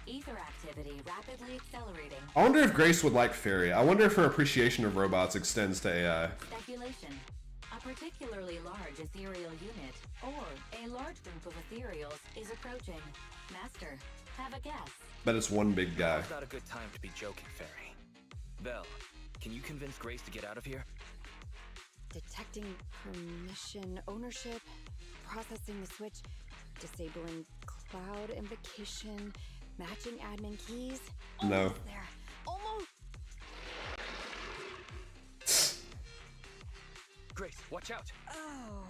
Ether activity rapidly accelerating. I wonder if Grace would like Fairy. I wonder if her appreciation of robots extends to AI. Speculation. A particularly large ethereal unit, or a large group of ethereals, is approaching. Master, have a guess. Bet it's one big guy. It's not a good time to be joking, Fairy. Belle, can you convince Grace to get out of here? Detecting permission ownership, processing the switch, disabling cloud invocation, matching admin keys. No. Almost there. Almost. Watch out! Oh.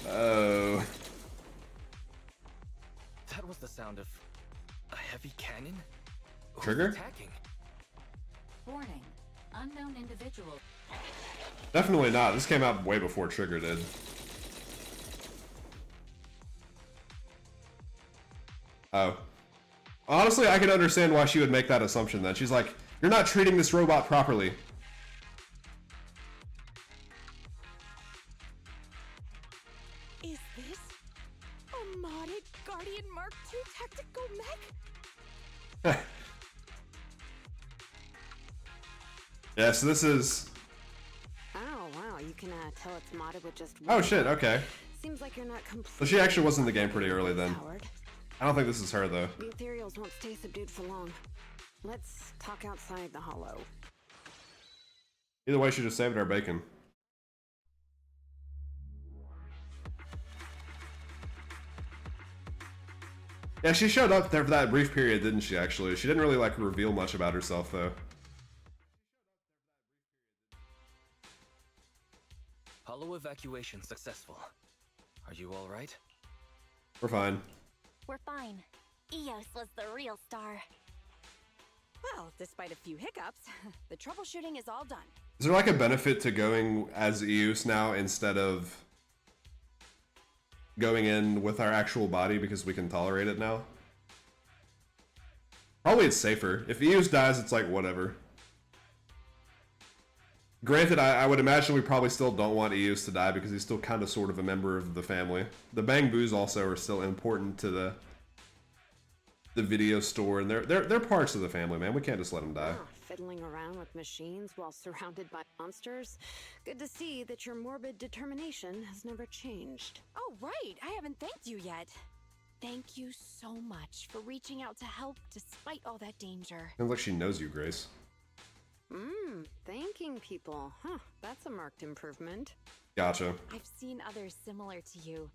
Oh. That was the sound of a heavy cannon? Who's Trigger? attacking? Warning. Unknown individual. Definitely not. This came out way before Trigger did. Oh. Honestly, I can understand why she would make that assumption then. She's like, you're not treating this robot properly. Is this a modded Guardian Mark II tactical mech? Yeah, so this is... Oh, wow. You can tell it's modded with just Oh one shit, part. okay. Seems like you're not completely... So she actually was in the game pretty early then. Howard. I don't think this is her though. The ethereals won't stay subdued for long. Let's talk outside the hollow. Either way, she just saved our bacon. Yeah, she showed up there for that brief period, didn't she, actually? She didn't really, like, reveal much about herself, though. Hollow evacuation successful. Are you alright? We're fine. We're fine. Eos was the real star. Well, despite a few hiccups, the troubleshooting is all done. Is there, like, a benefit to going as Eos now instead of going in with our actual body because we can tolerate it now? Probably it's safer. If Eos dies, it's like, whatever. Granted, I would imagine we probably still don't want Eos to die because he's still kind of sort of a member of the family. The Bang Boos also are still important to the video store, and they're parts of the family, man. We can't just let them die. Fiddling around with machines while surrounded by monsters. Good to see that your morbid determination has never changed. Oh, right. I haven't thanked you yet. Thank you so much for reaching out to help despite all that danger. Sounds like she knows you, Grace. Thanking people. Huh, that's a marked improvement. Gotcha. I've seen others similar to you,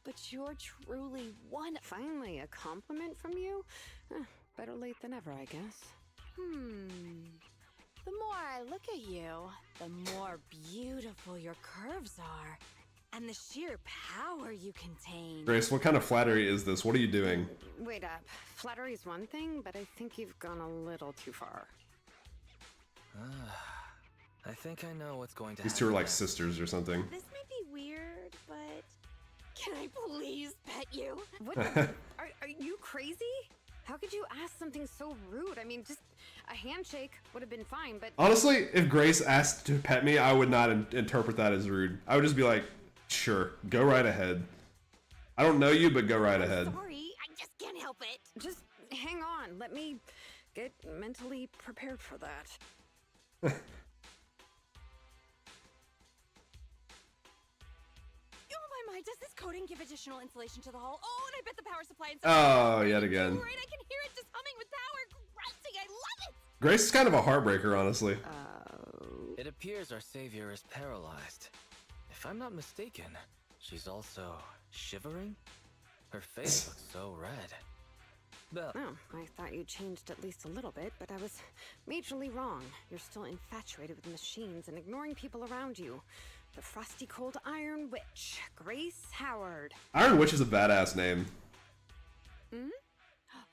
but you're truly one. Finally, a compliment from you? Better late than ever, I guess. The more I look at you, the more beautiful your curves are, and the sheer power you contain. Grace, what kind of flattery is this? What are you doing? Wait up. Flattery's one thing, but I think you've gone a little too far. I think I know what's going to These happen. two are like sisters or something. This may be weird, but can I please pet you? What? Are you crazy? How could you ask something so rude? I mean, just a handshake would have been fine, but... Honestly, if Grace asked to pet me, I would not interpret that as rude. I would just be like, sure, go right ahead. I don't know you, but go right ahead. Sorry, I just can't help it. Just hang on. Let me get mentally prepared for that. Oh my, does this coating give additional insulation to the hull? Oh, and I bet the power supply inside. Oh, yet again. Right, I can hear it just humming with power. Grunting, I love it. Grace is kind of a heartbreaker, honestly. It appears our savior is paralyzed. If I'm not mistaken, she's also shivering? Her face looks so red. Belle. Oh, I thought you changed at least a little bit, but I was majorly wrong. You're still infatuated with machines and ignoring people around you. The frosty cold Iron Witch, Grace Howard. Iron Witch is a badass name.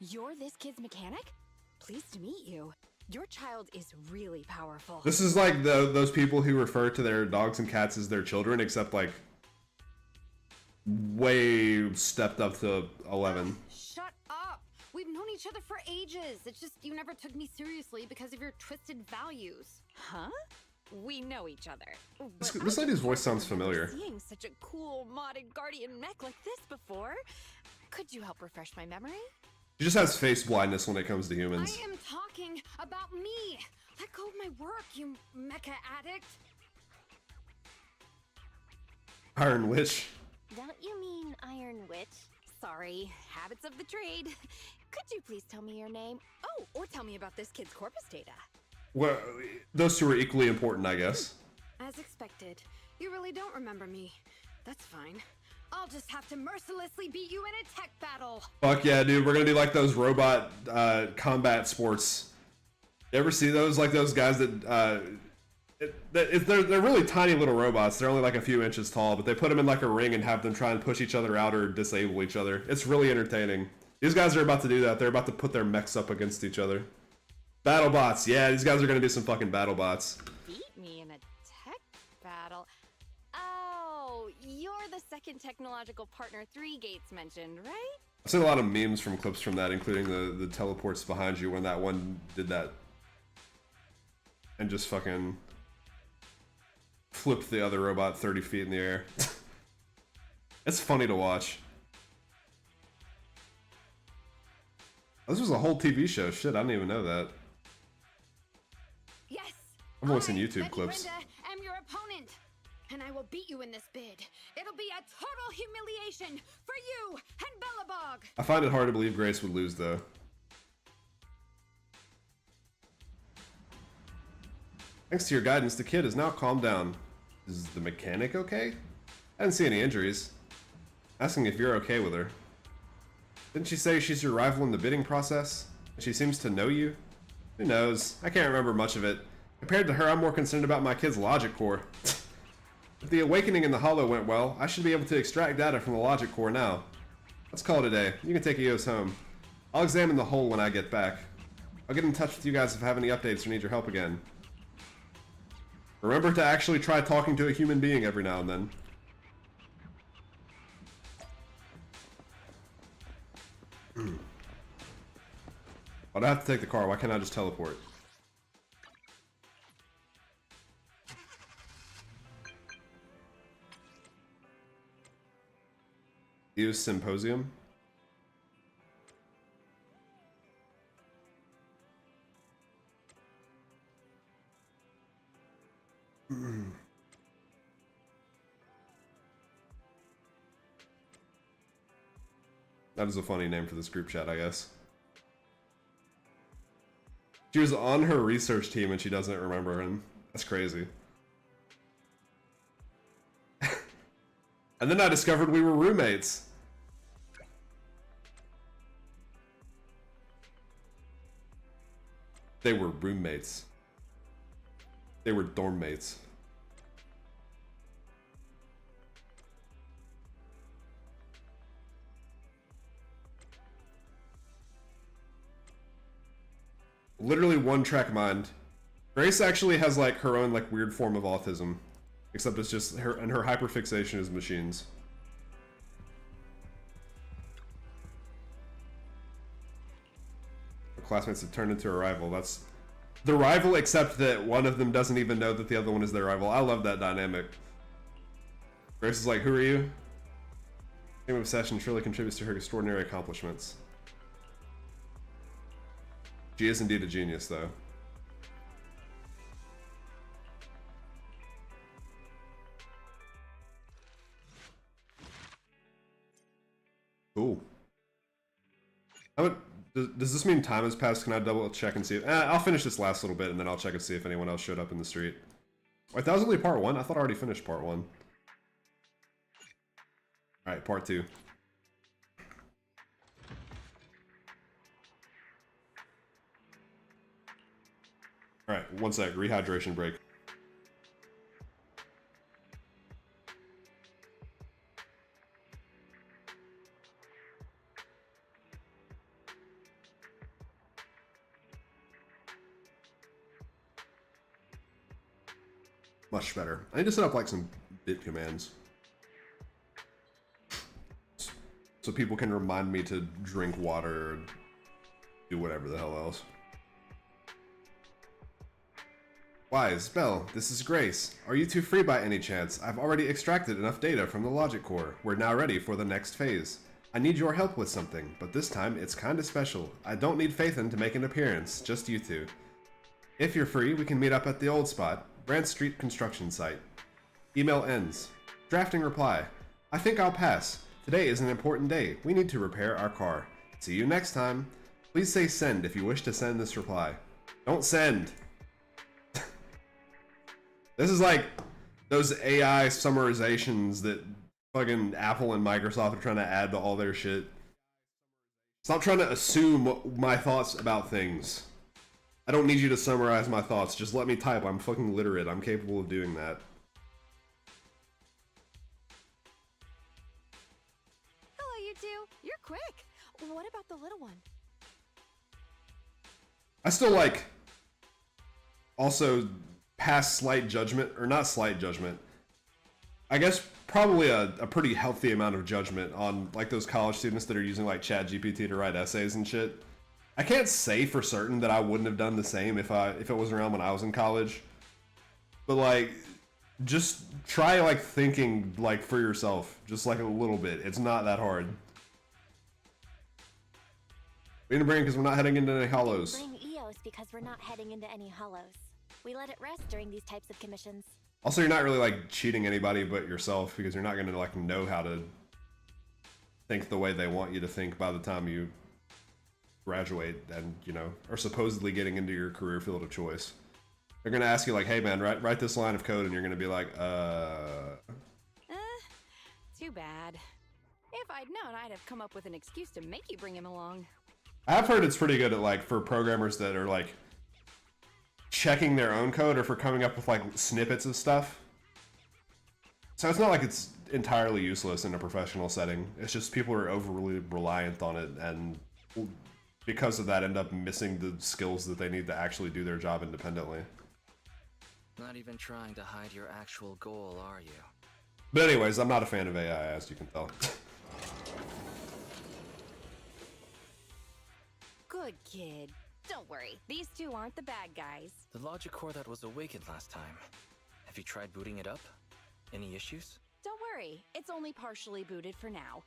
You're this kid's mechanic? Pleased to meet you. Your child is really powerful. This is like those people who refer to their dogs and cats as their children, except like way stepped up to 11. Shut up! We've known each other for ages. It's just you never took me seriously because of your twisted values. Huh? We know each other. This lady's voice sounds familiar. Seeing such a cool modded guardian mech like this before. Could you help refresh my memory? She just has face blindness when it comes to humans. I am talking about me. Let go of my work, you mecha addict. Iron Witch. Don't you mean Iron Witch? Sorry, habits of the trade. Could you please tell me your name? Oh, or tell me about this kid's corpus data. Well, those two are equally important, I guess. As expected, you really don't remember me. That's fine. I'll just have to mercilessly beat you in a tech battle. Fuck yeah, dude. We're gonna do like those robot combat sports. You ever see those? Like those guys that They're really tiny little robots. They're only like a few inches tall, but they put them in like a ring and have them try and push each other out or disable each other. It's really entertaining. These guys are about to do that. They're about to put their mechs up against each other. Battle bots. Yeah, these guys are gonna do some fucking battle bots. Beat me in a tech battle. Oh, you're the second technological partner 3 Gates mentioned, right? I've seen a lot of memes from clips from that, including the teleports behind you when that one did that. And just fucking flipped the other robot 30 feet in the air. It's funny to watch. This was a whole TV show. Shit, I didn't even know that. Yes. I've only seen YouTube clips. Brenda, I'm your opponent, and I will beat you in this bid. It'll be a total humiliation for you and Bellabog. I find it hard to believe Grace would lose, though. Thanks to your guidance, the kid has now calmed down. Is the mechanic okay? I didn't see any injuries. Asking if you're okay with her. Didn't she say she's your rival in the bidding process? She seems to know you? Who knows? I can't remember much of it. Compared to her, I'm more concerned about my kid's logic core. If the awakening in the hollow went well, I should be able to extract data from the logic core now. Let's call it a day. You can take Eos home. I'll examine the hole when I get back. I'll get in touch with you guys if I have any updates or need your help again. Remember to actually try talking to a human being every now and then. Why'd I have to take the car? Why can't I just teleport? Use Symposium. That is a funny name for this group chat, I guess. She was on her research team and she doesn't remember him. That's crazy. And then I discovered we were roommates. They were roommates. They were dorm mates. Literally one track mind. Grace actually has like her own like weird form of autism. Except it's just her, and her hyperfixation is machines. Her classmates have turned into a rival. That's the rival, except that one of them doesn't even know that the other one is their rival. I love that dynamic. Grace is like, who are you? Game obsession surely contributes to her extraordinary accomplishments. She is indeed a genius, though. Cool. Does this mean time has passed? Can I double check and see? I'll finish this last little bit and then I'll check and see if anyone else showed up in the street. Wait, that was only part 1? I thought I already finished part 1. Alright, part 2. Alright, one sec. Rehydration break. Much better. I need to set up like some bit commands. So people can remind me to drink water or do whatever the hell else. Wise, Belle, this is Grace. Are you two free by any chance? I've already extracted enough data from the logic core. We're now ready for the next phase. I need your help with something, but this time it's kinda special. I don't need Phaethon to make an appearance, just you two. If you're free, we can meet up at the old spot, Brand Street construction site. Email ends. Drafting reply. I think I'll pass. Today is an important day. We need to repair our car. See you next time. Please say send if you wish to send this reply. Don't send. This is like those AI summarizations that fucking Apple and Microsoft are trying to add to all their shit. Stop trying to assume my thoughts about things. I don't need you to summarize my thoughts. Just let me type. I'm fucking literate. I'm capable of doing that. Hello, you two. You're quick. What about the little one? I still like also pass slight judgment, or not slight judgment. I guess probably a pretty healthy amount of judgment on like those college students that are using like ChatGPT to write essays and shit. I can't say for certain that I wouldn't have done the same if it was around when I was in college. But like just try like thinking like for yourself, just like a little bit. It's not that hard. We didn't bring because we're not heading into any hollows. Bring EOS because we're not heading into any hollows. We let it rest during these types of commissions. Also, you're not really like cheating anybody but yourself because you're not going to like know how to think the way they want you to think by the time you graduate and, you know, are supposedly getting into your career field of choice. They're going to ask you like, hey man, write this line of code, and you're going to be like, Too bad. If I'd known, I'd have come up with an excuse to make you bring him along. I've heard it's pretty good at like for programmers that are like checking their own code or for coming up with like snippets of stuff. So it's not like it's entirely useless in a professional setting. It's just people are overly reliant on it, and because of that end up missing the skills that they need to actually do their job independently. Not even trying to hide your actual goal, are you? But anyways, I'm not a fan of AI, as you can tell. Good kid. Don't worry, these two aren't the bad guys. The logic core that was awakened last time. Have you tried booting it up? Any issues? Don't worry, it's only partially booted for now.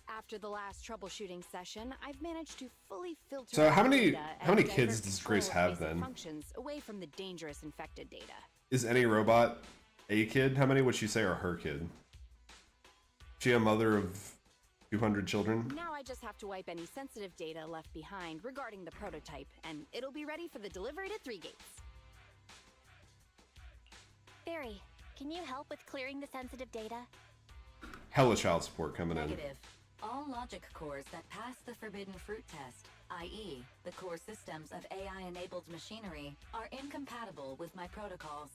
After the last troubleshooting session, I've managed to fully filter. So how out many data and kids divert does control Grace of have basic then? Functions away from the dangerous infected data. Is any robot a kid? How many would she say are her kid? She a mother of 200 children? Now I just have to wipe any sensitive data left behind regarding the prototype, and it'll be ready for the delivery to 3 gates. Barry, can you help with clearing the sensitive data? Hella child support coming in. Negative. All logic cores that pass the forbidden fruit test, i.e., the core systems of AI-enabled machinery, are incompatible with my protocols.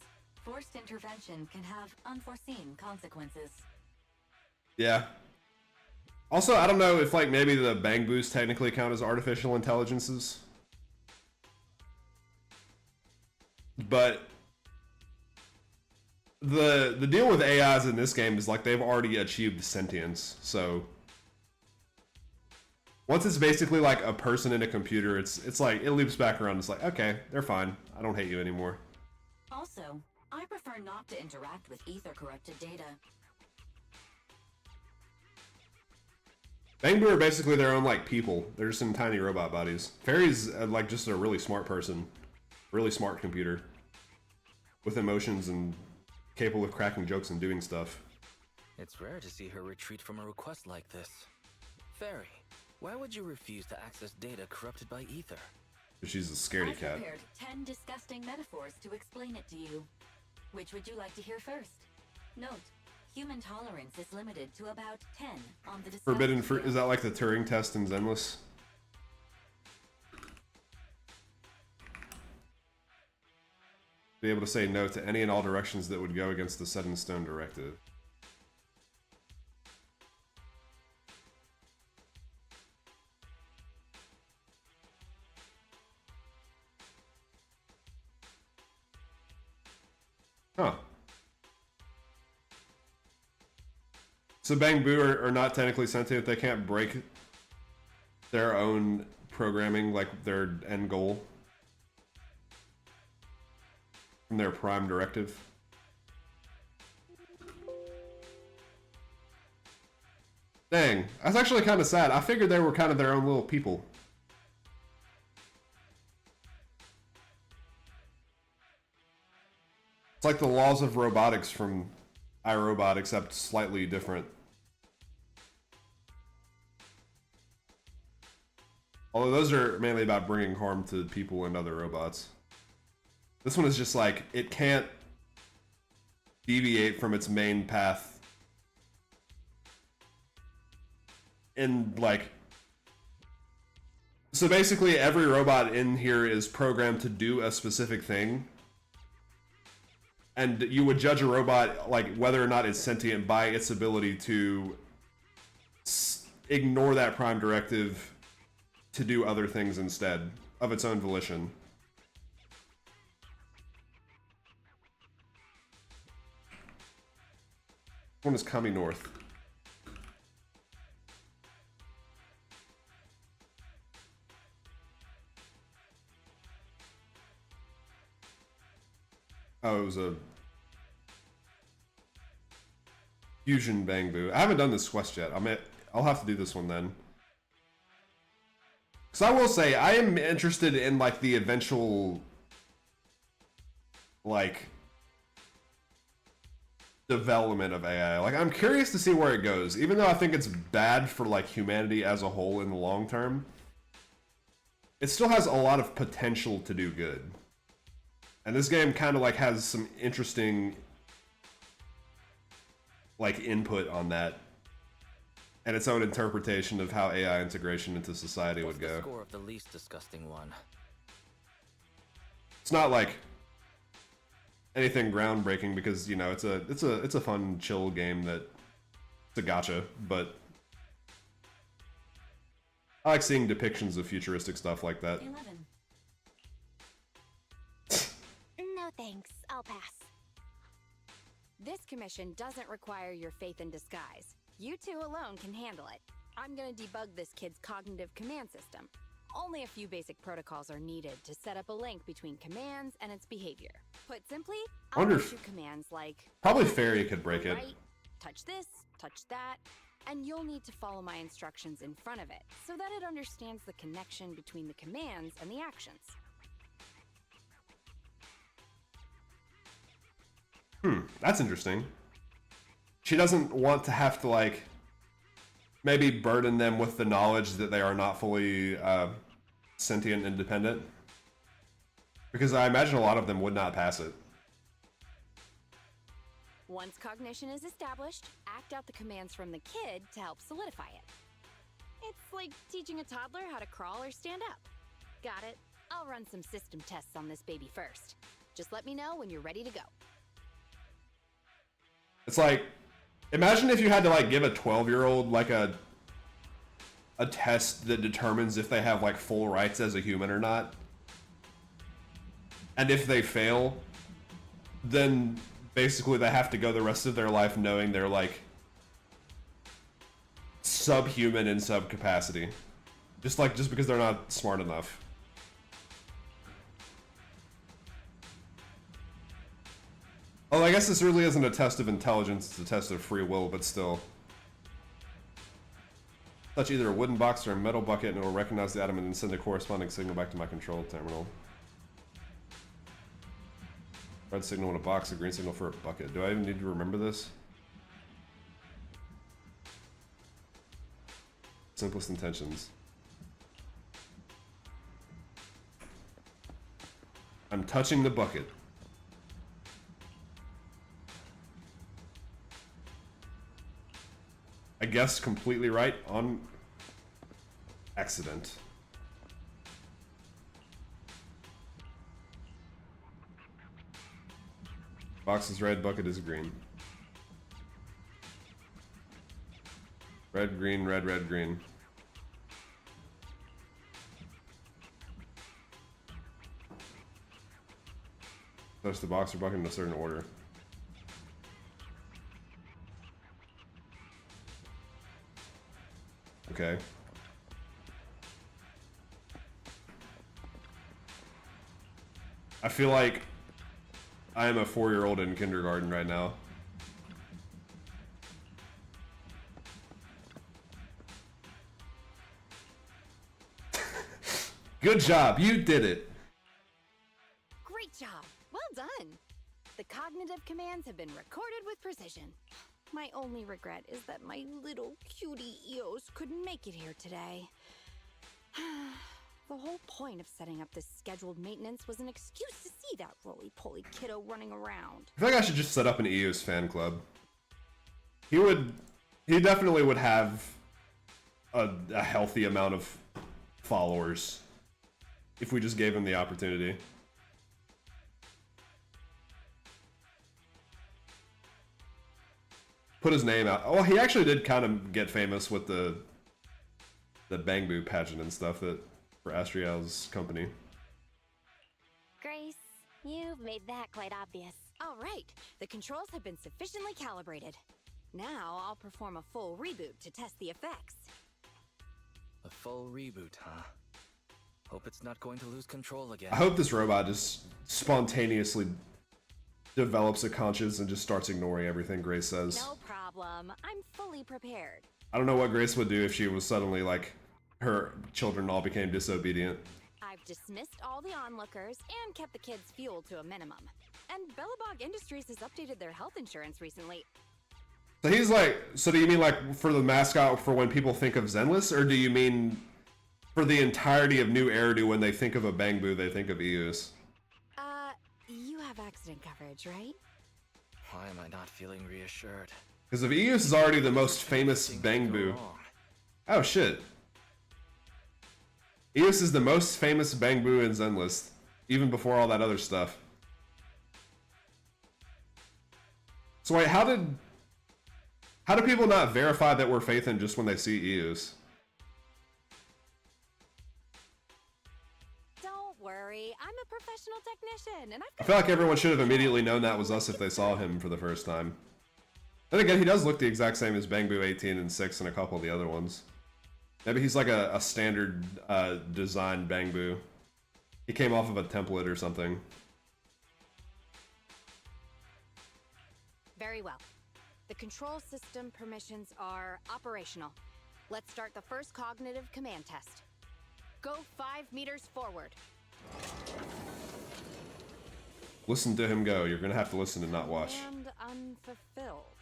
Forced intervention can have unforeseen consequences. Yeah. Also, I don't know if like maybe the bang boosts technically count as artificial intelligences. But the deal with AIs in this game is like they've already achieved sentience. So once it's basically like a person in a computer, it's like it loops back around. It's like, okay, they're fine. I don't hate you anymore. Also, I prefer not to interact with ether-corrupted data. Bang Boo are basically their own like people. They're just in tiny robot bodies. Fairy's like just a really smart person, really smart computer with emotions and capable of cracking jokes and doing stuff. It's rare to see her retreat from a request like this. Fairy, why would you refuse to access data corrupted by ether? She's a scaredy cat. I've prepared 10 disgusting metaphors to explain it to you. Which would you like to hear first? Note, human tolerance is limited to about 10 on the Forbidden fruit, is that like the Turing test in Zenless? Be able to say no to any and all directions that would go against the set in stone directive. Huh. So Bang Boo are not technically sentient. They can't break their own programming, like their end goal from their prime directive. Dang, that's actually kind of sad. I figured they were kind of their own little people. It's like the laws of robotics from iRobot, except slightly different. Although those are mainly about bringing harm to people and other robots. This one is just like, it can't deviate from its main path in, like, So basically, every robot in here is programmed to do a specific thing. And you would judge a robot, like, whether or not it's sentient by its ability to ignore that prime directive to do other things instead of its own volition. One is coming north. Oh, it was a fusion bang boo. I haven't done this quest yet. I'll have to do this one then. Because I will say, I am interested in, like, the eventual, like, development of AI. Like, I'm curious to see where it goes. Even though I think it's bad for, like, humanity as a whole in the long term, it still has a lot of potential to do good. And this game kind of, like, has some interesting, like, input on that. And its own interpretation of how AI integration into society would go. What's the score of the least disgusting one? It's not like anything groundbreaking because, you know, it's a fun, chill game that it's a gacha, but I like seeing depictions of futuristic stuff like that. 11. No thanks, I'll pass. This commission doesn't require your faith in disguise. You two alone can handle it. I'm gonna debug this kid's cognitive command system. Only a few basic protocols are needed to set up a link between commands and its behavior. Put simply, I wonder I'll if- issue commands like... Probably Fairy could break it. Right, touch this, touch that, and you'll need to follow my instructions in front of it, so that it understands the connection between the commands and the actions. That's interesting. She doesn't want to have to, like, maybe burden them with the knowledge that they are not fully sentient and independent. Because I imagine a lot of them would not pass it. Once cognition is established, act out the commands from the kid to help solidify it. It's like teaching a toddler how to crawl or stand up. Got it? I'll run some system tests on this baby first. Just let me know when you're ready to go. It's like, imagine if you had to, like, give a 12-year-old, like, a test that determines if they have, like, full rights as a human or not. And if they fail, then basically they have to go the rest of their life knowing they're, like, subhuman in subcapacity. Just because they're not smart enough. Well, I guess this really isn't a test of intelligence, it's a test of free will, but still. Touch either a wooden box or a metal bucket and it will recognize the item and then send a corresponding signal back to my control terminal. Red signal in a box, a green signal for a bucket. Do I even need to remember this? Simplest intentions. I'm touching the bucket. I guess completely right on accident. Box is red, bucket is green. Red, green, red, red, green. Touch the box or bucket in a certain order. Okay. I feel like I am a 4-year-old in kindergarten right now. Good job, you did it. Great job! Well done! The cognitive commands have been recorded with precision. My only regret is that my little cutie Eos couldn't make it here today. The whole point of setting up this scheduled maintenance was an excuse to see that roly-poly kiddo running around. I feel like I should just set up an EOS fan club. He definitely would have a healthy amount of followers if we just gave him the opportunity. Put his name out. Oh, he actually did kind of get famous with the Bangbu pageant and stuff that for Astriel's company. Grace, you've made that quite obvious. All right, the controls have been sufficiently calibrated. Now I'll perform a full reboot to test the effects. A full reboot, huh? Hope it's not going to lose control again. I hope this robot just spontaneously develops a conscience and just starts ignoring everything Grace says. No problem. I'm fully prepared. I don't know what Grace would do if she was suddenly like her children all became disobedient. I've dismissed all the onlookers and kept the kids' fuel to a minimum. And Bellabog Industries has updated their health insurance recently. So he's like, so do you mean like for the mascot for when people think of Zenless, or do you mean for the entirety of New Eridu when they think of a Bangbu, they think of Eus? You have accident coverage, right? Why am I not feeling reassured? Because if Eus is already the most famous Bangbu. Oh shit. Eus is the most famous Bangbu in Zenless, even before all that other stuff. So wait, how do people not verify that we're Phaethon just when they see Eus? Don't worry, I'm a professional technician, and I feel like everyone should have immediately known that was us if they saw him for the first time. Then again, he does look the exact same as Bangbu 18 and 6 and a couple of the other ones. Maybe he's like a standard design Bangbu. He came off of a template or something. Very well. The control system permissions are operational. Let's start the first cognitive command test. Go 5 meters forward. Listen to him go. You're gonna have to listen and not watch. And unfulfilled.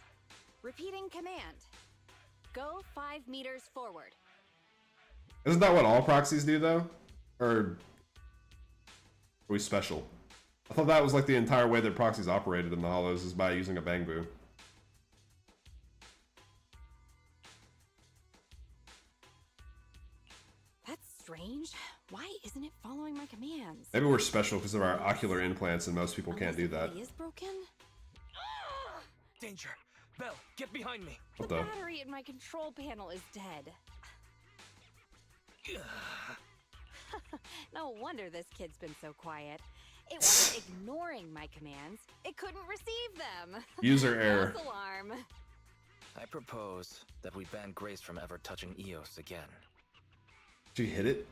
Repeating command. Go 5 meters forward. Isn't that what all proxies do though? Or are we special? I thought that was like the entire way that proxies operated in the Hollows is by using a Bangbu. That's strange. Why isn't it following my commands? Maybe we're special because of our ocular implants and most people can't do that. Is broken? Danger! Belle, get behind me! What The the? battery in my control panel is dead. No wonder this kid's been so quiet. It wasn't ignoring my commands. It couldn't receive them. User error. False alarm. I propose that we ban Grace from ever touching Eos again. Did you hit it?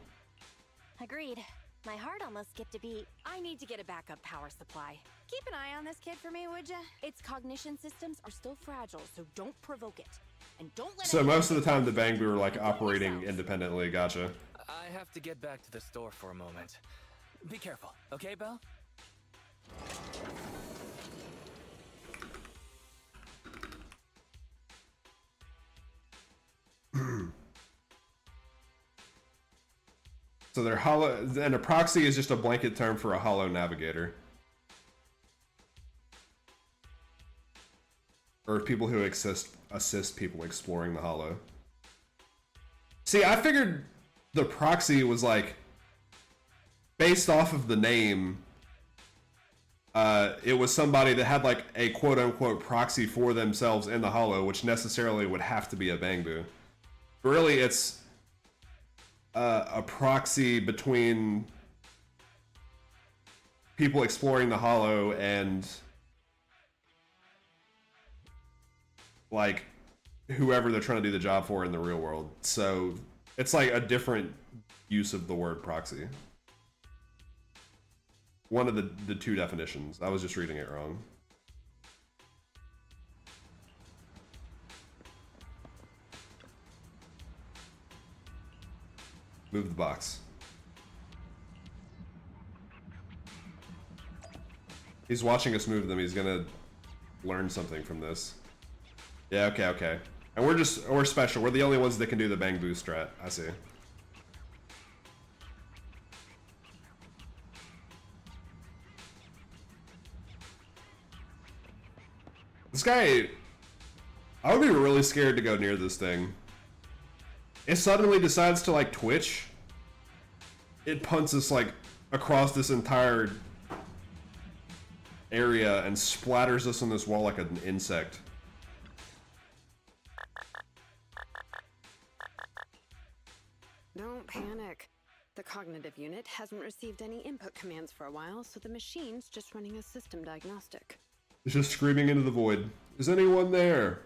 Agreed. My heart almost skipped a beat. I need to get a backup power supply. Keep an eye on this kid for me, would ya? Its cognition systems are still fragile, so don't provoke it. And don't let So most of the time the Bangbu are like operating independently, gotcha. I have to get back to the store for a moment. Be careful, okay, Belle? So they're hollow, and a proxy is just a blanket term for a hollow navigator. Or people who assist people exploring the hollow. See, I figured the proxy was like based off of the name. It was somebody that had like a quote-unquote proxy for themselves in the hollow, which necessarily would have to be a Bangbu. But really, it's a proxy between people exploring the hollow and like whoever they're trying to do the job for in the real world. So it's like a different use of the word proxy. One of the two definitions. I was just reading it wrong. Move the box. He's watching us move them. He's gonna learn something from this. Yeah, okay. And we're special. We're the only ones that can do the Bangbu strat. I see. This guy, I would be really scared to go near this thing. It suddenly decides to like twitch it punts us like across this entire area and splatters us on this wall like an insect. Don't panic. The cognitive unit hasn't received any input commands for a while, so the machine's just running a system diagnostic. It's just screaming into the void. Is anyone there?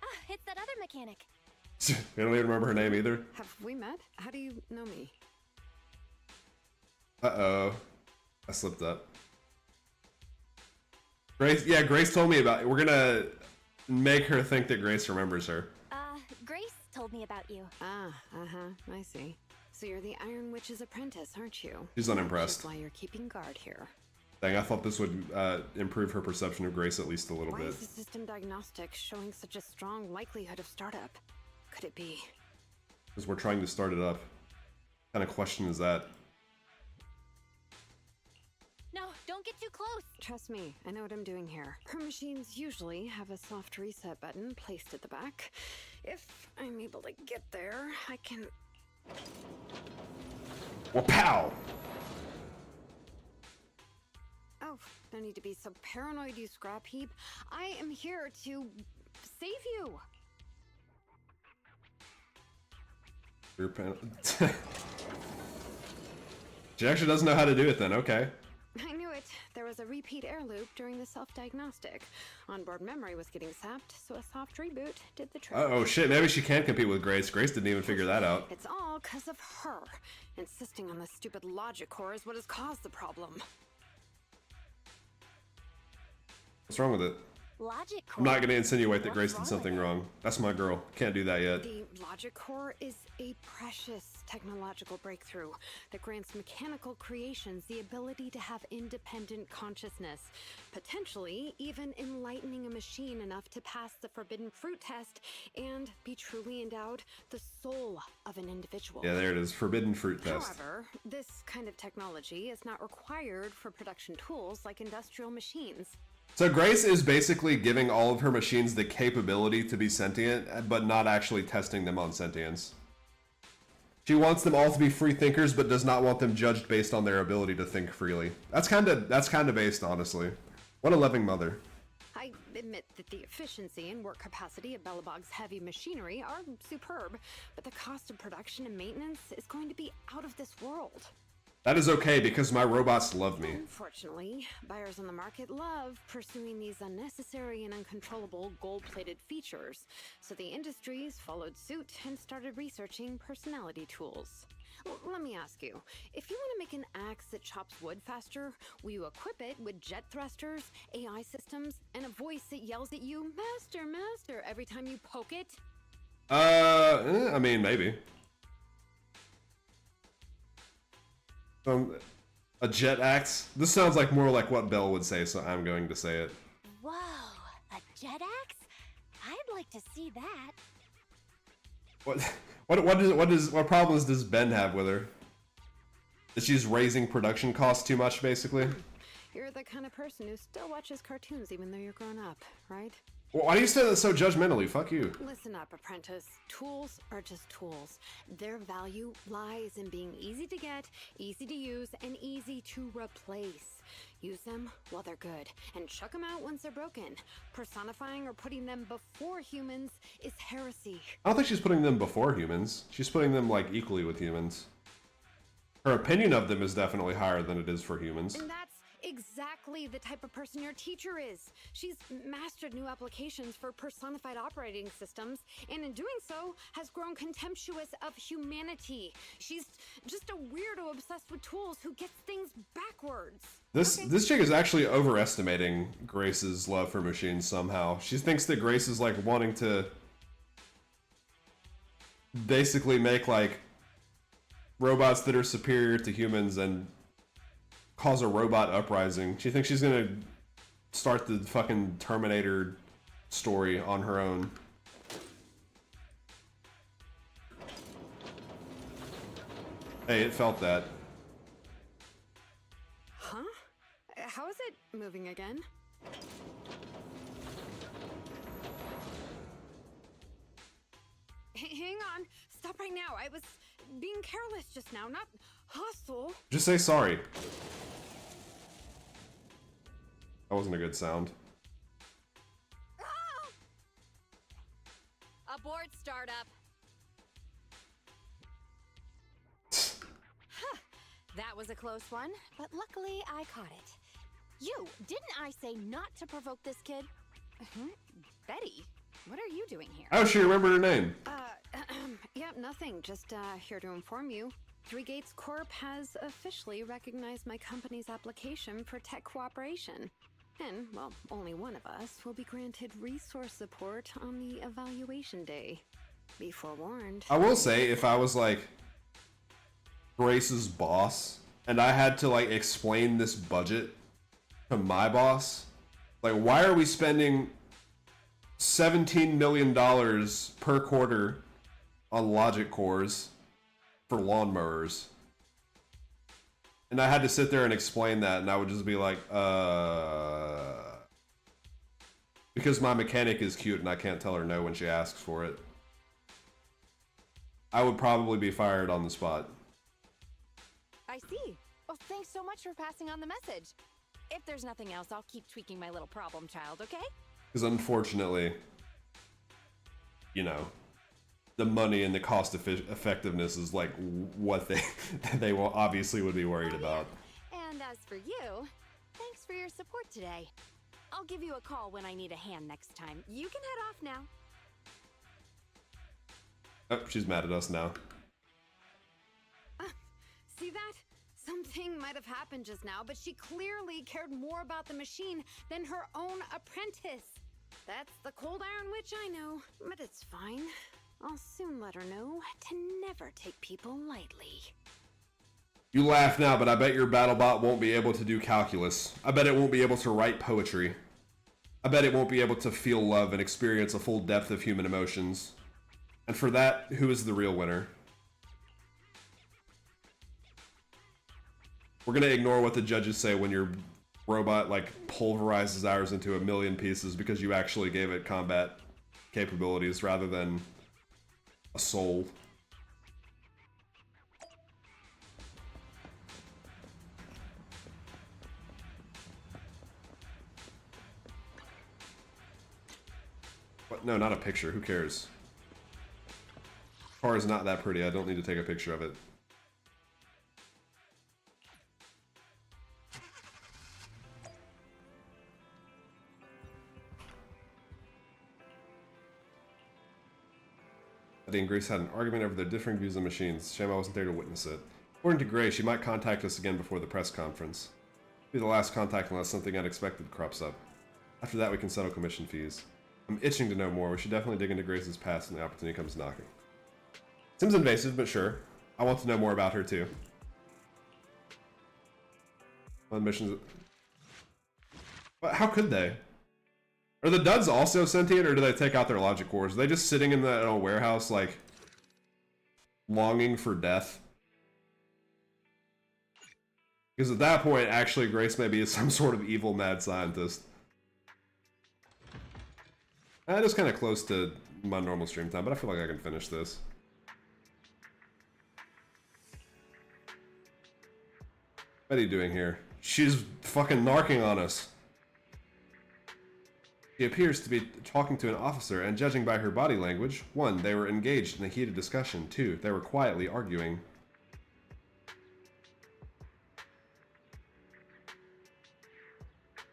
Ah, it's that other mechanic. I don't even remember her name either. Have we met? How do you know me? Uh-oh. I slipped up. Grace, yeah, Grace told me about it. We're gonna make her think that Grace remembers her. Grace told me about you. Ah, I see. So you're the Iron Witch's apprentice, aren't you? She's unimpressed. That's why you're keeping guard here. Dang, I thought this would improve her perception of Grace at least a little Why bit. is the system diagnostic showing such a strong likelihood of startup? Could it be? Because we're trying to start it up. What kind of question is that? No, don't get too close. Trust me, I know what I'm doing here. Her machines usually have a soft reset button placed at the back. If I'm able to get there, I can... Well, pow! Oh, no need to be so paranoid, you scrap heap. I am here to save you. Your panel. She actually doesn't know how to do it then, okay. I knew it. There was a repeat air loop during the self-diagnostic. Onboard memory was getting sapped, so a soft reboot did the trick. Oh shit, maybe she can compete with Grace. Grace didn't even figure that out. It's all because of her. Insisting on the stupid logic core is what has caused the problem. What's wrong with it? Logic core. I'm not gonna insinuate that Grace did something wrong. That's my girl. Can't do that yet. The logic core is a precious technological breakthrough that grants mechanical creations the ability to have independent consciousness, potentially even enlightening a machine enough to pass the forbidden fruit test and be truly endowed the soul of an individual. Yeah, there it is. Forbidden fruit test. However, this kind of technology is not required for production tools like industrial machines. So Grace is basically giving all of her machines the capability to be sentient, but not actually testing them on sentience. She wants them all to be free thinkers, but does not want them judged based on their ability to think freely. That's kind of based, honestly. What a loving mother. I admit that the efficiency and work capacity of Belobog's heavy machinery are superb, but the cost of production and maintenance is going to be out of this world. That is okay, because my robots love me. Unfortunately, buyers on the market love pursuing these unnecessary and uncontrollable gold-plated features, so the industries followed suit and started researching personality tools. Let me ask you, if you want to make an axe that chops wood faster, will you equip it with jet thrusters, AI systems, and a voice that yells at you, "Master, Master," every time you poke it? I mean, maybe. A jet axe? This sounds like more like what Belle would say, so I'm going to say it. Whoa, a jet axe? I'd like to see that. What problems does Ben have with her? That she's raising production costs too much, basically? You're the kind of person who still watches cartoons even though you're grown up, right? Well, why do you say that so judgmentally? Fuck you. Listen up, apprentice. Tools are just tools. Their value lies in being easy to get, easy to use, and easy to replace. Use them while they're good, and chuck them out once they're broken. Personifying or putting them before humans is heresy. I don't think she's putting them before humans. She's putting them, like, equally with humans. Her opinion of them is definitely higher than it is for humans. And that's exactly the type of person your teacher is. She's mastered new applications for personified operating systems, and in doing so, has grown contemptuous of humanity. She's just a weirdo obsessed with tools who gets things backwards. This chick is actually overestimating Grace's love for machines somehow. She thinks that Grace is, like, wanting to basically make, like, robots that are superior to humans and cause a robot uprising. She thinks she's gonna start the fucking Terminator story on her own. Hey, it felt that. Huh? How is it moving again? Hang on. Stop right now. I was being careless just now, not hostile. Just say sorry. That wasn't a good sound. Abort startup. That was a close one, but luckily I caught it. You, didn't I say not to provoke this kid? Betty, what are you doing here? Oh, she remembered her name. Yeah, nothing. Just here to inform you. Three Gates Corp has officially recognized my company's application for tech cooperation. And, well, only one of us will be granted resource support on the evaluation day. Be forewarned. I will say, if I was like Grace's boss and I had to like explain this budget to my boss, like, why are we spending $17 million per quarter on logic cores for lawnmowers? And I had to sit there and explain that, and I would just be like, because my mechanic is cute and I can't tell her no when she asks for it. I would probably be fired on the spot. I see. Well, thanks so much for passing on the message. If there's nothing else, I'll keep tweaking my little problem child, okay? Because unfortunately, you know, the money and the cost effectiveness is like what they will obviously would be worried about. And as for you, thanks for your support today. I'll give you a call when I need a hand next time. You can head off now. Oh, she's mad at us now. See that? Something might have happened just now, but she clearly cared more about the machine than her own apprentice. That's the cold iron witch I know, but it's fine. I'll soon let her know to never take people lightly. You laugh now, but I bet your BattleBot won't be able to do calculus. I bet it won't be able to write poetry. I bet it won't be able to feel love and experience a full depth of human emotions. And for that, who is the real winner? We're gonna ignore what the judges say when your robot like pulverizes ours into a million pieces because you actually gave it combat capabilities rather than a soul. What? No, not a picture. Who cares? Car is not that pretty. I don't need to take a picture of it. Eddie and Grace had an argument over their differing views on machines. Shame I wasn't there to witness it. According to Grace, she might contact us again before the press conference. Be the last contact unless something unexpected crops up. After that, we can settle commission fees. I'm itching to know more. We should definitely dig into Grace's past when the opportunity comes knocking. Seems invasive, but sure. I want to know more about her too. On missions. But how could they? Are the duds also sentient, or do they take out their logic cores? Are they just sitting in a warehouse, like, longing for death? Because at that point, actually, Grace may be some sort of evil mad scientist. That is kind of close to my normal stream time, but I feel like I can finish this. What are you doing here? She's fucking narking on us. She appears to be talking to an officer, and judging by her body language, 1, they were engaged in a heated discussion. 2, they were quietly arguing.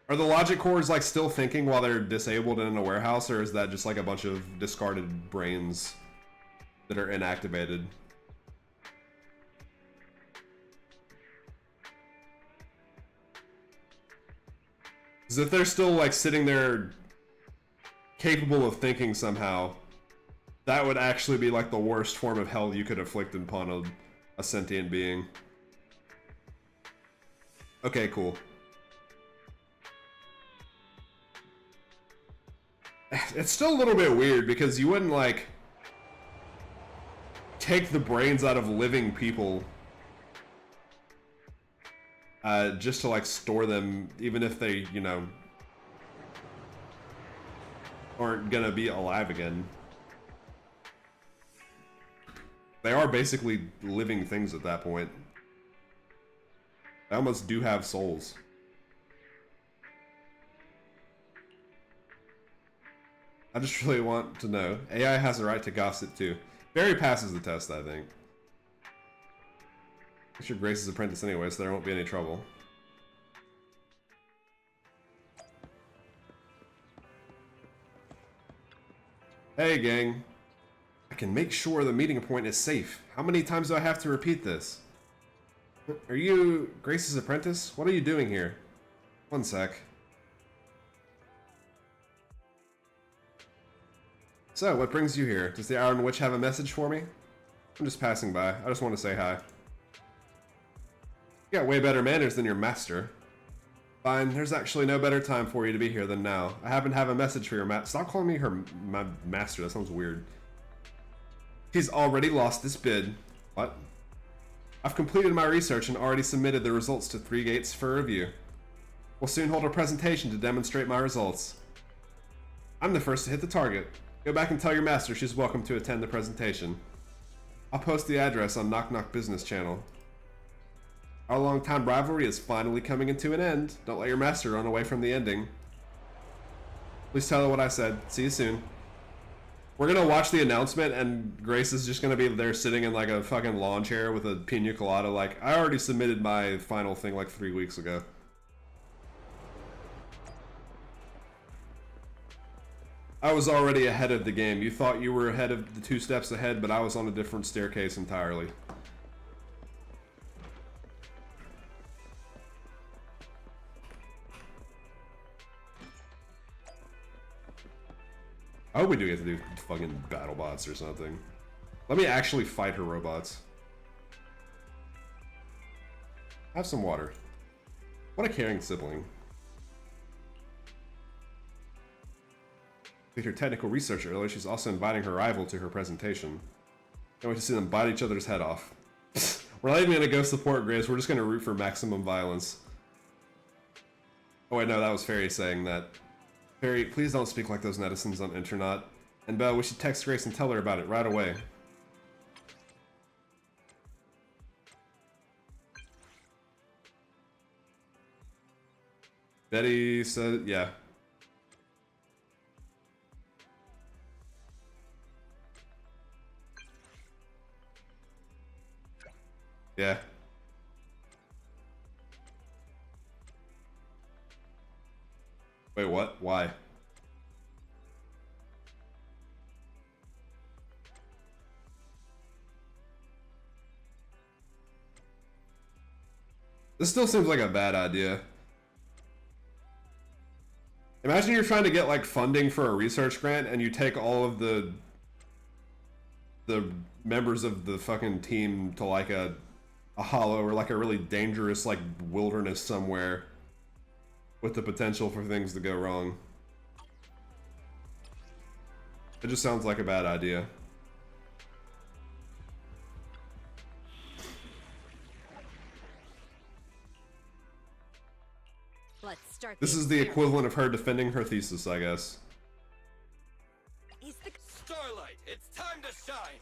Are the logic cores like still thinking while they're disabled and in a warehouse, or is that just like a bunch of discarded brains that are inactivated? Because if they're still like sitting there capable of thinking somehow, that would actually be like the worst form of hell you could inflict upon a sentient being. Okay, cool. It's still a little bit weird because you wouldn't like take the brains out of living people just to like store them, even if they, you know, aren't gonna be alive again. They are basically living things at that point. They almost do have souls. I just really want to know. AI has a right to gossip too. Barry passes the test, I think. It's your Grace's apprentice anyway, so there won't be any trouble. Hey, gang. I can make sure the meeting point is safe. How many times do I have to repeat this? Are you Grace's apprentice? What are you doing here? One sec. So, what brings you here? Does the Iron Witch have a message for me? I'm just passing by. I just want to say hi. You got way better manners than your master. Fine, there's actually no better time for you to be here than now. I happen to have a message for your Stop calling me my master, that sounds weird. He's already lost this bid. What? I've completed my research and already submitted the results to 3 Gates for review. We'll soon hold a presentation to demonstrate my results. I'm the first to hit the target. Go back and tell your master she's welcome to attend the presentation. I'll post the address on Knock Knock Business Channel. Our long-time rivalry is finally coming into an end. Don't let your master run away from the ending. Please tell her what I said. See you soon. We're gonna watch the announcement and Grace is just gonna be there sitting in like a fucking lawn chair with a pina colada like, I already submitted my final thing like 3 weeks ago. I was already ahead of the game. You thought you were ahead of the 2 steps ahead, but I was on a different staircase entirely. I hope we do get to do fucking battle bots or something. Let me actually fight her robots. Have some water. What a caring sibling. With her technical research earlier, she's also inviting her rival to her presentation. Can't wait to see them bite each other's head off. We're not even gonna go support Grace, we're just gonna root for maximum violence. Oh wait, no, that was Fairy saying that. Fairy, please don't speak like those netizens on internet. And Belle, we should text Grace and tell her about it right away. Betty said, yeah. Yeah. Wait, what? Why? This still seems like a bad idea. Imagine you're trying to get like funding for a research grant and you take all of the members of the fucking team to like a hollow or like a really dangerous like wilderness somewhere with the potential for things to go wrong. It just sounds like a bad idea. Let's start. This is the equivalent of her defending her thesis, I guess. Starlight, it's time to shine.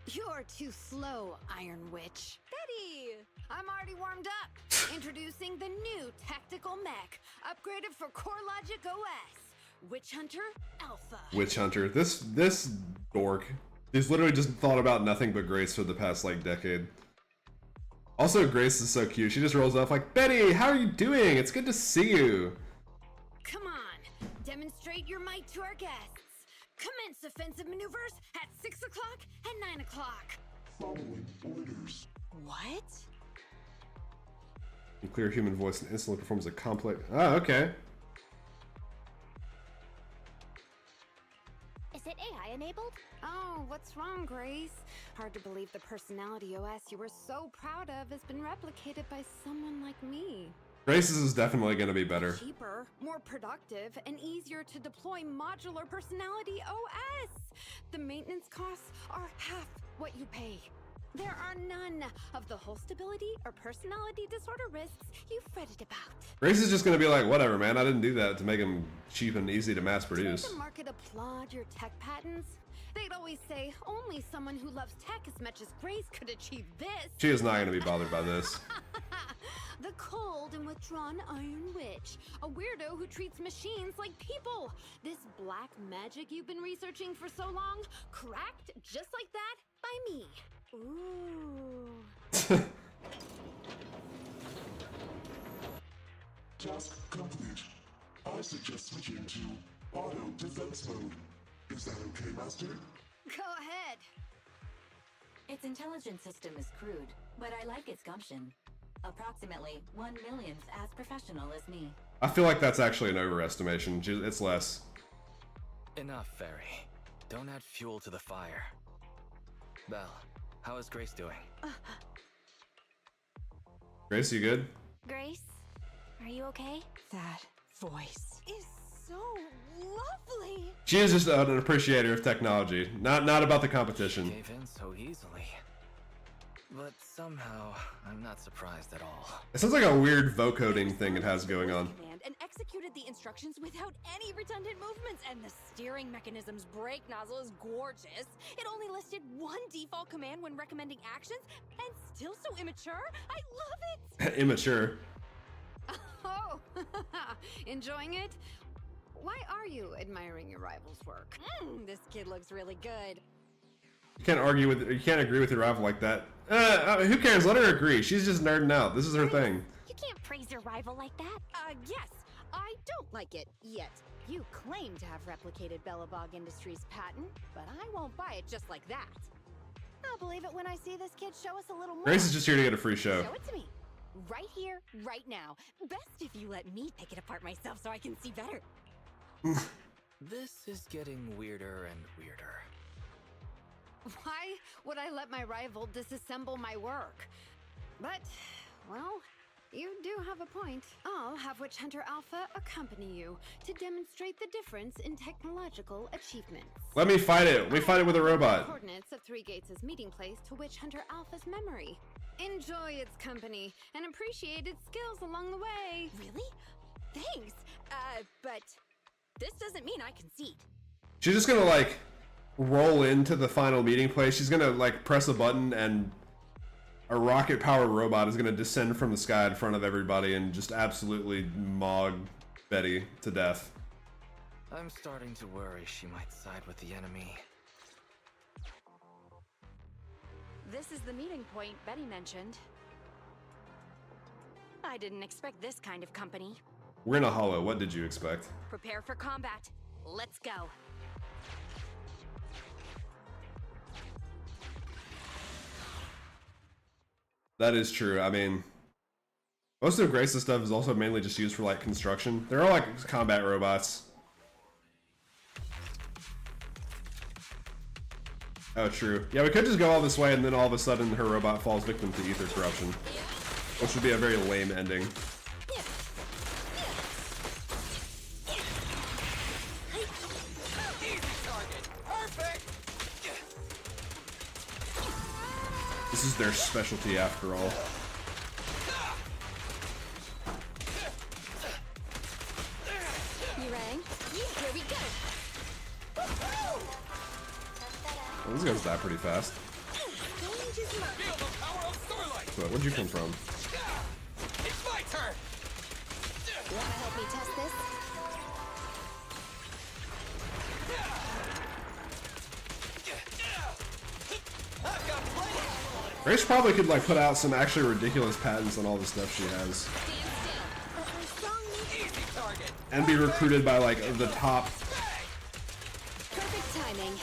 You're too slow, Iron Witch. Betty! I'm already warmed up. Introducing the new tactical mech, upgraded for CoreLogic OS. Witch Hunter Alpha. Witch Hunter. This dork. He's literally just thought about nothing but Grace for the past like decade. Also, Grace is so cute. She just rolls up like, Betty, how are you doing? It's good to see you. Come on, demonstrate your might to our guests. Commence offensive maneuvers at 6 o'clock and 9 o'clock. Following orders. What? You clear human voice and instantly performs a complex. Oh, okay. Is it AI enabled? Oh, what's wrong, Grace? Hard to believe the personality OS you were so proud of has been replicated by someone like me. Grace's is definitely going to be better. Cheaper, more productive, and easier to deploy modular personality OS. The maintenance costs are half what you pay. There are none of the whole stability or personality disorder risks you fretted about. Grace is just gonna be like, whatever, man. I didn't do that to make them cheap and easy to mass produce. Did the market applaud your tech patents? They'd always say only someone who loves tech as much as Grace could achieve this. She is not gonna be bothered by this. The cold and withdrawn Iron Witch, a weirdo who treats machines like people. This black magic you've been researching for so long, cracked just like that by me. Ooh. Task complete. I suggest switching to auto defense mode. Is that okay, Master? Go ahead. Its intelligence system is crude, but I like its gumption. Approximately 1/1,000th as professional as me. I feel like that's actually an overestimation. It's less. Enough, Fairy. Don't add fuel to the fire. Belle, how is Grace doing? Grace, you good? Grace, are you okay? That voice is so lovely. She is just an appreciator of technology, not about the competition. Gave in so easily. But somehow, I'm not surprised at all. It sounds like a weird vocoding thing it has going on. And executed the instructions without any redundant movements, and the steering mechanism's brake nozzle is gorgeous. It only listed one default command when recommending actions, and still so immature. I love it. Immature. Oh, enjoying it? Why are you admiring your rival's work? This kid looks really good. You can't agree with your rival like that. Who cares? Let her agree. She's just nerding out. This is her thing. You can't praise your rival like that. Yes. I don't like it yet. You claim to have replicated Belobog Industries' patent, but I won't buy it just like that. I'll believe it when I see this kid show us a little more. Grace is just here to get a free show. Show it to me. Right here, right now. Best if you let me pick it apart myself so I can see better. This is getting weirder and weirder. Why would I let my rival disassemble my work? But, well, you do have a point. I'll have Witch Hunter Alpha accompany you to demonstrate the difference in technological achievements. Let me fight it. We fight it with a robot. Coordinates of Three Gates' meeting place to Witch Hunter Alpha's memory. Enjoy its company and appreciate its skills along the way. Really? Thanks. But this doesn't mean I concede. She's just gonna like roll into the final meeting place. She's gonna like press a button and a rocket powered robot is gonna descend from the sky in front of everybody and just absolutely maug Betty to death. I'm starting to worry she might side with the enemy. This is the meeting point Betty mentioned. I didn't expect this kind of company. We're in a hollow. What did you expect? Prepare for combat. Let's go. That is true. I mean, most of Grace's stuff is also mainly just used for like construction. They're all like combat robots. Oh, true. Yeah, we could just go all this way and then all of a sudden her robot falls victim to ether corruption. Which would be a very lame ending. This is their specialty after all. You rang? Here we go. Oh, this goes that pretty fast. So, where'd you come from? It's my turn. You wanna help me test this? Grace probably could like put out some actually ridiculous patents on all the stuff she has. And be recruited by like the top Perfect timing.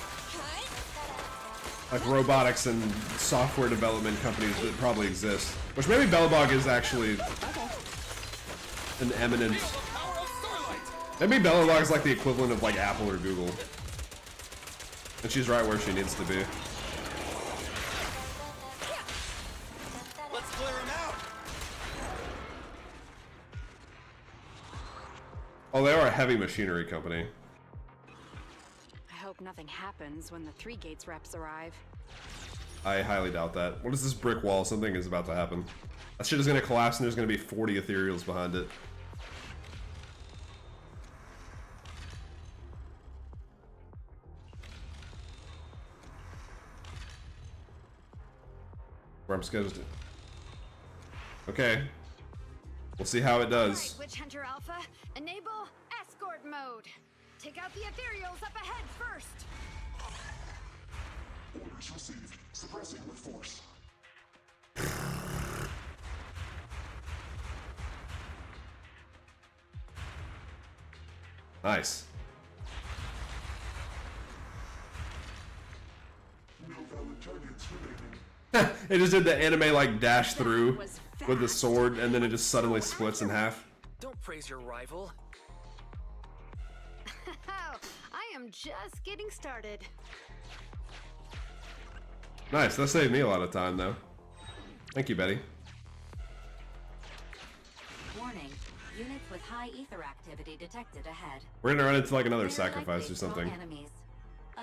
like robotics and software development companies that probably exist. Which maybe Belobog is actually an eminent. Maybe Belobog is like the equivalent of like Apple or Google. And she's right where she needs to be. Let's clear him out. Oh, they are a heavy machinery company. I hope nothing happens when the Three Gates reps arrive. I highly doubt that. What is this brick wall? Something is about to happen. That shit is gonna collapse and there's gonna be 40 ethereals behind it. Where I'm supposed to. Okay. We'll see how it does. Alright, Witch Hunter Alpha, enable escort mode. Take out the ethereals up ahead first. Orders received. Suppressing with force. Nice. No valid targets remaining. It just did the anime like dash through with the sword and then it just suddenly splits in half. Don't praise your rival. I am just getting started. Nice, that saved me a lot of time though. Thank you, Betty. Warning. Units with high ether activity detected ahead. We're gonna run into like another Very sacrifice likely or something. small enemies.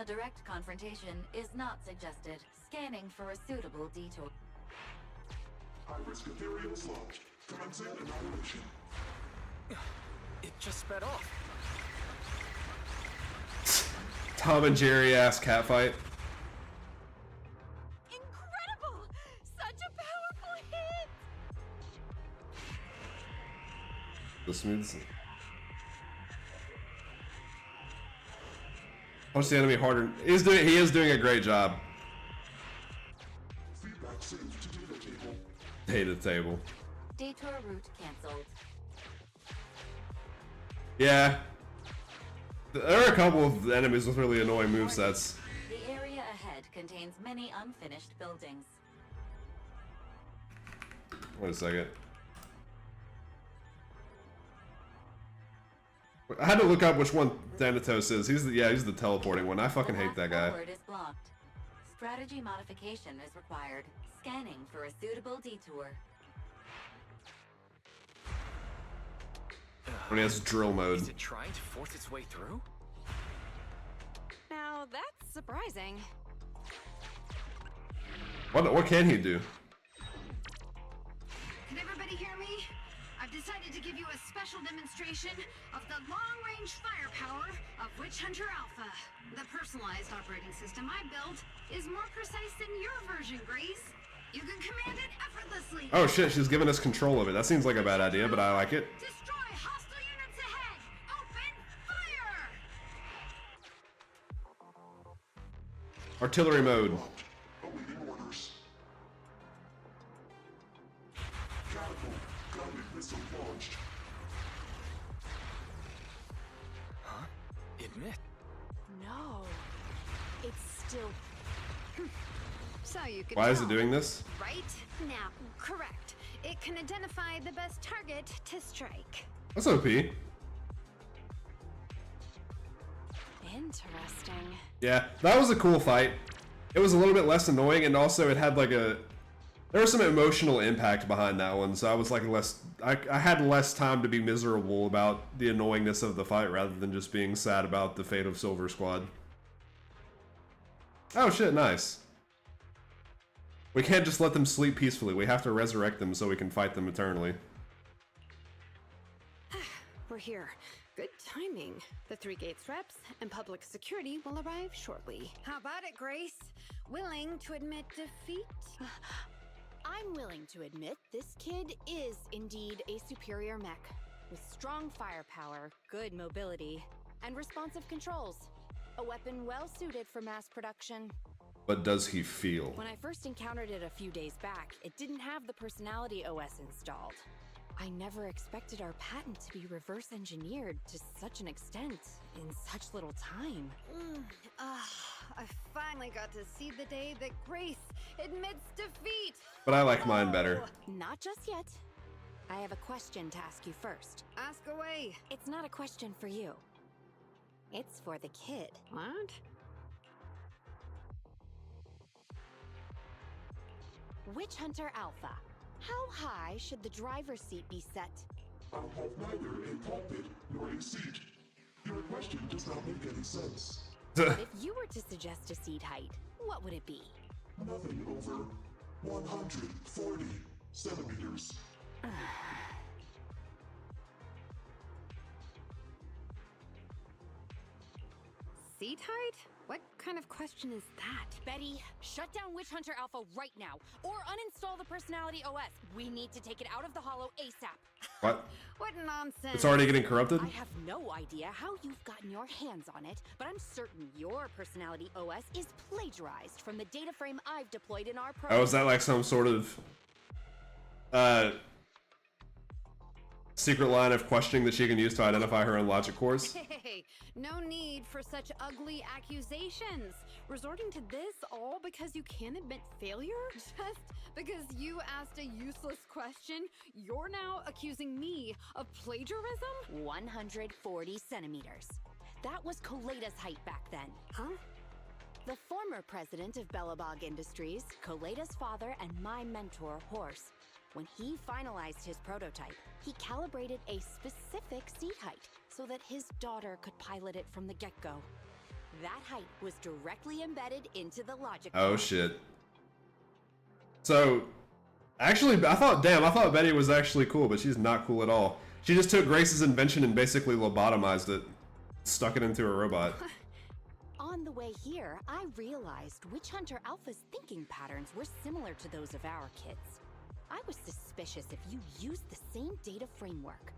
A direct confrontation is not suggested. Scanning for a suitable detour. High-risk ethereals launched. Commencing annihilation. It just sped off. Tom and Jerry ass catfight. Incredible! Such a powerful hit! The smooths. Punch the enemy harder. He is doing a great job. Feedback saved to data table. Data table. Detour route cancelled. Yeah. There are a couple of enemies with really annoying movesets. The area ahead contains many unfinished buildings. Wait a second. I had to look up which one Thanatos is. He's the teleporting one. I fucking hate that guy. Forward is blocked. Strategy modification is required. Scanning for a suitable detour. When he has drill mode. Is it trying to force its way through? Now that's surprising. What can he do? Can everybody hear me? I've decided to give you a special demonstration of the long-range firepower of Witch Hunter Alpha. The personalized operating system I built is more precise than your version, Grace. You can command it effortlessly. Oh shit, she's giving us control of it. That seems like a bad idea, but I like it. Destroy hostile units ahead. Open fire! Artillery mode. Awaiting orders. Catapult. Guided missile launched. Huh? Admit. No. It's still... So you can Why is it tell, doing this? right? Now, correct. It can identify the best target to strike. That's OP. Interesting. Yeah, that was a cool fight. It was a little bit less annoying, and also it had like a... There was some emotional impact behind that one, so I was like less... I had less time to be miserable about the annoyingness of the fight rather than just being sad about the fate of Silver Squad. Oh shit, nice. We can't just let them sleep peacefully. We have to resurrect them so we can fight them eternally. We're here. Good timing. The 3 gates reps and public security will arrive shortly. How about it, Grace? Willing to admit defeat? I'm willing to admit this kid is indeed a superior mech, with strong firepower, good mobility, and responsive controls. A weapon well suited for mass production. But does he feel? When I first encountered it a few days back, it didn't have the personality OS installed. I never expected our patent to be reverse engineered to such an extent in such little time. I finally got to see the day that Grace admits defeat. But I like mine better. Not just yet. I have a question to ask you first. Ask away. It's not a question for you. It's for the kid. What? Witch Hunter Alpha. How high should the driver's seat be set? I'll have neither a pulpit nor a seat. Your question does not make any sense. If you were to suggest a seat height, what would it be? Nothing over 140 centimeters. Sea-tight? What kind of question is that? Betty, shut down Witch Hunter Alpha right now, or uninstall the Personality OS. We need to take it out of the Hollow ASAP. What? What nonsense. It's already getting corrupted? I have no idea how you've gotten your hands on it, but I'm certain your Personality OS is plagiarized from the data frame I've deployed in our program. Oh, is that like some sort of secret line of questioning that she can use to identify her own logic cores? Hey, no need for such ugly accusations. Resorting to this all because you can't admit failure? Just because you asked a useless question, you're now accusing me of plagiarism? 140 centimeters. That was Coletta's height back then. Huh? The former president of Bellabog Industries, Coletta's father, and my mentor, Horse. When he finalized his prototype, he calibrated a specific seat height so that his daughter could pilot it from the get-go. That height was directly embedded into the logic. Oh shit. So, actually, I thought Betty was actually cool, but she's not cool at all. She just took Grace's invention and basically lobotomized it. Stuck it into a robot. On the way here, I realized Witch Hunter Alpha's thinking patterns were similar to those of our kids. I was suspicious if you used the same data framework.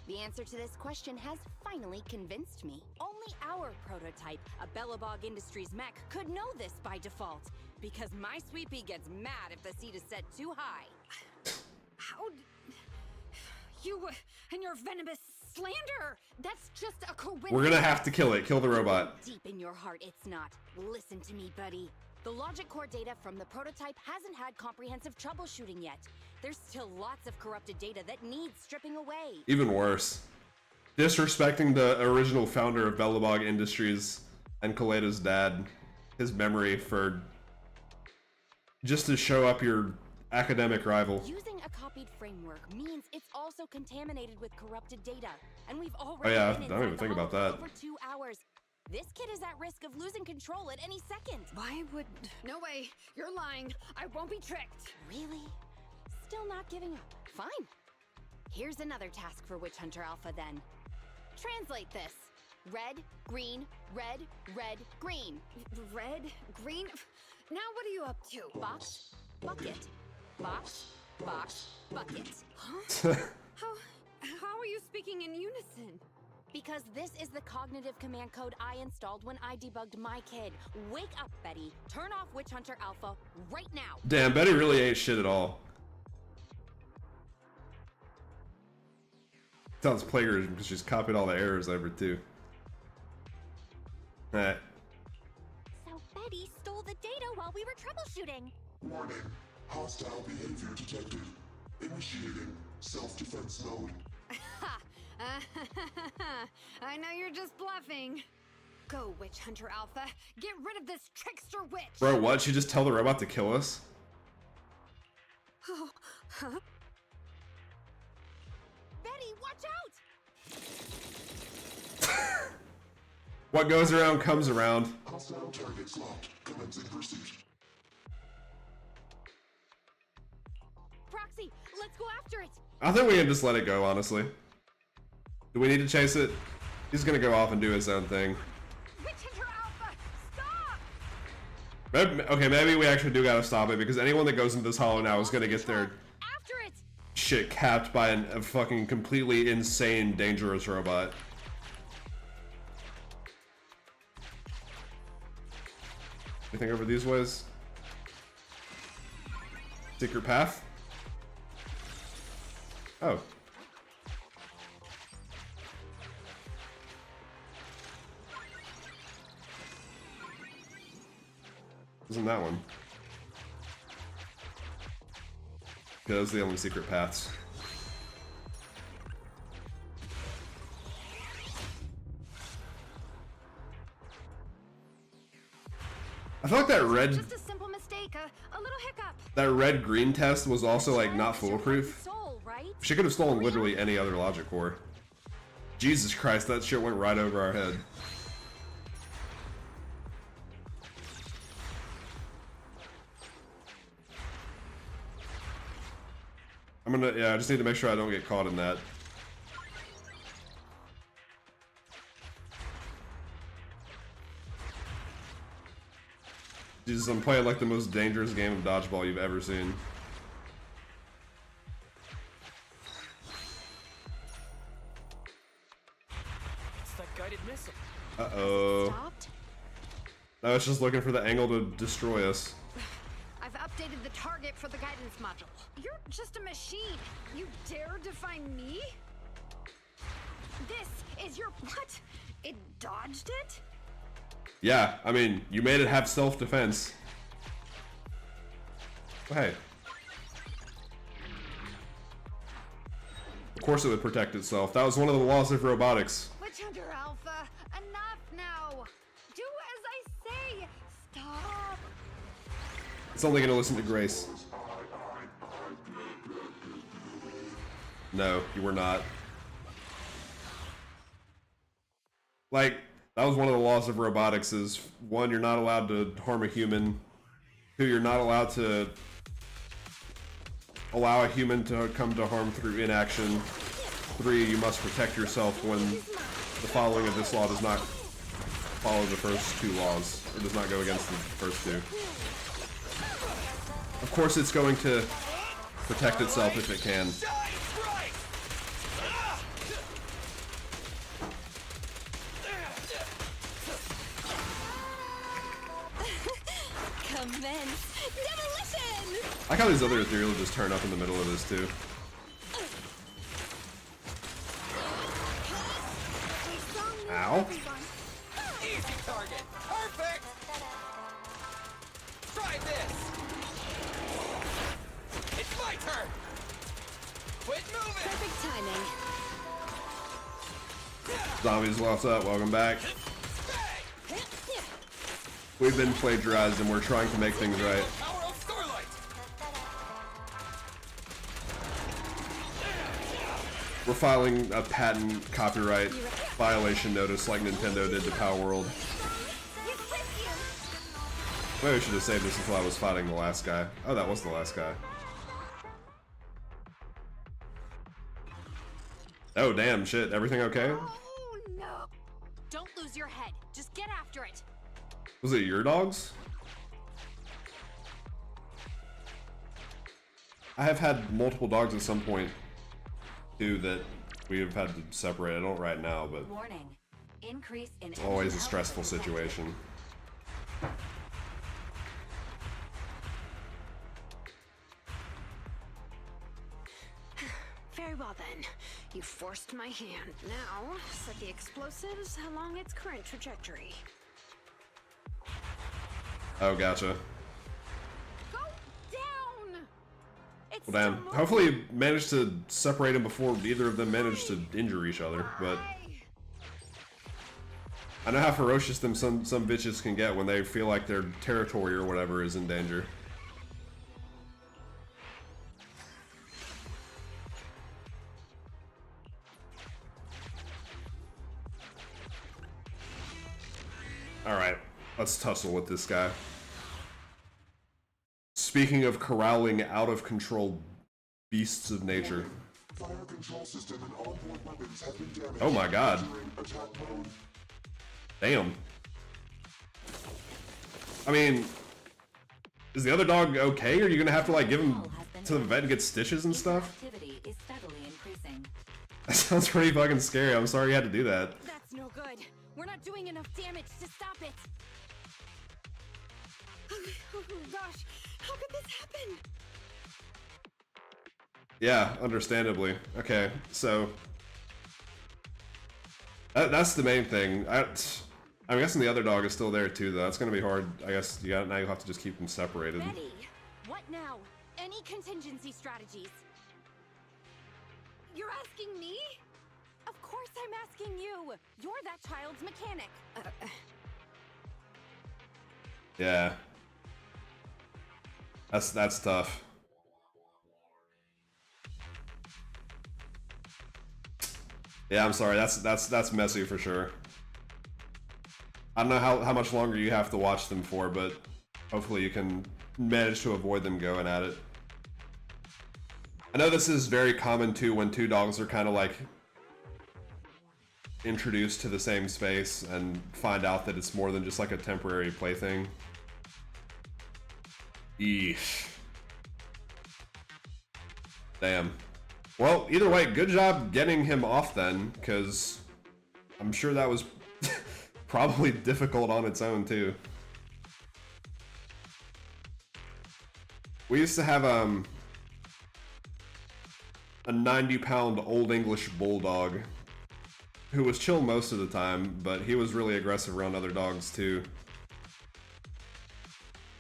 The answer to this question has finally convinced me. Only our prototype, a Bellabog Industries mech, could know this by default, because my sweet pea gets mad if the seat is set too high. How... You and your venomous slander! That's just a coincidence! We're gonna have to kill it. Kill the robot. Deep in your heart, it's not. Listen to me, buddy. The logic core data from the prototype hasn't had comprehensive troubleshooting yet. There's still lots of corrupted data that needs stripping away. Even worse. Disrespecting the original founder of Bellabog Industries and Coletta's dad, his memory for... just to show up your academic rival. Using a copied framework means it's also contaminated with corrupted data. And we've already Oh yeah, been I don't even think about for that. over 2 hours. This kid is at risk of losing control at any second. Why would... No way. You're lying. I won't be tricked. Really? Still not giving up. Fine. Here's another task for Witch Hunter Alpha then. Translate this. Red, green, red, red, green. Red? Green? Now what are you up to? Box, bucket. Box, box, bucket. Huh? How are you speaking in unison? Because this is the cognitive command code I installed when I debugged my kid. Wake up, Betty. Turn off Witch Hunter Alpha right now. Damn, Betty really ain't shit at all. Sounds plagiarism because she's copied all the errors over too. Alright. So Betty stole the data while we were troubleshooting. Warning. Hostile behavior detected. Initiating self-defense mode. I know you're just bluffing. Go, Witch Hunter Alpha. Get rid of this trickster witch. Bro, what? She just tell the robot to kill us? Oh, huh? Betty, watch out! What goes around comes around. Hostile targets locked. Commencing pursuit. Proxy, let's go after it. I think we can just let it go, honestly. Do we need to chase it? He's gonna go off and do his own thing. Witch Hunter Alpha, stop! Maybe, okay, maybe we actually do gotta stop it, because anyone that goes into this hollow now is gonna get their After it! shit capped by a fucking completely insane, dangerous robot. Anything over these ways? Secret path? Oh. Isn't that one? Yeah, those are the only secret paths. I feel like that red... Just a simple mistake, a little hiccup. That red-green test was also, like, not foolproof. Soul, right? She could have stolen literally any other logic core. Jesus Christ, that shit went right over our head. yeah, I just need to make sure I don't get caught in that. Jesus, I'm playing like the most dangerous game of dodgeball you've ever seen. It's that guided missile. Uh-oh. Stopped? No, it's just looking for the angle to destroy us. I've updated the target for the guidance module. You're just a machine. You dare defy me? This is your what? It dodged it? Yeah, I mean, you made it have self-defense. Oh, hey. Of course it would protect itself. That was one of the laws of robotics. Witch Hunter Alpha, enough now. Do as I say. Stop. It's only gonna listen to Grace. No, you were not. Like, that was one of the laws of robotics is, one, you're not allowed to harm a human. Two, you're not allowed to allow a human to come to harm through inaction. Three, you must protect yourself when the following of this law does not follow the first two laws. It does not go against the first two. Of course it's going to protect itself if it can. Commence demolition! I like how these other ethereal just turn up in the middle of this too. Ow. Easy target. Perfect. Try this. It's my turn. Quit moving. Perfect timing. Zombies, what's up? Welcome back. We've been plagiarized and we're trying to make things right. We're filing a patent copyright violation notice like Nintendo did to Power World. Maybe I should have saved this until I was fighting the last guy. Oh, that was the last guy. Oh, damn, shit. Everything okay? Oh no! Don't lose your head. Just get after it. Was it your dogs? I have had multiple dogs at some point, too, that we have had to separate. I don't right now, but Warning. Increase in it's always a stressful situation. Very well then. You forced my hand. Now, set the explosives along its current trajectory. Oh, gotcha. Go down! It's Well, damn. Hopefully you managed to separate them before either of them managed to injure each other, but I know how ferocious some bitches can get when they feel like their territory or whatever is in danger. Alright, let's tussle with this guy. Speaking of corralling out of control beasts of nature. Fire control system and onboard weapons have been damaged. Oh my god. Attack mode. Damn. I mean, is the other dog okay? Are you gonna have to like give him to the vet and get stitches and stuff? Activity is steadily increasing. That sounds pretty fucking scary. I'm sorry you had to do that. That's no good. We're not doing enough damage to stop it. Oh gosh, how could this happen? Yeah, understandably. Okay, so that's the main thing. I'm guessing the other dog is still there too, though. That's gonna be hard. I guess now you'll have to just keep them separated. Betty, what now? Any contingency strategies? You're asking me? Of course I'm asking you. You're that child's mechanic. Yeah, that's tough. Yeah, I'm sorry. That's messy for sure. I don't know how much longer you have to watch them for, but hopefully you can manage to avoid them going at it. I know this is very common too when two dogs are kind of like introduced to the same space and find out that it's more than just like a temporary plaything. Eesh. Damn. Well, either way, good job getting him off then, because I'm sure that was probably difficult on its own too. We used to have a 90-pound Old English bulldog who was chill most of the time, but he was really aggressive around other dogs too.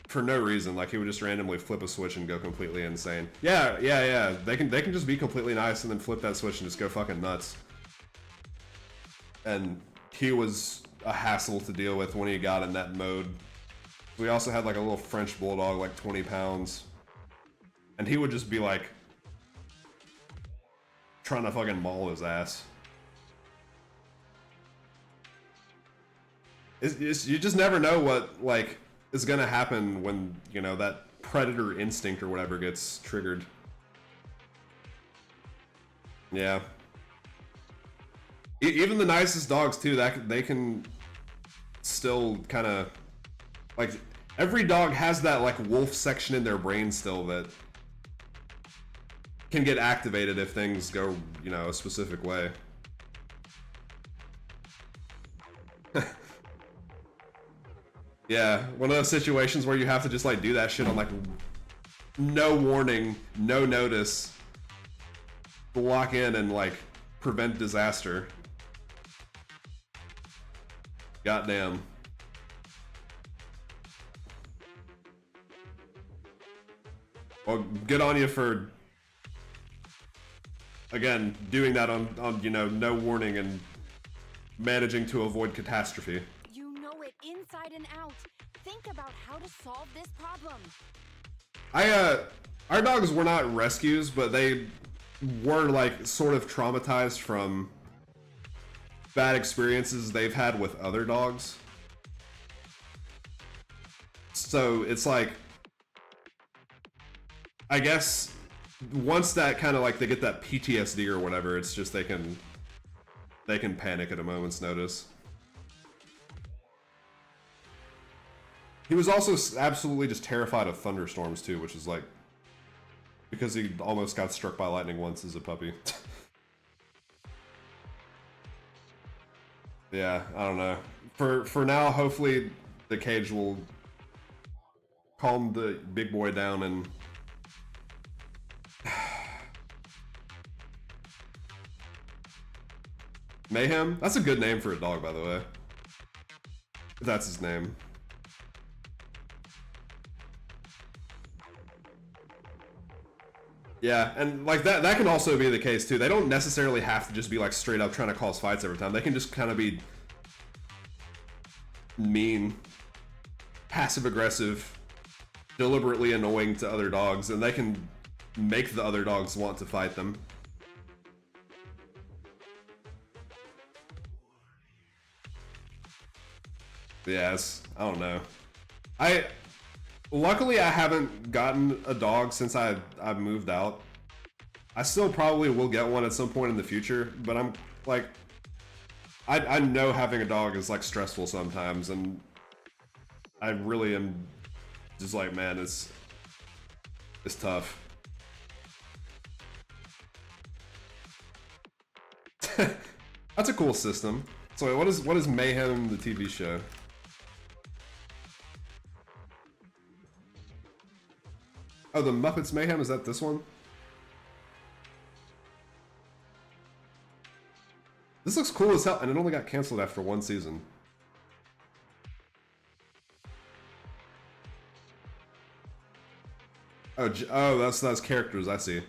For no reason, like he would just randomly flip a switch and go completely insane. Yeah. They can just be completely nice and then flip that switch and just go fucking nuts. And he was a hassle to deal with when he got in that mode. We also had like a little French bulldog, like 20 pounds. And he would just be like trying to fucking maul his ass. You just never know what like is gonna happen when, you know, that predator instinct or whatever gets triggered. Yeah. Even the nicest dogs too, that they can still kind of like, every dog has that like wolf section in their brain still that can get activated if things go, you know, a specific way. Yeah, one of those situations where you have to just like do that shit on like no warning, no notice, lock in and like prevent disaster. Goddamn. Well, good on you for, again, doing that on you know, no warning and managing to avoid catastrophe. You know it inside and out. Think about how to solve this problem. Our dogs were not rescues, but they were like sort of traumatized from bad experiences they've had with other dogs. So it's like, I guess once that kind of like they get that PTSD or whatever, it's just they can panic at a moment's notice. He was also absolutely just terrified of thunderstorms too, which is like, because he almost got struck by lightning once as a puppy. Yeah, I don't know. For now, hopefully the cage will calm the big boy down and Mayhem? That's a good name for a dog, by the way. If that's his name. Yeah, and like that can also be the case too. They don't necessarily have to just be like straight up trying to cause fights every time. They can just kind of be mean, passive aggressive, deliberately annoying to other dogs, and they can make the other dogs want to fight them. Yes, I don't know. Luckily, I haven't gotten a dog since I've moved out. I still probably will get one at some point in the future, but I'm like, I know having a dog is like stressful sometimes, and I really am just like, man, it's tough. That's a cool system. So wait, what is Mayhem, the TV show? Oh, the Muppets Mayhem, is that this one? This looks cool as hell, and it only got canceled after one season. Oh, that's characters, I see. You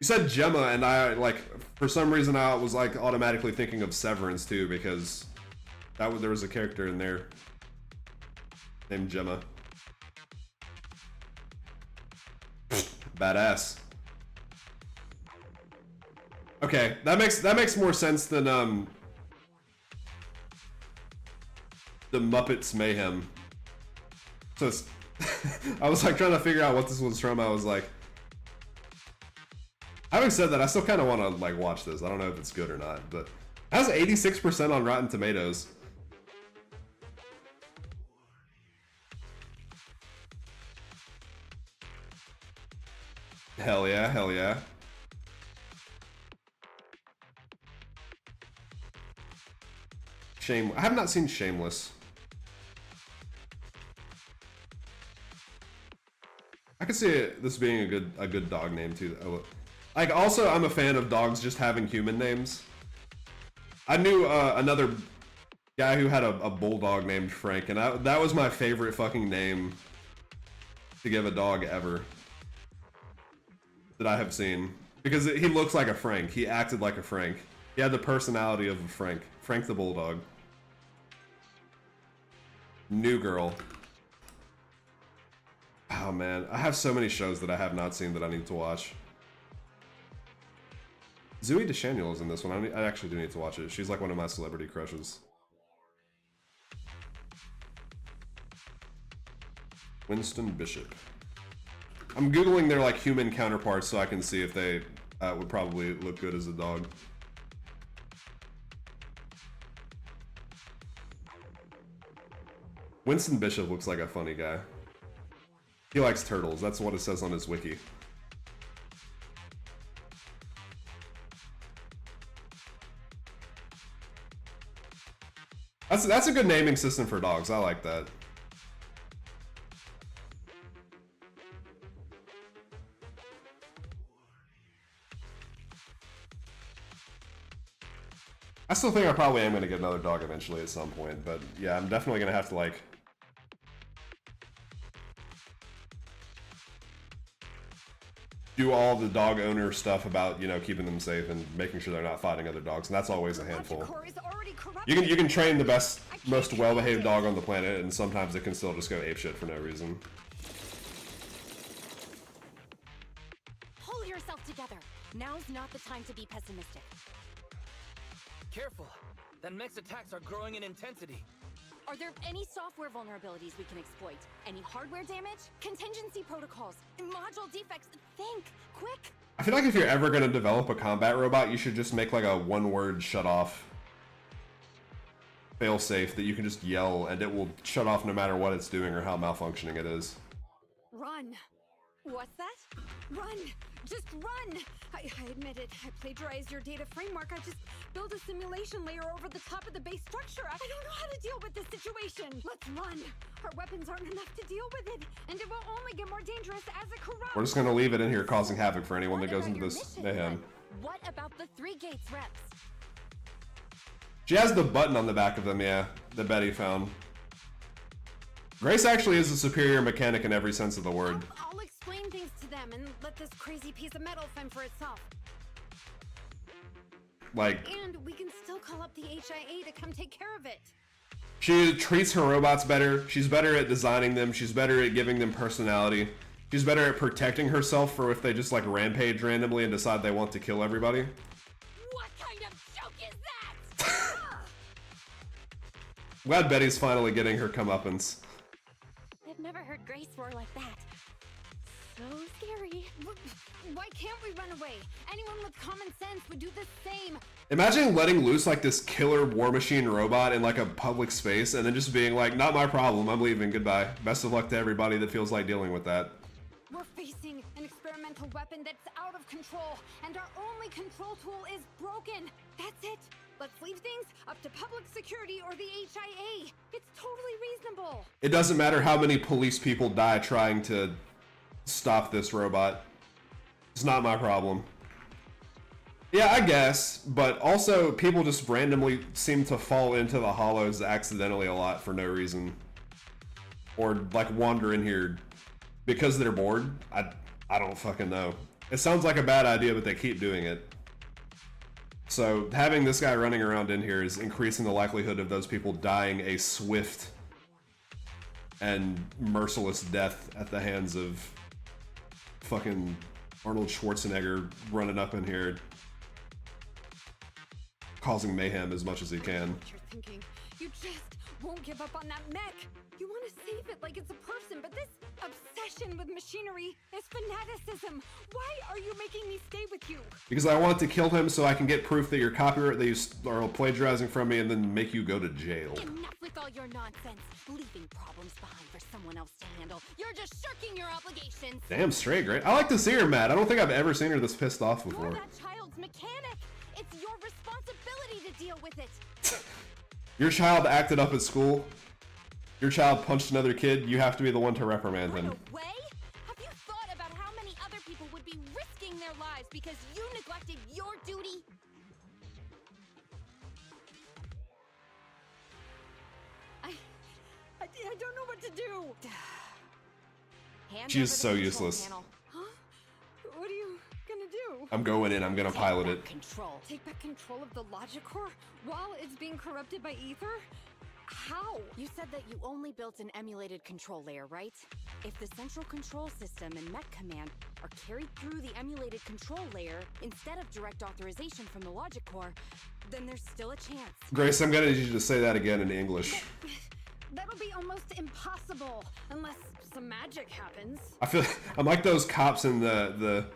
said Gemma, and I, like, for some reason I was, like, automatically thinking of Severance, too, because there was a character in there named Gemma. Badass. Okay, that makes more sense than the Muppets Mayhem. So it's I was like trying to figure out what this was from. I was like, having said that, I still kind of want to like watch this. I don't know if it's good or not, but it has 86% on Rotten Tomatoes. Hell yeah, hell yeah. I have not seen Shameless. I could see this being a good dog name too. Like, also, I'm a fan of dogs just having human names. I knew another guy who had a bulldog named Frank, and that was my favorite fucking name to give a dog ever that I have seen, because he looks like a Frank. He acted like a Frank. He had the personality of a Frank. Frank the Bulldog. New Girl. Oh man, I have so many shows that I have not seen that I need to watch. Zooey Deschanel is in this one. I actually do need to watch it. She's like one of my celebrity crushes. Winston Bishop. I'm googling their like human counterparts so I can see if they would probably look good as a dog. Winston Bishop looks like a funny guy. He likes turtles. That's what it says on his wiki. That's a good naming system for dogs. I like that. I still think I probably am going to get another dog eventually at some point, but yeah, I'm definitely going to have to like do all the dog owner stuff about, you know, keeping them safe and making sure they're not fighting other dogs, and that's always a handful. You can train the best, most well-behaved dog on the planet, and sometimes it can still just go apeshit for no reason. Pull yourself together. Now's not the time to be pessimistic. Careful. That mech's attacks are growing in intensity. Are there any software vulnerabilities we can exploit? Any hardware damage? Contingency protocols? Module defects? Think! Quick! I feel like if you're ever going to develop a combat robot, you should just make like a one-word shut-off fail-safe that you can just yell and it will shut off no matter what it's doing or how malfunctioning it is. Run! What's that? Run! Just run! I admit it. I plagiarized your data framework. I just built a simulation layer over the top of the base structure. I don't know how to deal with this situation. Let's run. Our weapons aren't enough to deal with it, and it will only get more dangerous as it corrupts. We're just going to leave it in here causing havoc for anyone that goes into this mayhem. What about the 3 gates reps? She has the button on the back of them, yeah, that Betty found. Grace actually is a superior mechanic in every sense of the word. I'll explain things to them and let this crazy piece of metal fend for itself. Like, and we can still call up the HIA to come take care of it. She treats her robots better. She's better at designing them. She's better at giving them personality. She's better at protecting herself for if they just like rampage randomly and decide they want to kill everybody. What kind of joke is that? Glad Betty's finally getting her comeuppance. I've never heard Grace roar like that. So scary. Why can't we run away? Anyone with common sense would do the same. Imagine letting loose like this killer war machine robot in like a public space and then just being like, not my problem, I'm leaving, goodbye. Best of luck to everybody that feels like dealing with that. We're facing an experimental weapon that's out of control, and our only control tool is broken. That's it. Let's leave things up to public security or the HIA. It's totally reasonable. It doesn't matter how many police people die trying to stop this robot. It's not my problem. Yeah, I guess, but also people just randomly seem to fall into the hollows accidentally a lot for no reason. Or like wander in here because they're bored. I don't fucking know. It sounds like a bad idea, but they keep doing it. So having this guy running around in here is increasing the likelihood of those people dying a swift and merciless death at the hands of fucking Arnold Schwarzenegger running up in here causing mayhem as much as he can. You're thinking, you just won't give up on that mech. You want to save it like it's a person, but this obsession with machinery is fanaticism. Why are you making me stay with you? Because I want to kill him so I can get proof that you're copyright, that you are plagiarizing from me, and then make you go to jail. Enough with all your nonsense. Leaving problems behind for someone else to handle. You're just shirking your obligations. Damn straight, great. I like to see her mad. I don't think I've ever seen her this pissed off before. You're that child's mechanic. It's your responsibility to deal with it. Your child acted up at school. Your child punched another kid. You have to be the one to reprimand him. Way? Have you thought about how many other people would be risking their lives because you neglected your duty? I don't know what to do. She is so useless. Huh? What are you gonna do? I'm going in. I'm gonna pilot it. Take back control of the logic core while it's being corrupted by ether? How? You said that you only built an emulated control layer, right? If the central control system and mech command are carried through the emulated control layer instead of direct authorization from the logic core, then there's still a chance. Grace, I'm gonna need you to say that again in English. That'll be almost impossible unless some magic happens. I'm like those cops in the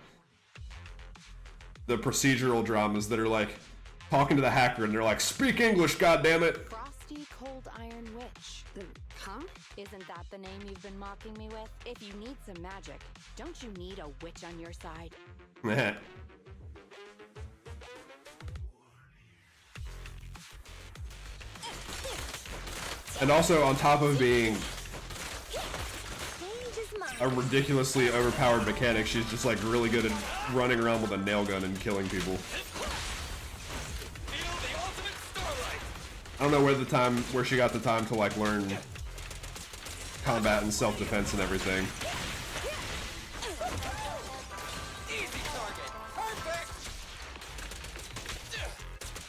procedural dramas that are like talking to the hacker and they're like, "Speak English, goddammit!" Frosty Cold Iron Witch. Huh? Isn't that the name you've been mocking me with? If you need some magic, don't you need a witch on your side? And also, on top of being a ridiculously overpowered mechanic, she's just like really good at running around with a nail gun and killing people. I don't know where she got the time to like learn combat and self-defense and everything.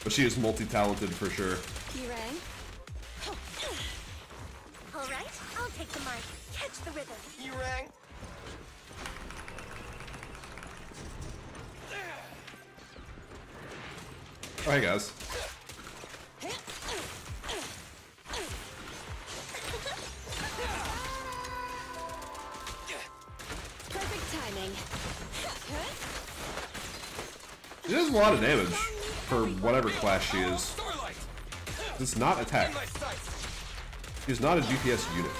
But she is multi-talented for sure. You rang? Alright, I'll take the mic. Catch the rhythm. You rang? Oh, hey guys. Perfect timing. She does a lot of damage for whatever class she is. It's not attack. She's not a DPS unit.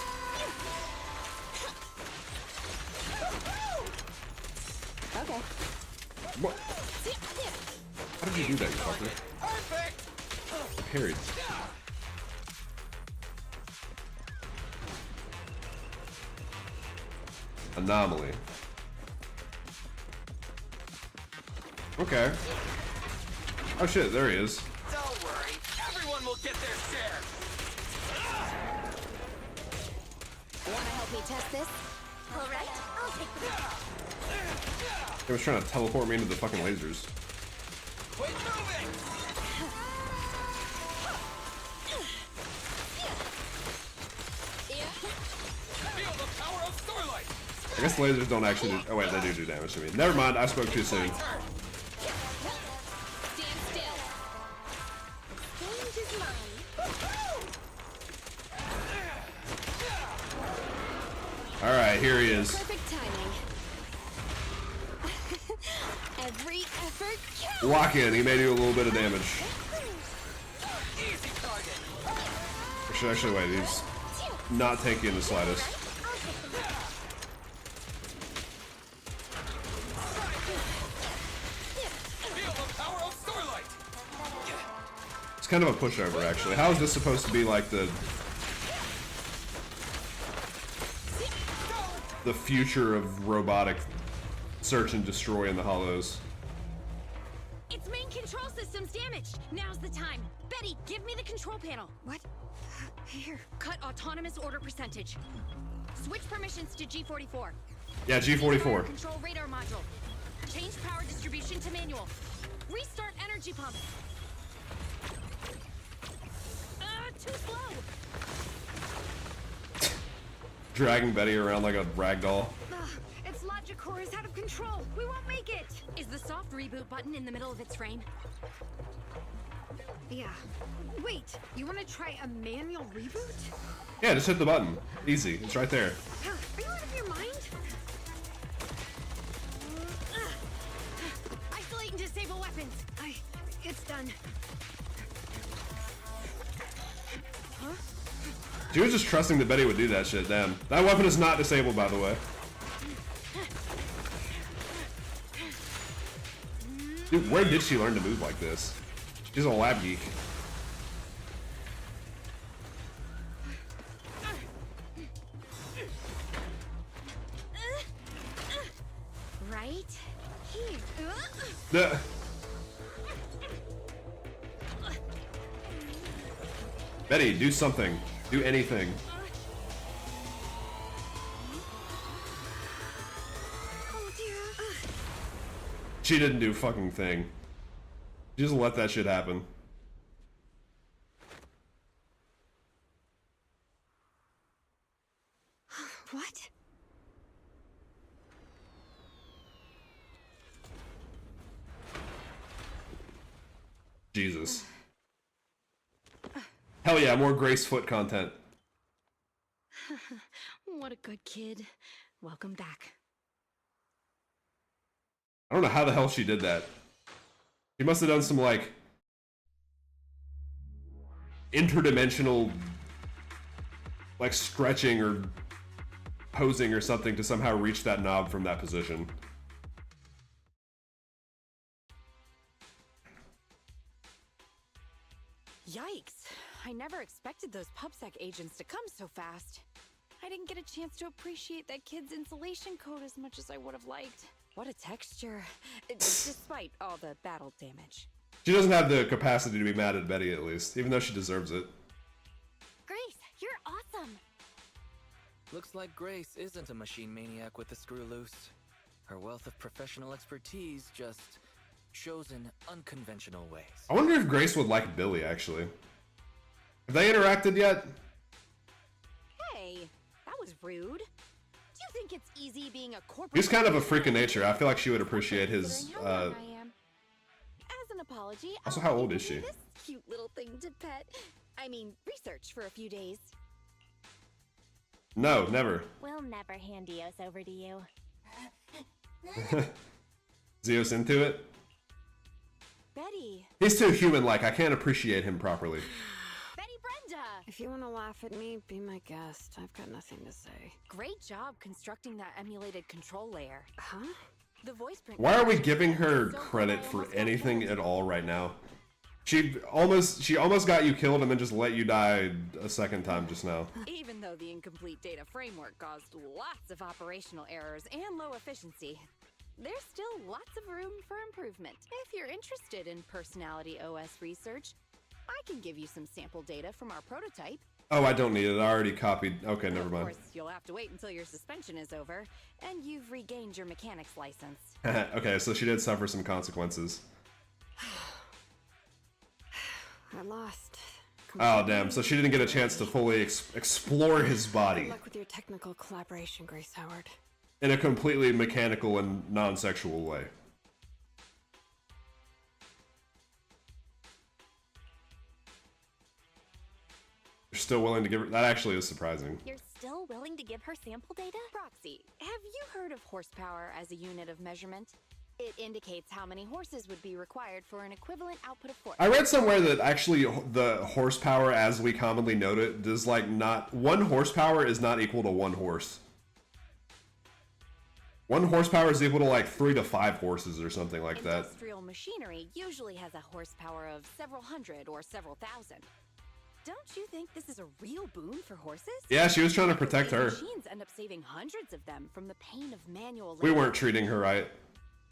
Okay. What? How did you do that, you fucker? Parried. Anomaly. Okay. Oh shit, there he is. Don't worry, everyone will get their share. Wanna help me test this? Alright, I'll take the mic. He was trying to teleport me into the fucking lasers. Quit moving! Feel the power of Starlight! I guess lasers don't actually do. Oh wait, they do damage to me. Never mind, I spoke too soon. Alright, here he is. Perfect timing. Every effort counts. Lock in, he may do a little bit of damage. Easy target! Actually, wait, he's not taking the slightest. Feel the power of Starlight! It's kind of a pushover, actually. How is this supposed to be like the future of robotic search and destroy in the Hollows? Its main control system's damaged. Now's the time. Betty, give me the control panel. What? Here. Cut autonomous order percentage. Switch permissions to G44. Yeah, G44. Control radar module. Change power distribution to manual. Restart energy pump. Too slow. Dragging Betty around like a ragdoll. Its logic core is out of control. We won't make it. Is the soft reboot button in the middle of its frame? Yeah. Wait, you want to try a manual reboot? Yeah, just hit the button. Easy, it's right there. Are you out of your mind? It's done. Huh? She was just trusting that Betty would do that shit. Damn. That weapon is not disabled, by the way. Dude, where did she learn to move like this? She's a lab geek. Right here. Betty, do something. Do anything. Oh dear. She didn't do a fucking thing. She just let that shit happen. What? Jesus. Hell yeah, more Grace Foot content. What a good kid. Welcome back. I don't know how the hell she did that. She must have done some, like, interdimensional, like, stretching or posing or something to somehow reach that knob from that position. Yikes. I never expected those PubSec agents to come so fast. I didn't get a chance to appreciate that kid's insulation coat as much as I would have liked. What a texture, despite all the battle damage. She doesn't have the capacity to be mad at Betty, at least, even though she deserves it. Grace, you're awesome! Looks like Grace isn't a machine maniac with the screw loose. Her wealth of professional expertise just shows in unconventional ways. I wonder if Grace would like Billy, actually. Have they interacted yet? Hey, that was rude. Do you think it's easy being a corporate... He's kind of a freak of nature. I feel like she would appreciate his, I am. As an apology, Also, I'll how old give is she? you this cute little thing to pet. I mean, research for a few days. No, never. We'll never hand Dios over to you. Zeus into it? Betty. He's too human-like. I can't appreciate him properly. Betty Brenda! If you want to laugh at me, be my guest. I've got nothing to say. Great job constructing that emulated control layer. Huh? The voice print... Why are we giving her credit for anything at all right now? She almost got you killed and then just let you die a second time just now. Even though the incomplete data framework caused lots of operational errors and low efficiency, there's still lots of room for improvement. If you're interested in Personality OS research, I can give you some sample data from our prototype. Oh, I don't need it. I already copied. Okay, never Of mind. course, you'll have to wait until your suspension is over, and you've regained your mechanics license. Okay, so she did suffer some consequences. I lost. Oh, damn. So she didn't get a chance to fully explore his body Good luck with your technical collaboration, Grace Howard. in a completely mechanical and non-sexual way. You're still willing to give her... That actually is surprising. You're still willing to give her sample data? Proxy, have you heard of horsepower as a unit of measurement? It indicates how many horses would be required for an equivalent output of force. I read somewhere that actually the horsepower, as we commonly note it, does like not... 1 horsepower is not equal to 1 horse. 1 horsepower is equal to like 3 to 5 horses or something like that. Industrial machinery usually has a horsepower of several hundred or several thousand. Don't you think this is a real boon for horses? Yeah, she was trying to protect her. Machines end up saving hundreds of them from the pain of manual labor. We weren't treating her right.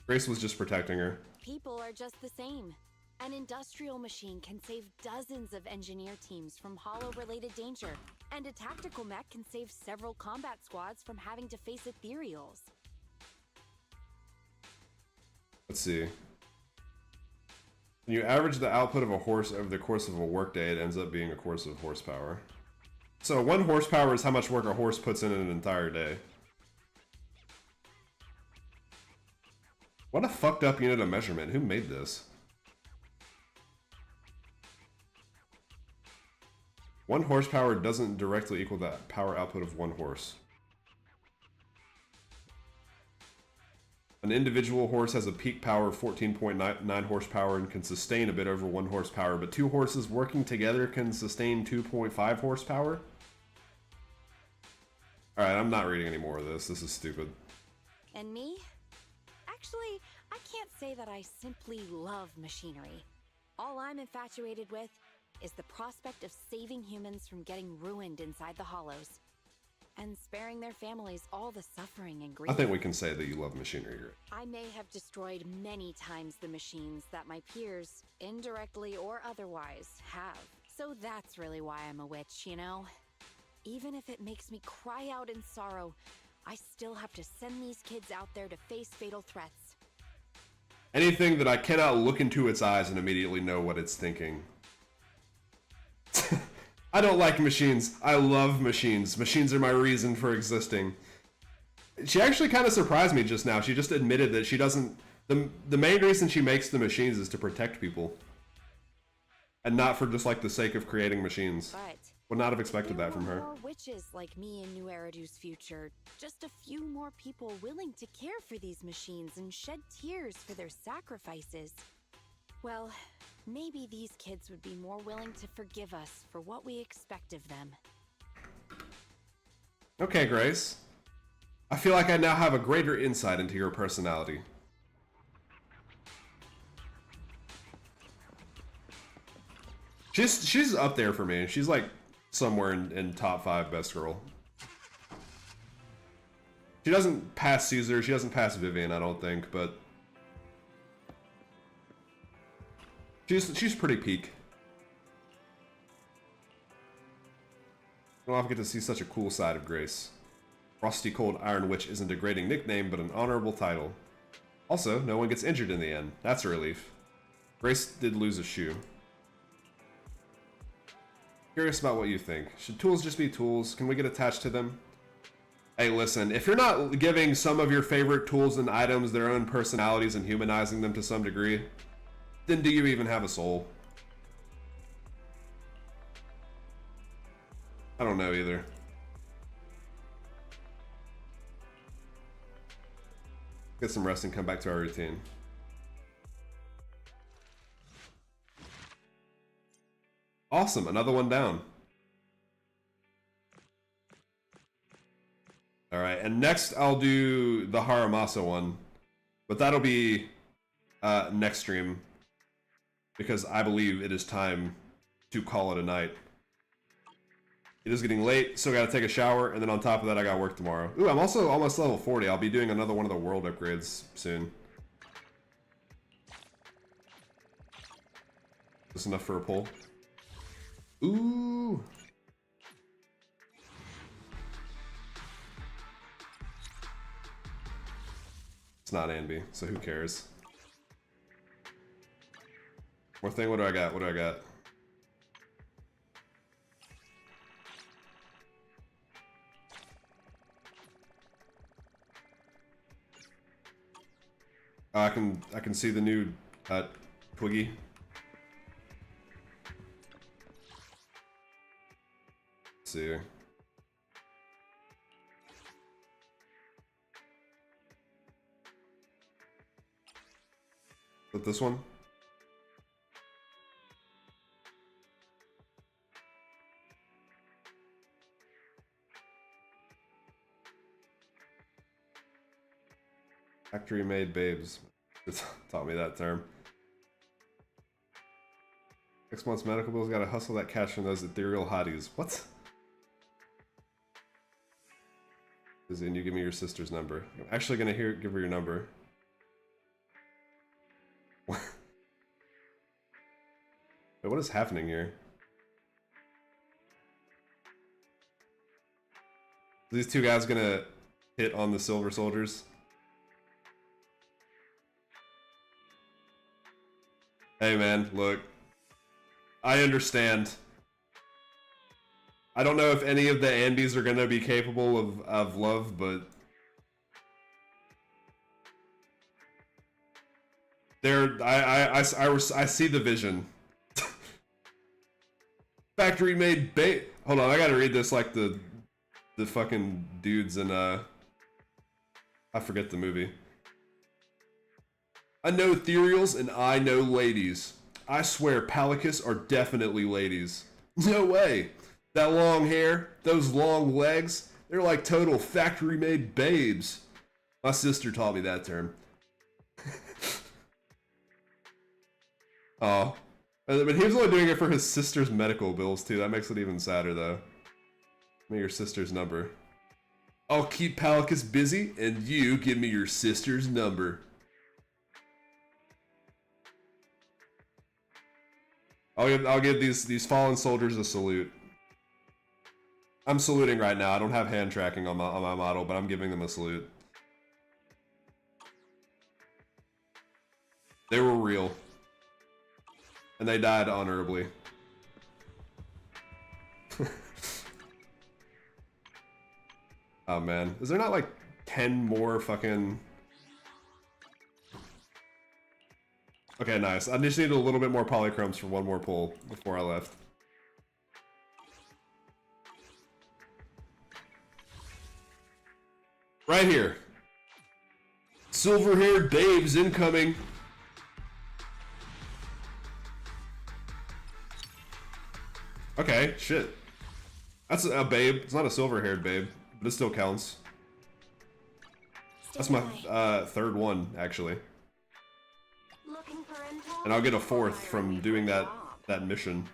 Grace was just protecting her. People are just the same. An industrial machine can save dozens of engineer teams from hollow-related danger, and a tactical mech can save several combat squads from having to face ethereals. Let's see. When you average the output of a horse over the course of a workday, it ends up being a course of horsepower. So 1 horsepower is how much work a horse puts in an entire day. What a fucked up unit of measurement. Who made this? 1 horsepower doesn't directly equal the power output of 1 horse. An individual horse has a peak power of 14.9 horsepower and can sustain a bit over 1 horsepower, but 2 horses working together can sustain 2.5 horsepower? Alright, I'm not reading any more of this. This is stupid. And me? Actually, I can't say that I simply love machinery. All I'm infatuated with is the prospect of saving humans from getting ruined inside the hollows and sparing their families all the suffering and grief. I think we can say that you love machinery. I may have destroyed many times the machines that my peers, indirectly or otherwise, have. So that's really why I'm a witch, you know? Even if it makes me cry out in sorrow, I still have to send these kids out there to face fatal threats. Anything that I cannot look into its eyes and immediately know what it's thinking. I don't like machines. I love machines. Machines are my reason for existing. She actually kind of surprised me just now. She just admitted that she doesn't... The main reason she makes the machines is to protect people. And not for just like the sake of creating machines. But would not have expected that from her. more witches like me in New Eridu's future. Just a few more people willing to care for these machines and shed tears for their sacrifices. Well, maybe these kids would be more willing to forgive us for what we expect of them. Okay, Grace. I feel like I now have a greater insight into your personality. She's up there for me. She's like somewhere in top 5 best girl. She doesn't pass Caesar. She doesn't pass Vivian, I don't think, but she's pretty peak. I don't often get to see such a cool side of Grace. Frosty Cold Iron Witch isn't a degrading nickname, but an honorable title. Also, no one gets injured in the end. That's a relief. Grace did lose a shoe. Curious about what you think. Should tools just be tools? Can we get attached to them? Hey, listen, if you're not giving some of your favorite tools and items their own personalities and humanizing them to some degree, then do you even have a soul? I don't know either. Get some rest and come back to our routine. Awesome, another one down. Alright, and next I'll do the Haramasa one. But that'll be next stream. Because I believe it is time to call it a night. It is getting late, so I gotta take a shower, and then on top of that I got work tomorrow. Ooh, I'm also almost level 40. I'll be doing another one of the world upgrades soon. Is this enough for a pull? Ooh! It's not Anby, so who cares? More thing, what do I got? What do I got? I can see the new Twiggy. Let's see. But this one? Factory made babes. It's taught me that term. 6 months medical bills, gotta hustle that cash from those ethereal hotties. What? And you give me your sister's number. I'm actually gonna give her your number. Wait, what is happening here? Are these two guys gonna hit on the silver soldiers? Hey man, look. I understand. I don't know if any of the Andys are gonna be capable of love, but I see the vision. Factory made bait. Hold on, I gotta read this like the fucking dudes in I forget the movie. I know ethereals and I know ladies. I swear Palicus are definitely ladies. No way. That long hair, those long legs, they're like total factory-made babes. My sister taught me that term. Oh. But he was only doing it for his sister's medical bills, too. That makes it even sadder, though. Give me your sister's number. I'll keep Palicus busy, and you give me your sister's number. I'll give these fallen soldiers a salute. I'm saluting right now. I don't have hand tracking on my model, but I'm giving them a salute. They were real. And they died honorably. Oh man. Is there not like 10 more fucking... Okay, nice. I just needed a little bit more polychromes for one more pull before I left. Right here. Silver-haired babes incoming. Okay, shit. That's a babe. It's not a silver-haired babe, but it still counts. That's my third one, actually. And I'll get a fourth from doing that mission.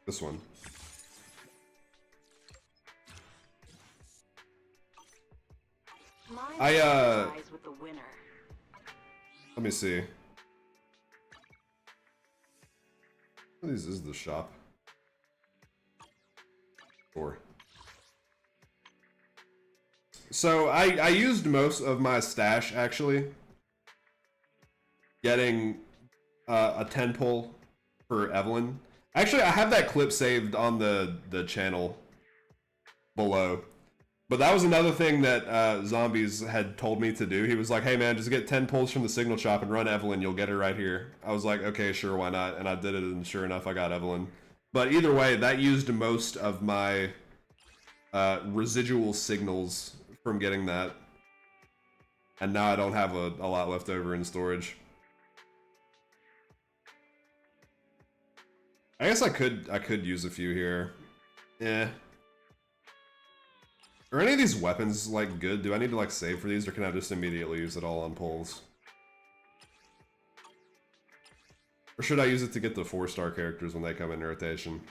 This one. Let me see. What is the shop? 4. So I used most of my stash actually getting a 10 pull for Evelyn. Actually, I have that clip saved on the channel below. But that was another thing that Zombies had told me to do. He was like, hey man, just get 10 pulls from the signal shop and run Evelyn, you'll get her right here. I was like, okay, sure, why not? And I did it, and sure enough, I got Evelyn. But either way, that used most of my residual signals from getting that. And now I don't have a lot left over in storage. I guess I could use a few here. Yeah. Are any of these weapons, like, good? Do I need to, like, save for these, or can I just immediately use it all on pulls? Or should I use it to get the 4-star characters when they come in rotation?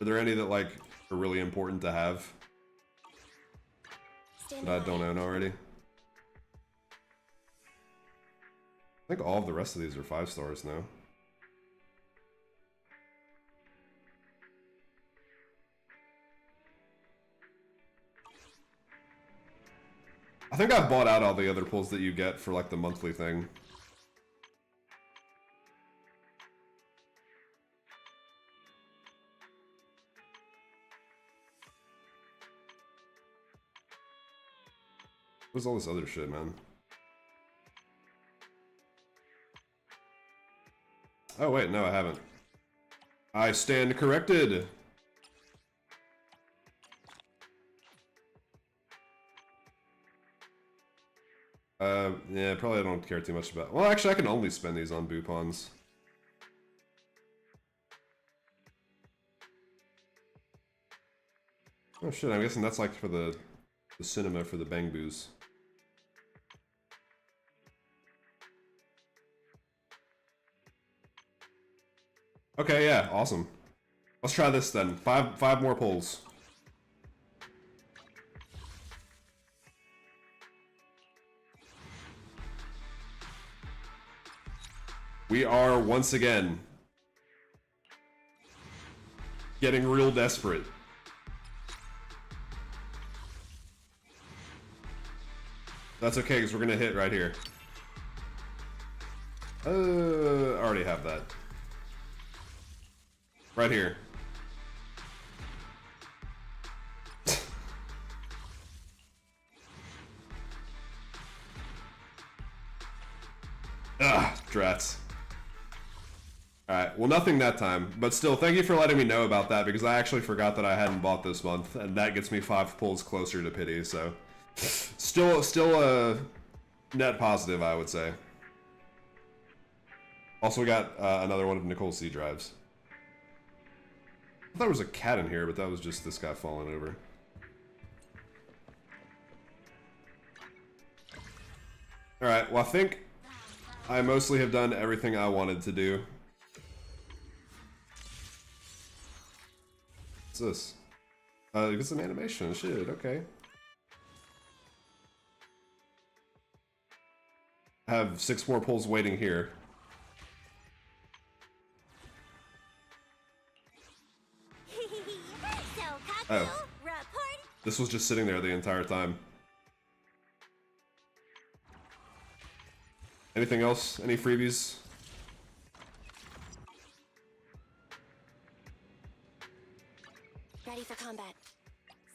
Are there any that, like, are really important to have? That I don't own already? I think all of the rest of these are 5 stars now. I think I've bought out all the other pulls that you get for like the monthly thing. What's all this other shit, man? Oh wait, no I haven't. I stand corrected! Yeah, probably I don't care too much about... Well, actually, I can only spend these on Boopons. Oh shit, I'm guessing that's like for the cinema for the Bang Boos. Okay, yeah, awesome. Let's try this then. Five more pulls. We are, once again, getting real desperate. That's okay, because we're going to hit right here. I already have that. Right here. Ah, drats. Alright, well nothing that time, but still, thank you for letting me know about that, because I actually forgot that I hadn't bought this month, and that gets me 5 pulls closer to pity, so... Still a net positive, I would say. Also got another one of Nicole's C drives. I thought there was a cat in here, but that was just this guy falling over. Alright, well I think I mostly have done everything I wanted to do. What's this? Get some animation. Shit, okay. I have 6 more pulls waiting here. Oh. This was just sitting there the entire time. Anything else? Any freebies? Ready for combat.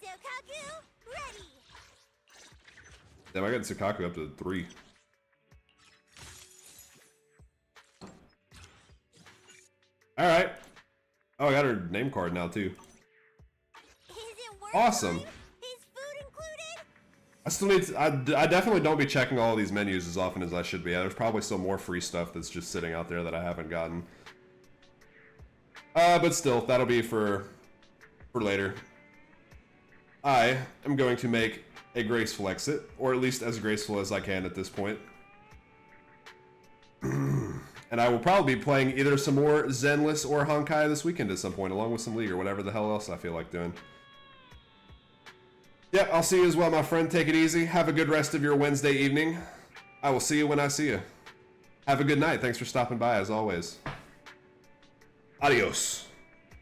Sokaku, ready! Damn, I got Tsukaku up to 3. Alright. Oh, I got her name card now, too. Awesome. I still need to, I definitely don't be checking all of these menus as often as I should be. There's probably still more free stuff that's just sitting out there that I haven't gotten. But still, that'll be for later. I am going to make a graceful exit, or at least as graceful as I can at this point. And I will probably be playing either some more Zenless or Honkai this weekend at some point, along with some League or whatever the hell else I feel like doing. Yep, I'll see you as well, my friend. Take it easy. Have a good rest of your Wednesday evening. I will see you when I see you. Have a good night. Thanks for stopping by, as always. Adios.